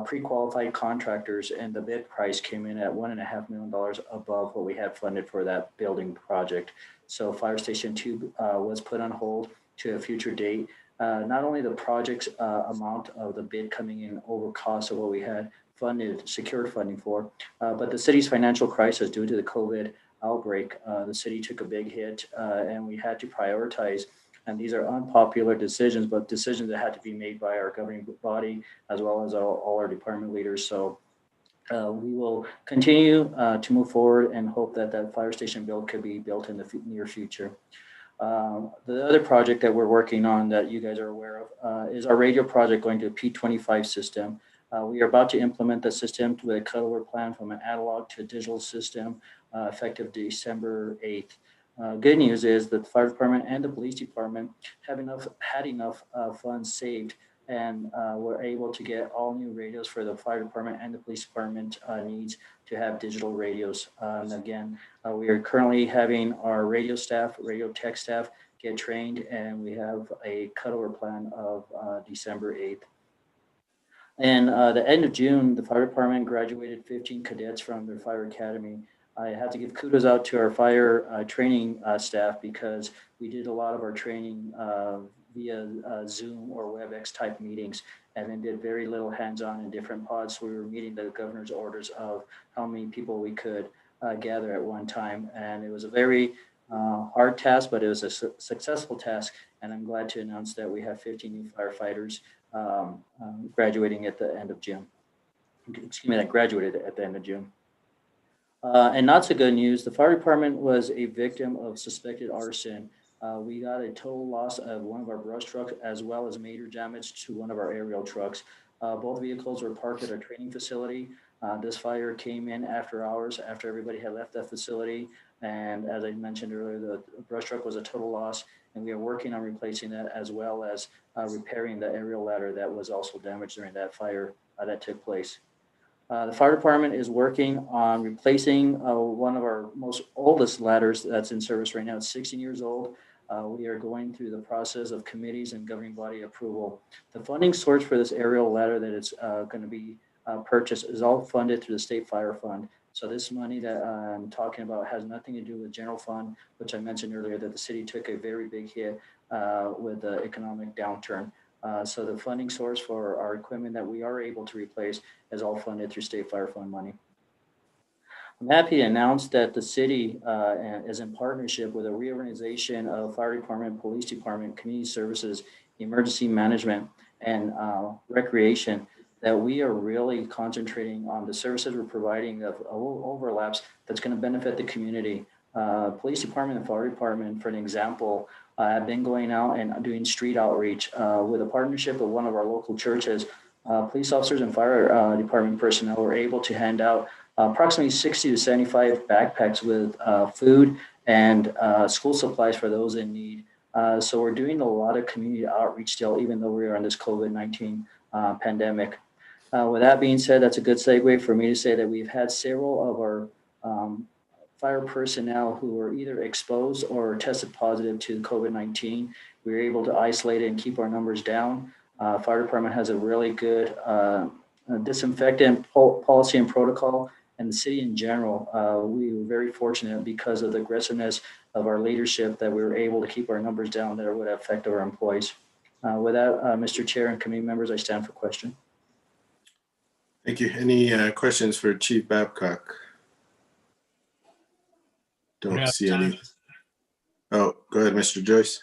pre-qualified contractors, and the bid price came in at $1.5 million above what we had funded for that building project. So fire station 2 was put on hold to a future date. Not only the project's amount of the bid coming in over cost of what we had secured funding for, but the city's financial crisis due to the COVID outbreak, the city took a big hit, and we had to prioritize. And these are unpopular decisions, but decisions that had to be made by our governing body as well as all our department leaders. So we will continue to move forward and hope that that fire station build could be built in the near future. The other project that we're working on that you guys are aware of is our radio project going to a P25 system. We are about to implement the system with a cutover plan from an analog to a digital system effective December 8th. Good news is that the fire department and the police department had enough funds saved, and we're able to get all new radios for the fire department and the police department needs to have digital radios. And again, we are currently having our radio tech staff get trained, and we have a cutover plan of December 8th. And the end of June, the fire department graduated 15 cadets from their fire academy. I have to give kudos out to our fire training staff, because we did a lot of our training via Zoom or WebEx type meetings, and then did very little hands-on in different pods. So we were meeting the governor's orders of how many people we could gather at one time. And it was a very hard task, but it was a successful task. And I'm glad to announce that we have 50 new firefighters graduating at the end of June. Excuse me, that graduated at the end of June. And not so good news, the fire department was a victim of suspected arson. We got a total loss of one of our brush trucks, as well as major damage to one of our aerial trucks. Both vehicles were parked at our training facility. This fire came in after hours, after everybody had left that facility. And as I mentioned earlier, the brush truck was a total loss, and we are working on replacing that, as well as repairing the aerial ladder that was also damaged during that fire that took place. The fire department is working on replacing one of our most oldest ladders that's in service right now. It's 16 years old. We are going through the process of committees and governing body approval. The funding source for this aerial ladder that it's going to be purchased is all funded through the state fire fund. So this money that I'm talking about has nothing to do with general fund, which I mentioned earlier that the city took a very big hit with the economic downturn. So the funding source for our equipment that we are able to replace is all funded through state fire fund money. I'm happy to announce that the city is in partnership with a reorganization of fire department, police department, community services, emergency management, and recreation, that we are really concentrating on the services we're providing of overlaps that's going to benefit the community. Police department and fire department, for an example, have been going out and doing street outreach with a partnership with one of our local churches. Police officers and fire department personnel were able to hand out approximately 60 to 75 backpacks with food and school supplies for those in need. So we're doing a lot of community outreach still, even though we are in this COVID-19 pandemic. With that being said, that's a good segue for me to say that we've had several of our fire personnel who were either exposed or tested positive to COVID-19. We were able to isolate it and keep our numbers down. Fire department has a really good disinfectant policy and protocol, and the city in general. We were very fortunate because of the aggressiveness of our leadership that we were able to keep our numbers down that would affect our employees. With that, Mr. Chair and committee members, I stand for question. Thank you. Any questions for Chief Babcock? Don't see any. Oh, go ahead, Mr. Joyce.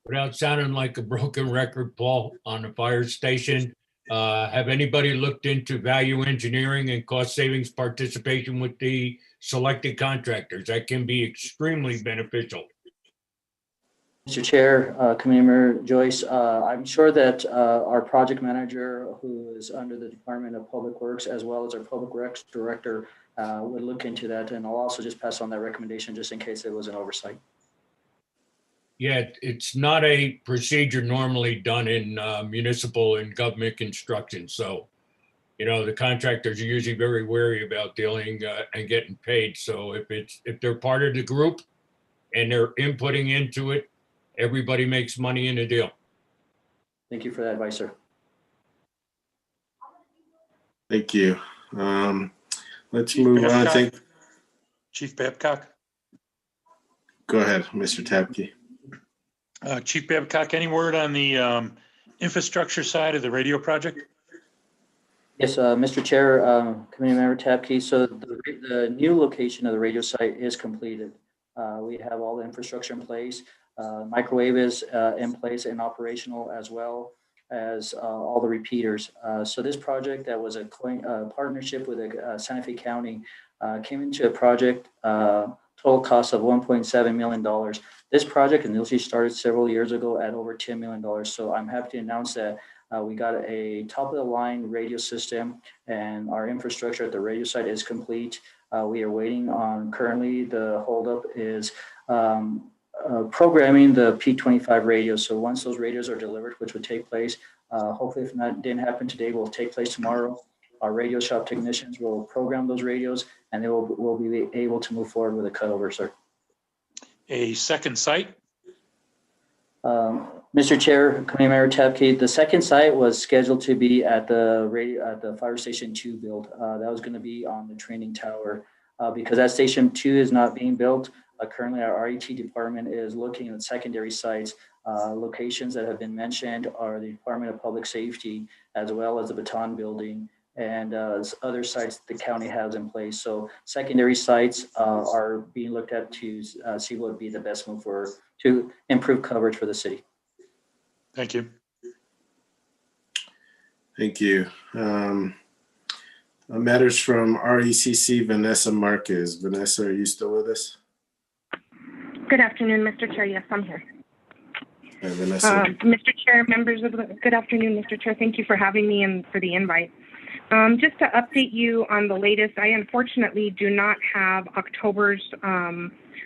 Without sounding like a broken record, Paul, on the fire station, have anybody looked into value engineering and cost savings participation with the selected contractors? That can be extremely beneficial. Mr. Chair, Committee Member Joyce, I'm sure that our project manager, who is under the Department of Public Works, as well as our Public Works Director, would look into that. And I'll also just pass on that recommendation just in case it was an oversight. Yeah, it's not a procedure normally done in municipal and government construction. So, you know, the contractors are usually very wary about dealing and getting paid. So if they're part of the group and they're inputting into it, everybody makes money in the deal. Thank you for that advice, sir. Thank you. Let's move on. Chief Babcock. Go ahead, Mr. Tabke. Chief Babcock, any word on the infrastructure side of the radio project? Yes, Mr. Chair, Committee Member Tabke. So the new location of the radio site is completed. We have all the infrastructure in place. Microwave is in place and operational, as well as all the repeaters. So this project that was a partnership with Santa Fe County came into a project total cost of $1.7 million. This project initially started several years ago at over $10 million. So I'm happy to announce that we got a top of the line radio system, and our infrastructure at the radio site is complete. We are waiting on, currently the holdup is programming the P25 radios. So once those radios are delivered, which would take place, hopefully if that didn't happen today, will take place tomorrow. Our radio shop technicians will program those radios, and they will be able to move forward with a cutover, sir. A second site? Mr. Chair, Committee Member Tapke, the second site was scheduled to be at the Fire Station 2 build. That was going to be on the training tower. Because that Station 2 is not being built, currently our RET department is looking at secondary sites. Locations that have been mentioned are the Department of Public Safety, as well as the Baton Building, and other sites the county has in place. So secondary sites are being looked at to see what would be the best move to improve coverage for the city. Thank you. Thank you. Matters from RECC, Vanessa Marquez. Vanessa, are you still with us? Good afternoon, Mr. Chair. Yes, I'm here. Hi, Vanessa. Mr. Chair, members of the, good afternoon, Mr. Chair. Thank you for having me and for the invite. Just to update you on the latest, I unfortunately do not have October's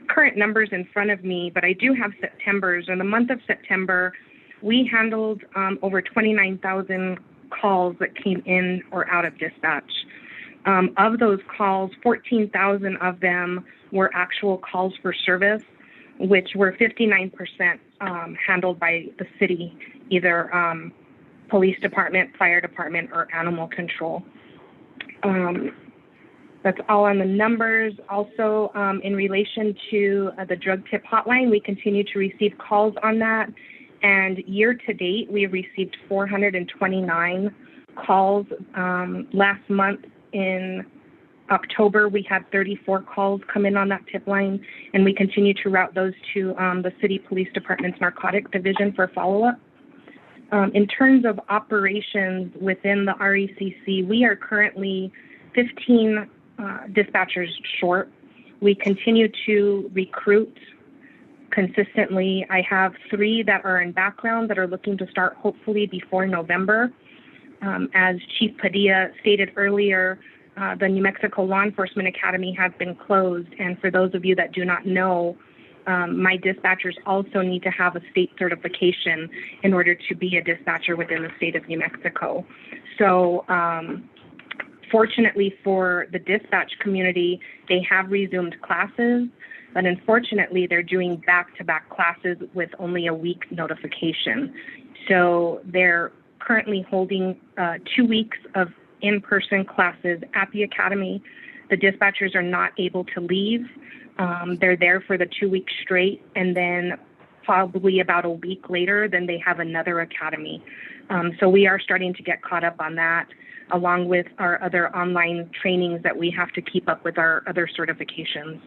current numbers in front of me, but I do have September's. In the month of September, we handled over 29,000 calls that came in or out of dispatch. Of those calls, 14,000 of them were actual calls for service, which were 59% handled by the city, either police department, fire department, or animal control. That's all on the numbers. Also, in relation to the drug tip hotline, we continue to receive calls on that. And year to date, we have received 429 calls. Last month in October, we had 34 calls come in on that tip line, and we continue to route those to the City Police Department's Narcotic Division for follow-up. In terms of operations within the RECC, we are currently 15 dispatchers short. We continue to recruit consistently. I have 3 that are in background that are looking to start hopefully before November. As Chief Padilla stated earlier, the New Mexico Law Enforcement Academy has been closed. And for those of you that do not know, my dispatchers also need to have a state certification in order to be a dispatcher within the state of New Mexico. So fortunately for the dispatch community, they have resumed classes, but unfortunately they're doing back-to-back classes with only a week notification. So they're currently holding 2 weeks of in-person classes at the academy. The dispatchers are not able to leave. They're there for the 2 weeks straight, and then probably about a week later, then they have another academy. So we are starting to get caught up on that, along with our other online trainings that we have to keep up with our other certifications.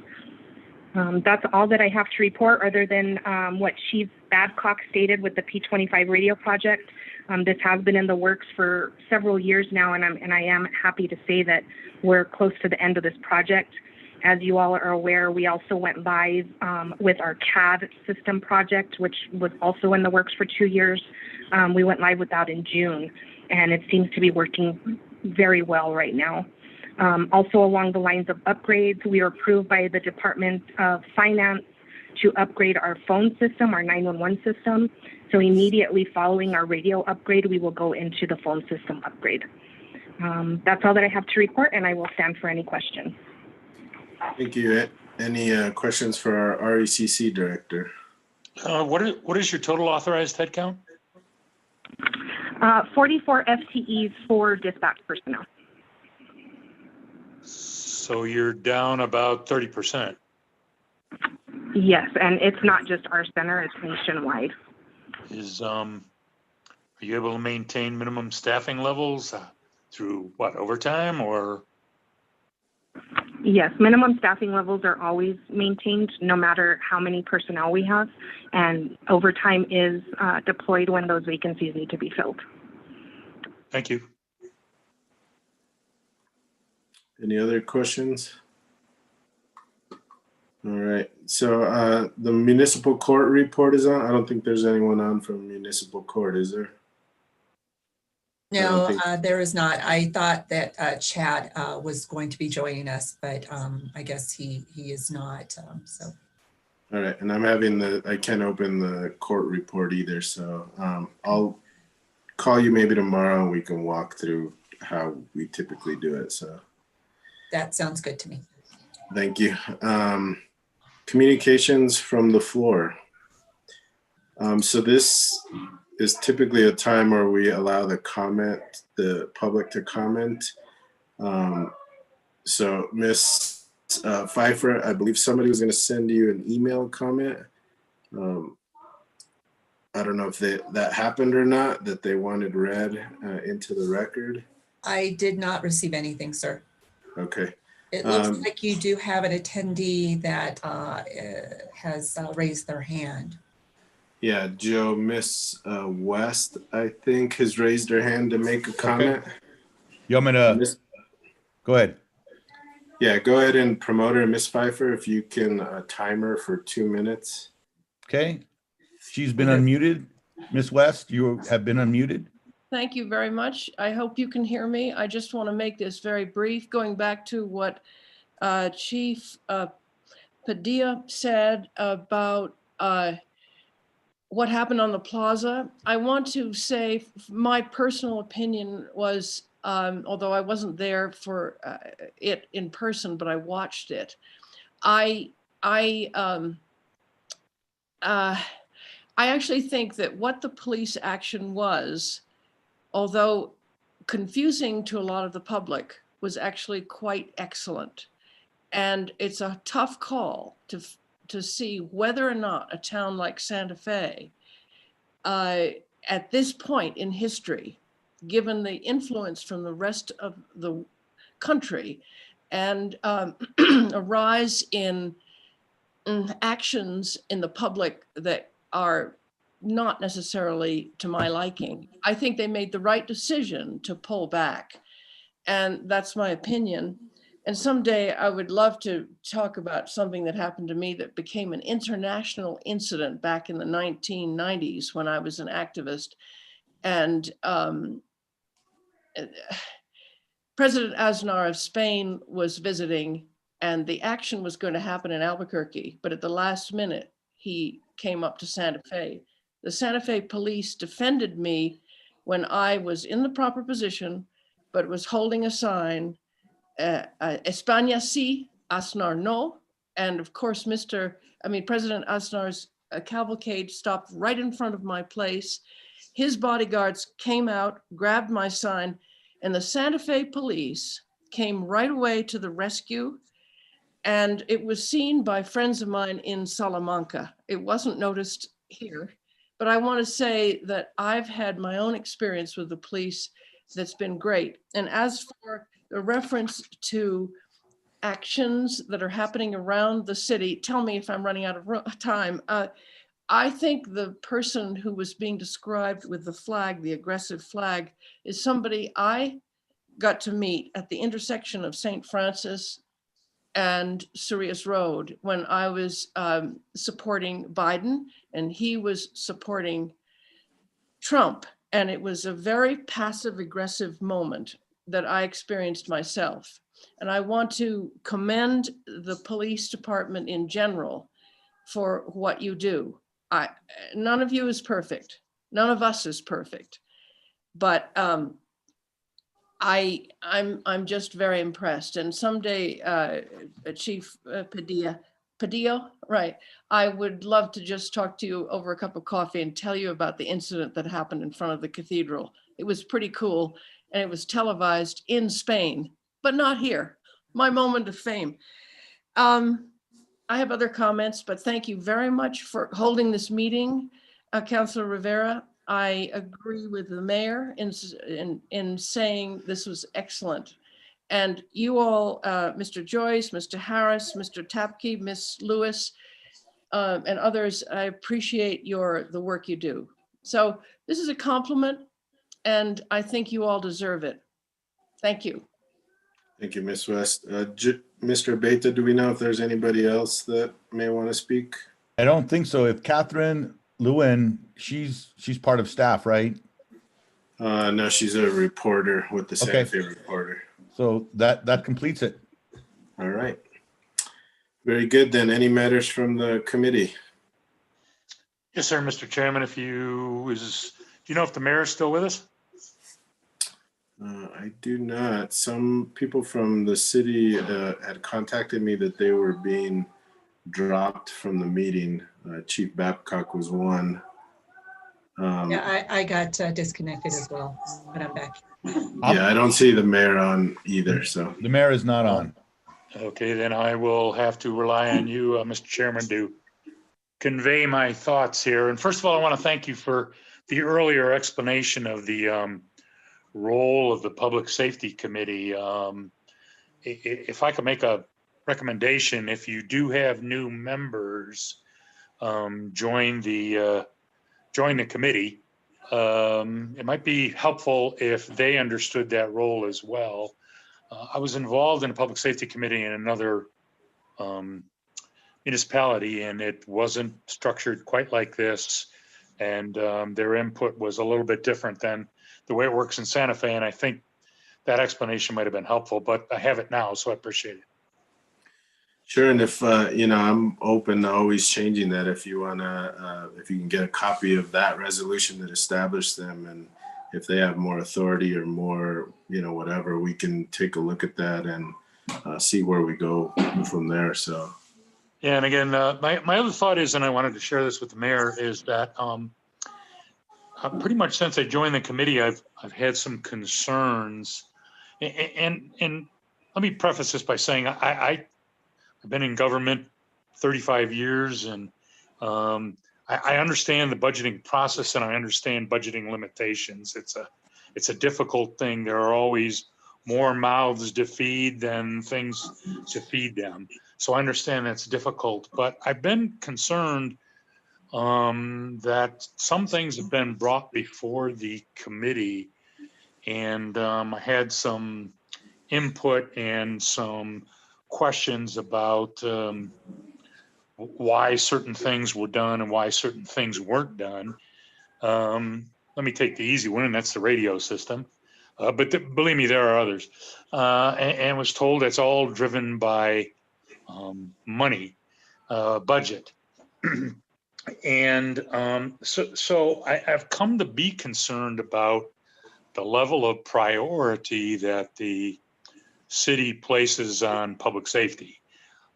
That's all that I have to report, other than what Chief Babcock stated with the P25 radio project. This has been in the works for several years now, and I am happy to say that we're close to the end of this project. As you all are aware, we also went live with our CAD system project, which was also in the works for 2 years. We went live with that in June, and it seems to be working very well right now. Also, along the lines of upgrades, we were approved by the Department of Finance to upgrade our phone system, our 911 system. So immediately following our radio upgrade, we will go into the phone system upgrade. That's all that I have to report, and I will stand for any questions. Thank you. Any questions for our RECC director? What is your total authorized headcount? 44 FTEs for dispatch personnel. So you're down about 30%. Yes, and it's not just our center, it's nationwide. Are you able to maintain minimum staffing levels through what, overtime or? Yes, minimum staffing levels are always maintained no matter how many personnel we have, and overtime is deployed when those vacancies need to be filled. Thank you. Any other questions? All right, so the municipal court report is on. I don't think there's anyone on from municipal court, is there? No, there is not. I thought that Chad was going to be joining us, but I guess he is not. So. All right, and I'm having I can't open the court report either, so I'll call you maybe tomorrow and we can walk through how we typically do it. So that sounds good to me. Thank you. Communications from the floor. So this is typically a time where we allow the public to comment. So Ms. Pfeiffer, I believe somebody was going to send you an email comment. I don't know if that happened or not, that they wanted read into the record. I did not receive anything, sir. Okay. It looks like you do have an attendee that has raised their hand. Yeah, Joe, Miss West, I think, has raised her hand to make a comment. You want me to? Go ahead. Yeah, go ahead and promote her. Miss Pfeiffer, if you can time her for 2 minutes. Okay. She's been unmuted. Miss West, you have been unmuted. Thank you very much. I hope you can hear me. I just want to make this very brief, going back to what Chief Padilla said about what happened on the plaza. I want to say my personal opinion was, although I wasn't there for it in person, but I watched it. I actually think that what the police action was, although confusing to a lot of the public, was actually quite excellent. And it's a tough call to see whether or not a town like Santa Fe, at this point in history, given the influence from the rest of the country and a rise in actions in the public that are not necessarily to my liking. I think they made the right decision to pull back. And that's my opinion. And someday I would love to talk about something that happened to me that became an international incident back in the 1990s when I was an activist. And President Aznar of Spain was visiting, and the action was going to happen in Albuquerque, but at the last minute, he came up to Santa Fe. The Santa Fe police defended me when I was in the proper position, but was holding a sign, España sí, Aznar no. And of course, President Aznar's cavalcade stopped right in front of my place. His bodyguards came out, grabbed my sign, and the Santa Fe police came right away to the rescue. And it was seen by friends of mine in Salamanca. It wasn't noticed here, but I want to say that I've had my own experience with the police that's been great. And as for the reference to actions that are happening around the city, tell me if I'm running out of time. I think the person who was being described with the flag, the aggressive flag, is somebody I got to meet at the intersection of St. Francis and Sirius Road when I was supporting Biden and he was supporting Trump. And it was a very passive aggressive moment that I experienced myself. And I want to commend the police department in general for what you do. None of you is perfect. None of us is perfect. But I'm just very impressed. And someday, Chief Padilla, right? I would love to just talk to you over a cup of coffee and tell you about the incident that happened in front of the cathedral. It was pretty cool, and it was televised in Spain, but not here. My moment of fame. I have other comments, but thank you very much for holding this meeting, Councilor Rivera. I agree with the mayor in saying this was excellent. And you all, Mr. Joyce, Mr. Harris, Mr. Tapke, Ms. Lewis, and others, I appreciate the work you do. So this is a compliment, and I think you all deserve it. Thank you. Thank you, Ms. West. Mr. Beta, do we know if there's anybody else that may want to speak? I don't think so. If Catherine Lewin, she's part of staff, right? No, she's a reporter with the Santa Fe Reporter. So that completes it. All right. Very good. Then any matters from the committee? Yes, sir, Mr. Chairman. Do you know if the mayor is still with us? I do not. Some people from the city had contacted me that they were being dropped from the meeting. Chief Babcock was one. Yeah, I got disconnected as well, but I'm back. Yeah, I don't see the mayor on either, so. The mayor is not on. Okay, then I will have to rely on you, Mr. Chairman, to convey my thoughts here. And first of all, I want to thank you for the earlier explanation of the role of the Public Safety Committee. If I could make a recommendation, if you do have new members join the committee, it might be helpful if they understood that role as well. I was involved in a Public Safety Committee in another municipality, and it wasn't structured quite like this. And their input was a little bit different than the way it works in Santa Fe. And I think that explanation might have been helpful, but I have it now, so I appreciate it. Sure, and if, I'm open to always changing that if you wanna, if you can get a copy of that resolution that established them, and if they have more authority or more, whatever, we can take a look at that and see where we go from there, so. Yeah, and again, my other thought is, and I wanted to share this with the mayor, is that pretty much since I joined the committee, I've had some concerns. And let me preface this by saying I've been in government 35 years, and I understand the budgeting process, and I understand budgeting limitations. It's a difficult thing. There are always more mouths to feed than things to feed them. So I understand that's difficult, but I've been concerned that some things have been brought before the committee, and I had some input and some questions about why certain things were done and why certain things weren't done. Let me take the easy one, and that's the radio system. But believe me, there are others. And was told that's all driven by money, budget. And so I've come to be concerned about the level of priority that the city places on public safety.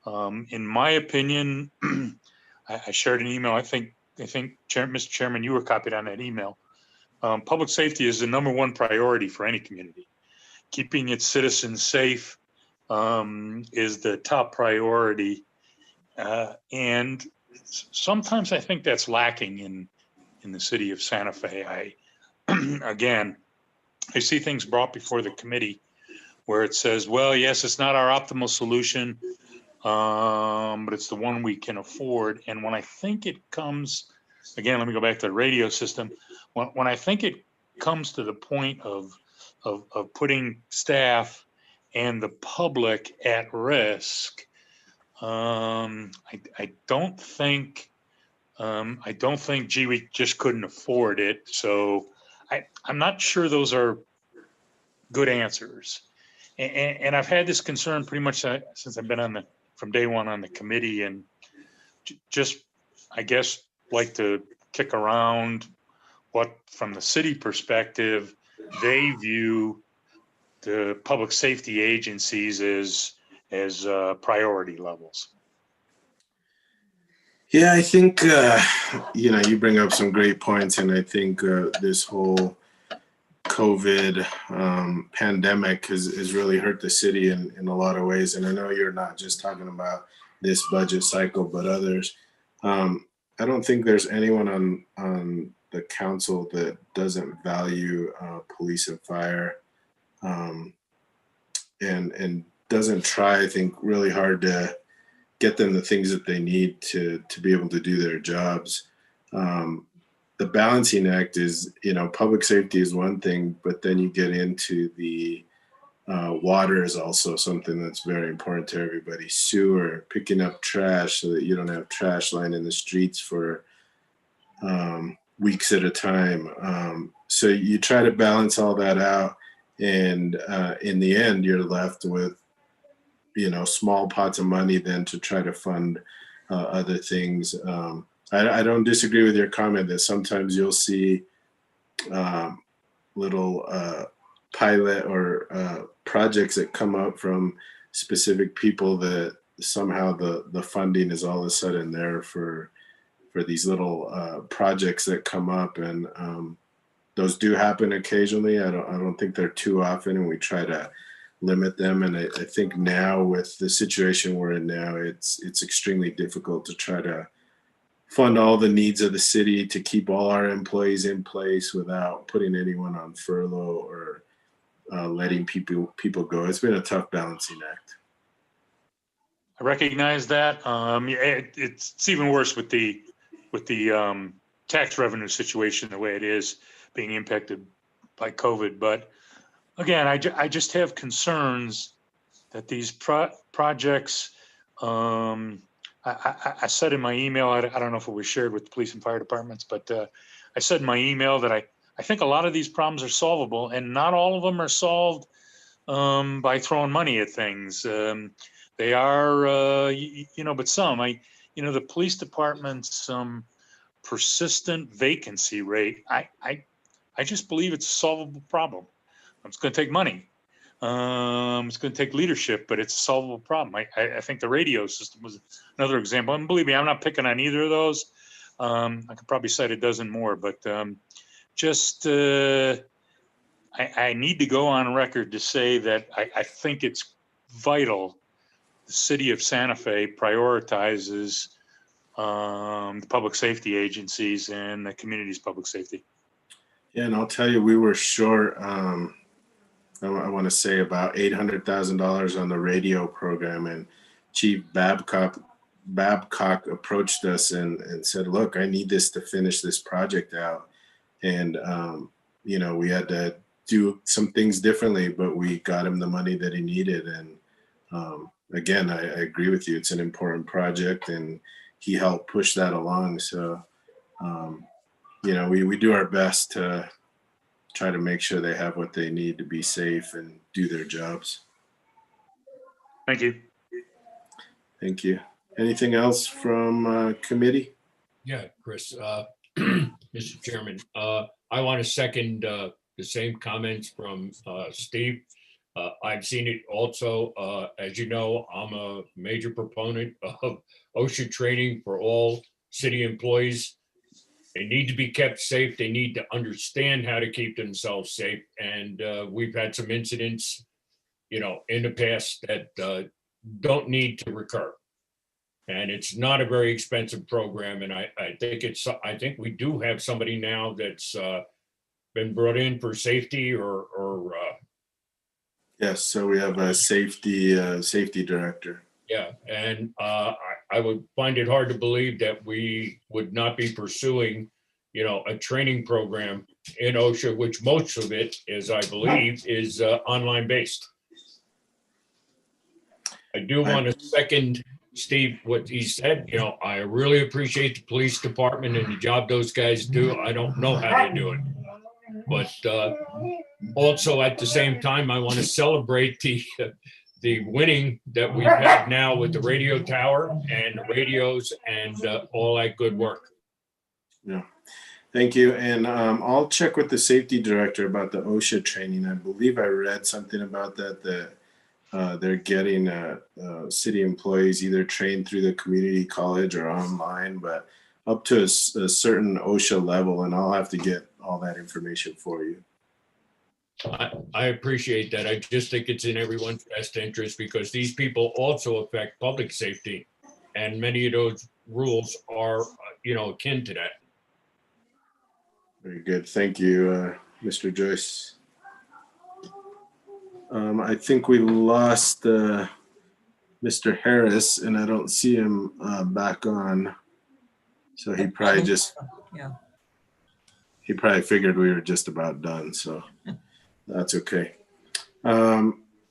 In my opinion, I shared an email. I think, Mr. Chairman, you were copied on that email. Public safety is the #1 priority for any community. Keeping its citizens safe is the top priority. And sometimes I think that's lacking in the city of Santa Fe. Again, I see things brought before the committee where it says, well, yes, it's not our optimal solution, but it's the one we can afford. And when I think it comes, again, let me go back to the radio system. When I think it comes to the point of putting staff and the public at risk, I don't think, gee, we just couldn't afford it. So I'm not sure those are good answers. And I've had this concern pretty much since I've been from day one on the committee, and just, I guess, like to kick around what, from the city perspective, they view the public safety agencies as priority levels. Yeah, I think, you bring up some great points, and I think this whole COVID pandemic has really hurt the city in a lot of ways. And I know you're not just talking about this budget cycle, but others. I don't think there's anyone on the council that doesn't value police and fire, and doesn't try, I think, really hard to get them the things that they need to be able to do their jobs. The balancing act is, public safety is one thing, but then you get into the water is also something that's very important to everybody. Sewer, picking up trash so that you don't have trash lying in the streets for weeks at a time. So you try to balance all that out, and in the end, you're left with, small pots of money then to try to fund other things. I don't disagree with your comment that sometimes you'll see little pilot or projects that come up from specific people that somehow the funding is all of a sudden there for for these little projects that come up, and those do happen occasionally. I don't think they're too often, and we try to limit them. And I think now with the situation we're in now, it's extremely difficult to try to fund all the needs of the city to keep all our employees in place without putting anyone on furlough or letting people go. It's been a tough balancing act. I recognize that. It's even worse with the tax revenue situation, the way it is being impacted by COVID. But again, I just have concerns that these projects, I said in my email, I don't know if it was shared with the police and fire departments, but I said in my email that I think a lot of these problems are solvable, and not all of them are solved by throwing money at things. They are, but some, the police department's persistent vacancy rate, I just believe it's a solvable problem. It's going to take money. It's going to take leadership, but it's a solvable problem. I think the radio system was another example. And believe me, I'm not picking on either of those. I could probably cite a dozen more, but I need to go on record to say that I think it's vital the city of Santa Fe prioritizes the public safety agencies and the community's public safety. Yeah, and I'll tell you, we were short. I want to say about $800,000 on the radio program, and Chief Babcock approached us and said, "Look, I need this to finish this project out." And we had to do some things differently, but we got him the money that he needed. And again, I agree with you; it's an important project, and he helped push that along. So, we do our best to try to make sure they have what they need to be safe and do their jobs. Thank you. Thank you. Anything else from committee? Yeah, Chris, Mr. Chairman, I want to second the same comments from Steve. I've seen it also. As you know, I'm a major proponent of OSHA training for all city employees. They need to be kept safe. They need to understand how to keep themselves safe. And we've had some incidents, in the past that don't need to recur. And it's not a very expensive program. And I think we do have somebody now that's been brought in for safety or Yes, so we have a safety director. yeah, and I would find it hard to believe that we would not be pursuing, a training program in OSHA, which most of it is, I believe, is online based. I do want to second Steve, what he said. I really appreciate the police department and the job those guys do. I don't know how they do it. But also at the same time, I want to celebrate the winning that we've had now with the radio tower and the radios and all that good work. Yeah, thank you. And I'll check with the safety director about the OSHA training. I believe I read something about that they're getting city employees either trained through the community college or online, but up to a certain OSHA level, and I'll have to get all that information for you. I appreciate that. I just think it's in everyone's best interest because these people also affect public safety, and many of those rules are, akin to that. Very good. Thank you, Mr. Joyce. I think we lost Mr. Harris, and I don't see him back on. So he probably he probably figured we were just about done. So that's okay.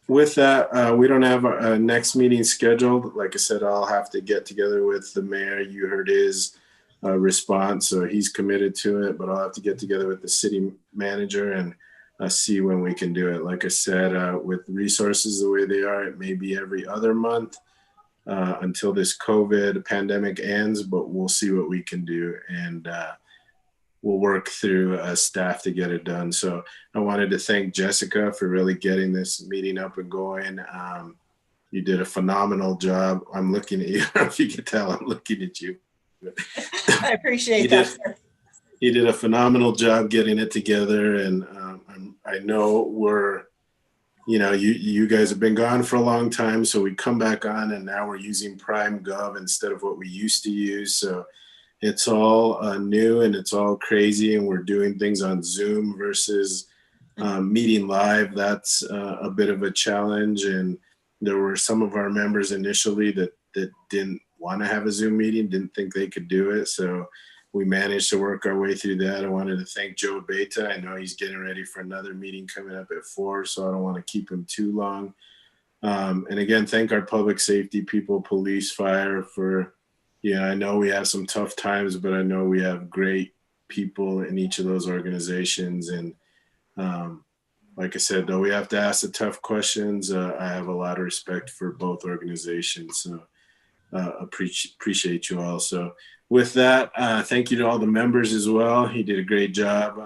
With that, we don't have a next meeting scheduled. Like I said, I'll have to get together with the mayor. You heard his response, so he's committed to it, but I'll have to get together with the city manager and see when we can do it. Like I said, with resources the way they are, it may be every other month until this COVID pandemic ends, but we'll see what we can do. And we'll work through staff to get it done. So I wanted to thank Jessica for really getting this meeting up and going. You did a phenomenal job. I'm looking at you. If you can tell, I'm looking at you. I appreciate You that. did. Sir. He did a phenomenal job getting it together, and I know you guys have been gone for a long time, so we come back on, and now we're using Prime Gov instead of what we used to use. So it's all new and it's all crazy, and we're doing things on Zoom versus meeting live. That's a bit of a challenge, and there were some of our members initially that didn't want to have a Zoom meeting, didn't think they could do it. So we managed to work our way through that. I wanted to thank Joe Beta. I know he's getting ready for another meeting coming up at 4, so I don't want to keep him too long. And again, thank our public safety people, police, fire for, I know we have some tough times, but I know we have great people in each of those organizations. And like I said, though, we have to ask the tough questions. I have a lot of respect for both organizations. So appreciate you all. So with that, thank you to all the members as well. He did a great job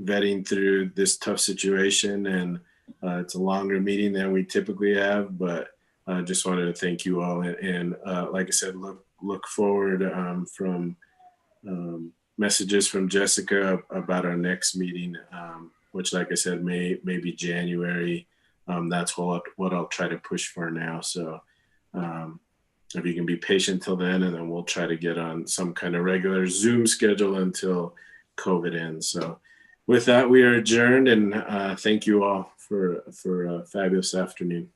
vetting through this tough situation, and it's a longer meeting than we typically have, but I just wanted to thank you all. And like I said, look forward from messages from Jessica about our next meeting, which, like I said, may be January. That's what I'll try to push for now. So if you can be patient till then, and then we'll try to get on some kind of regular Zoom schedule until COVID ends. So with that, we are adjourned, and thank you all for a fabulous afternoon.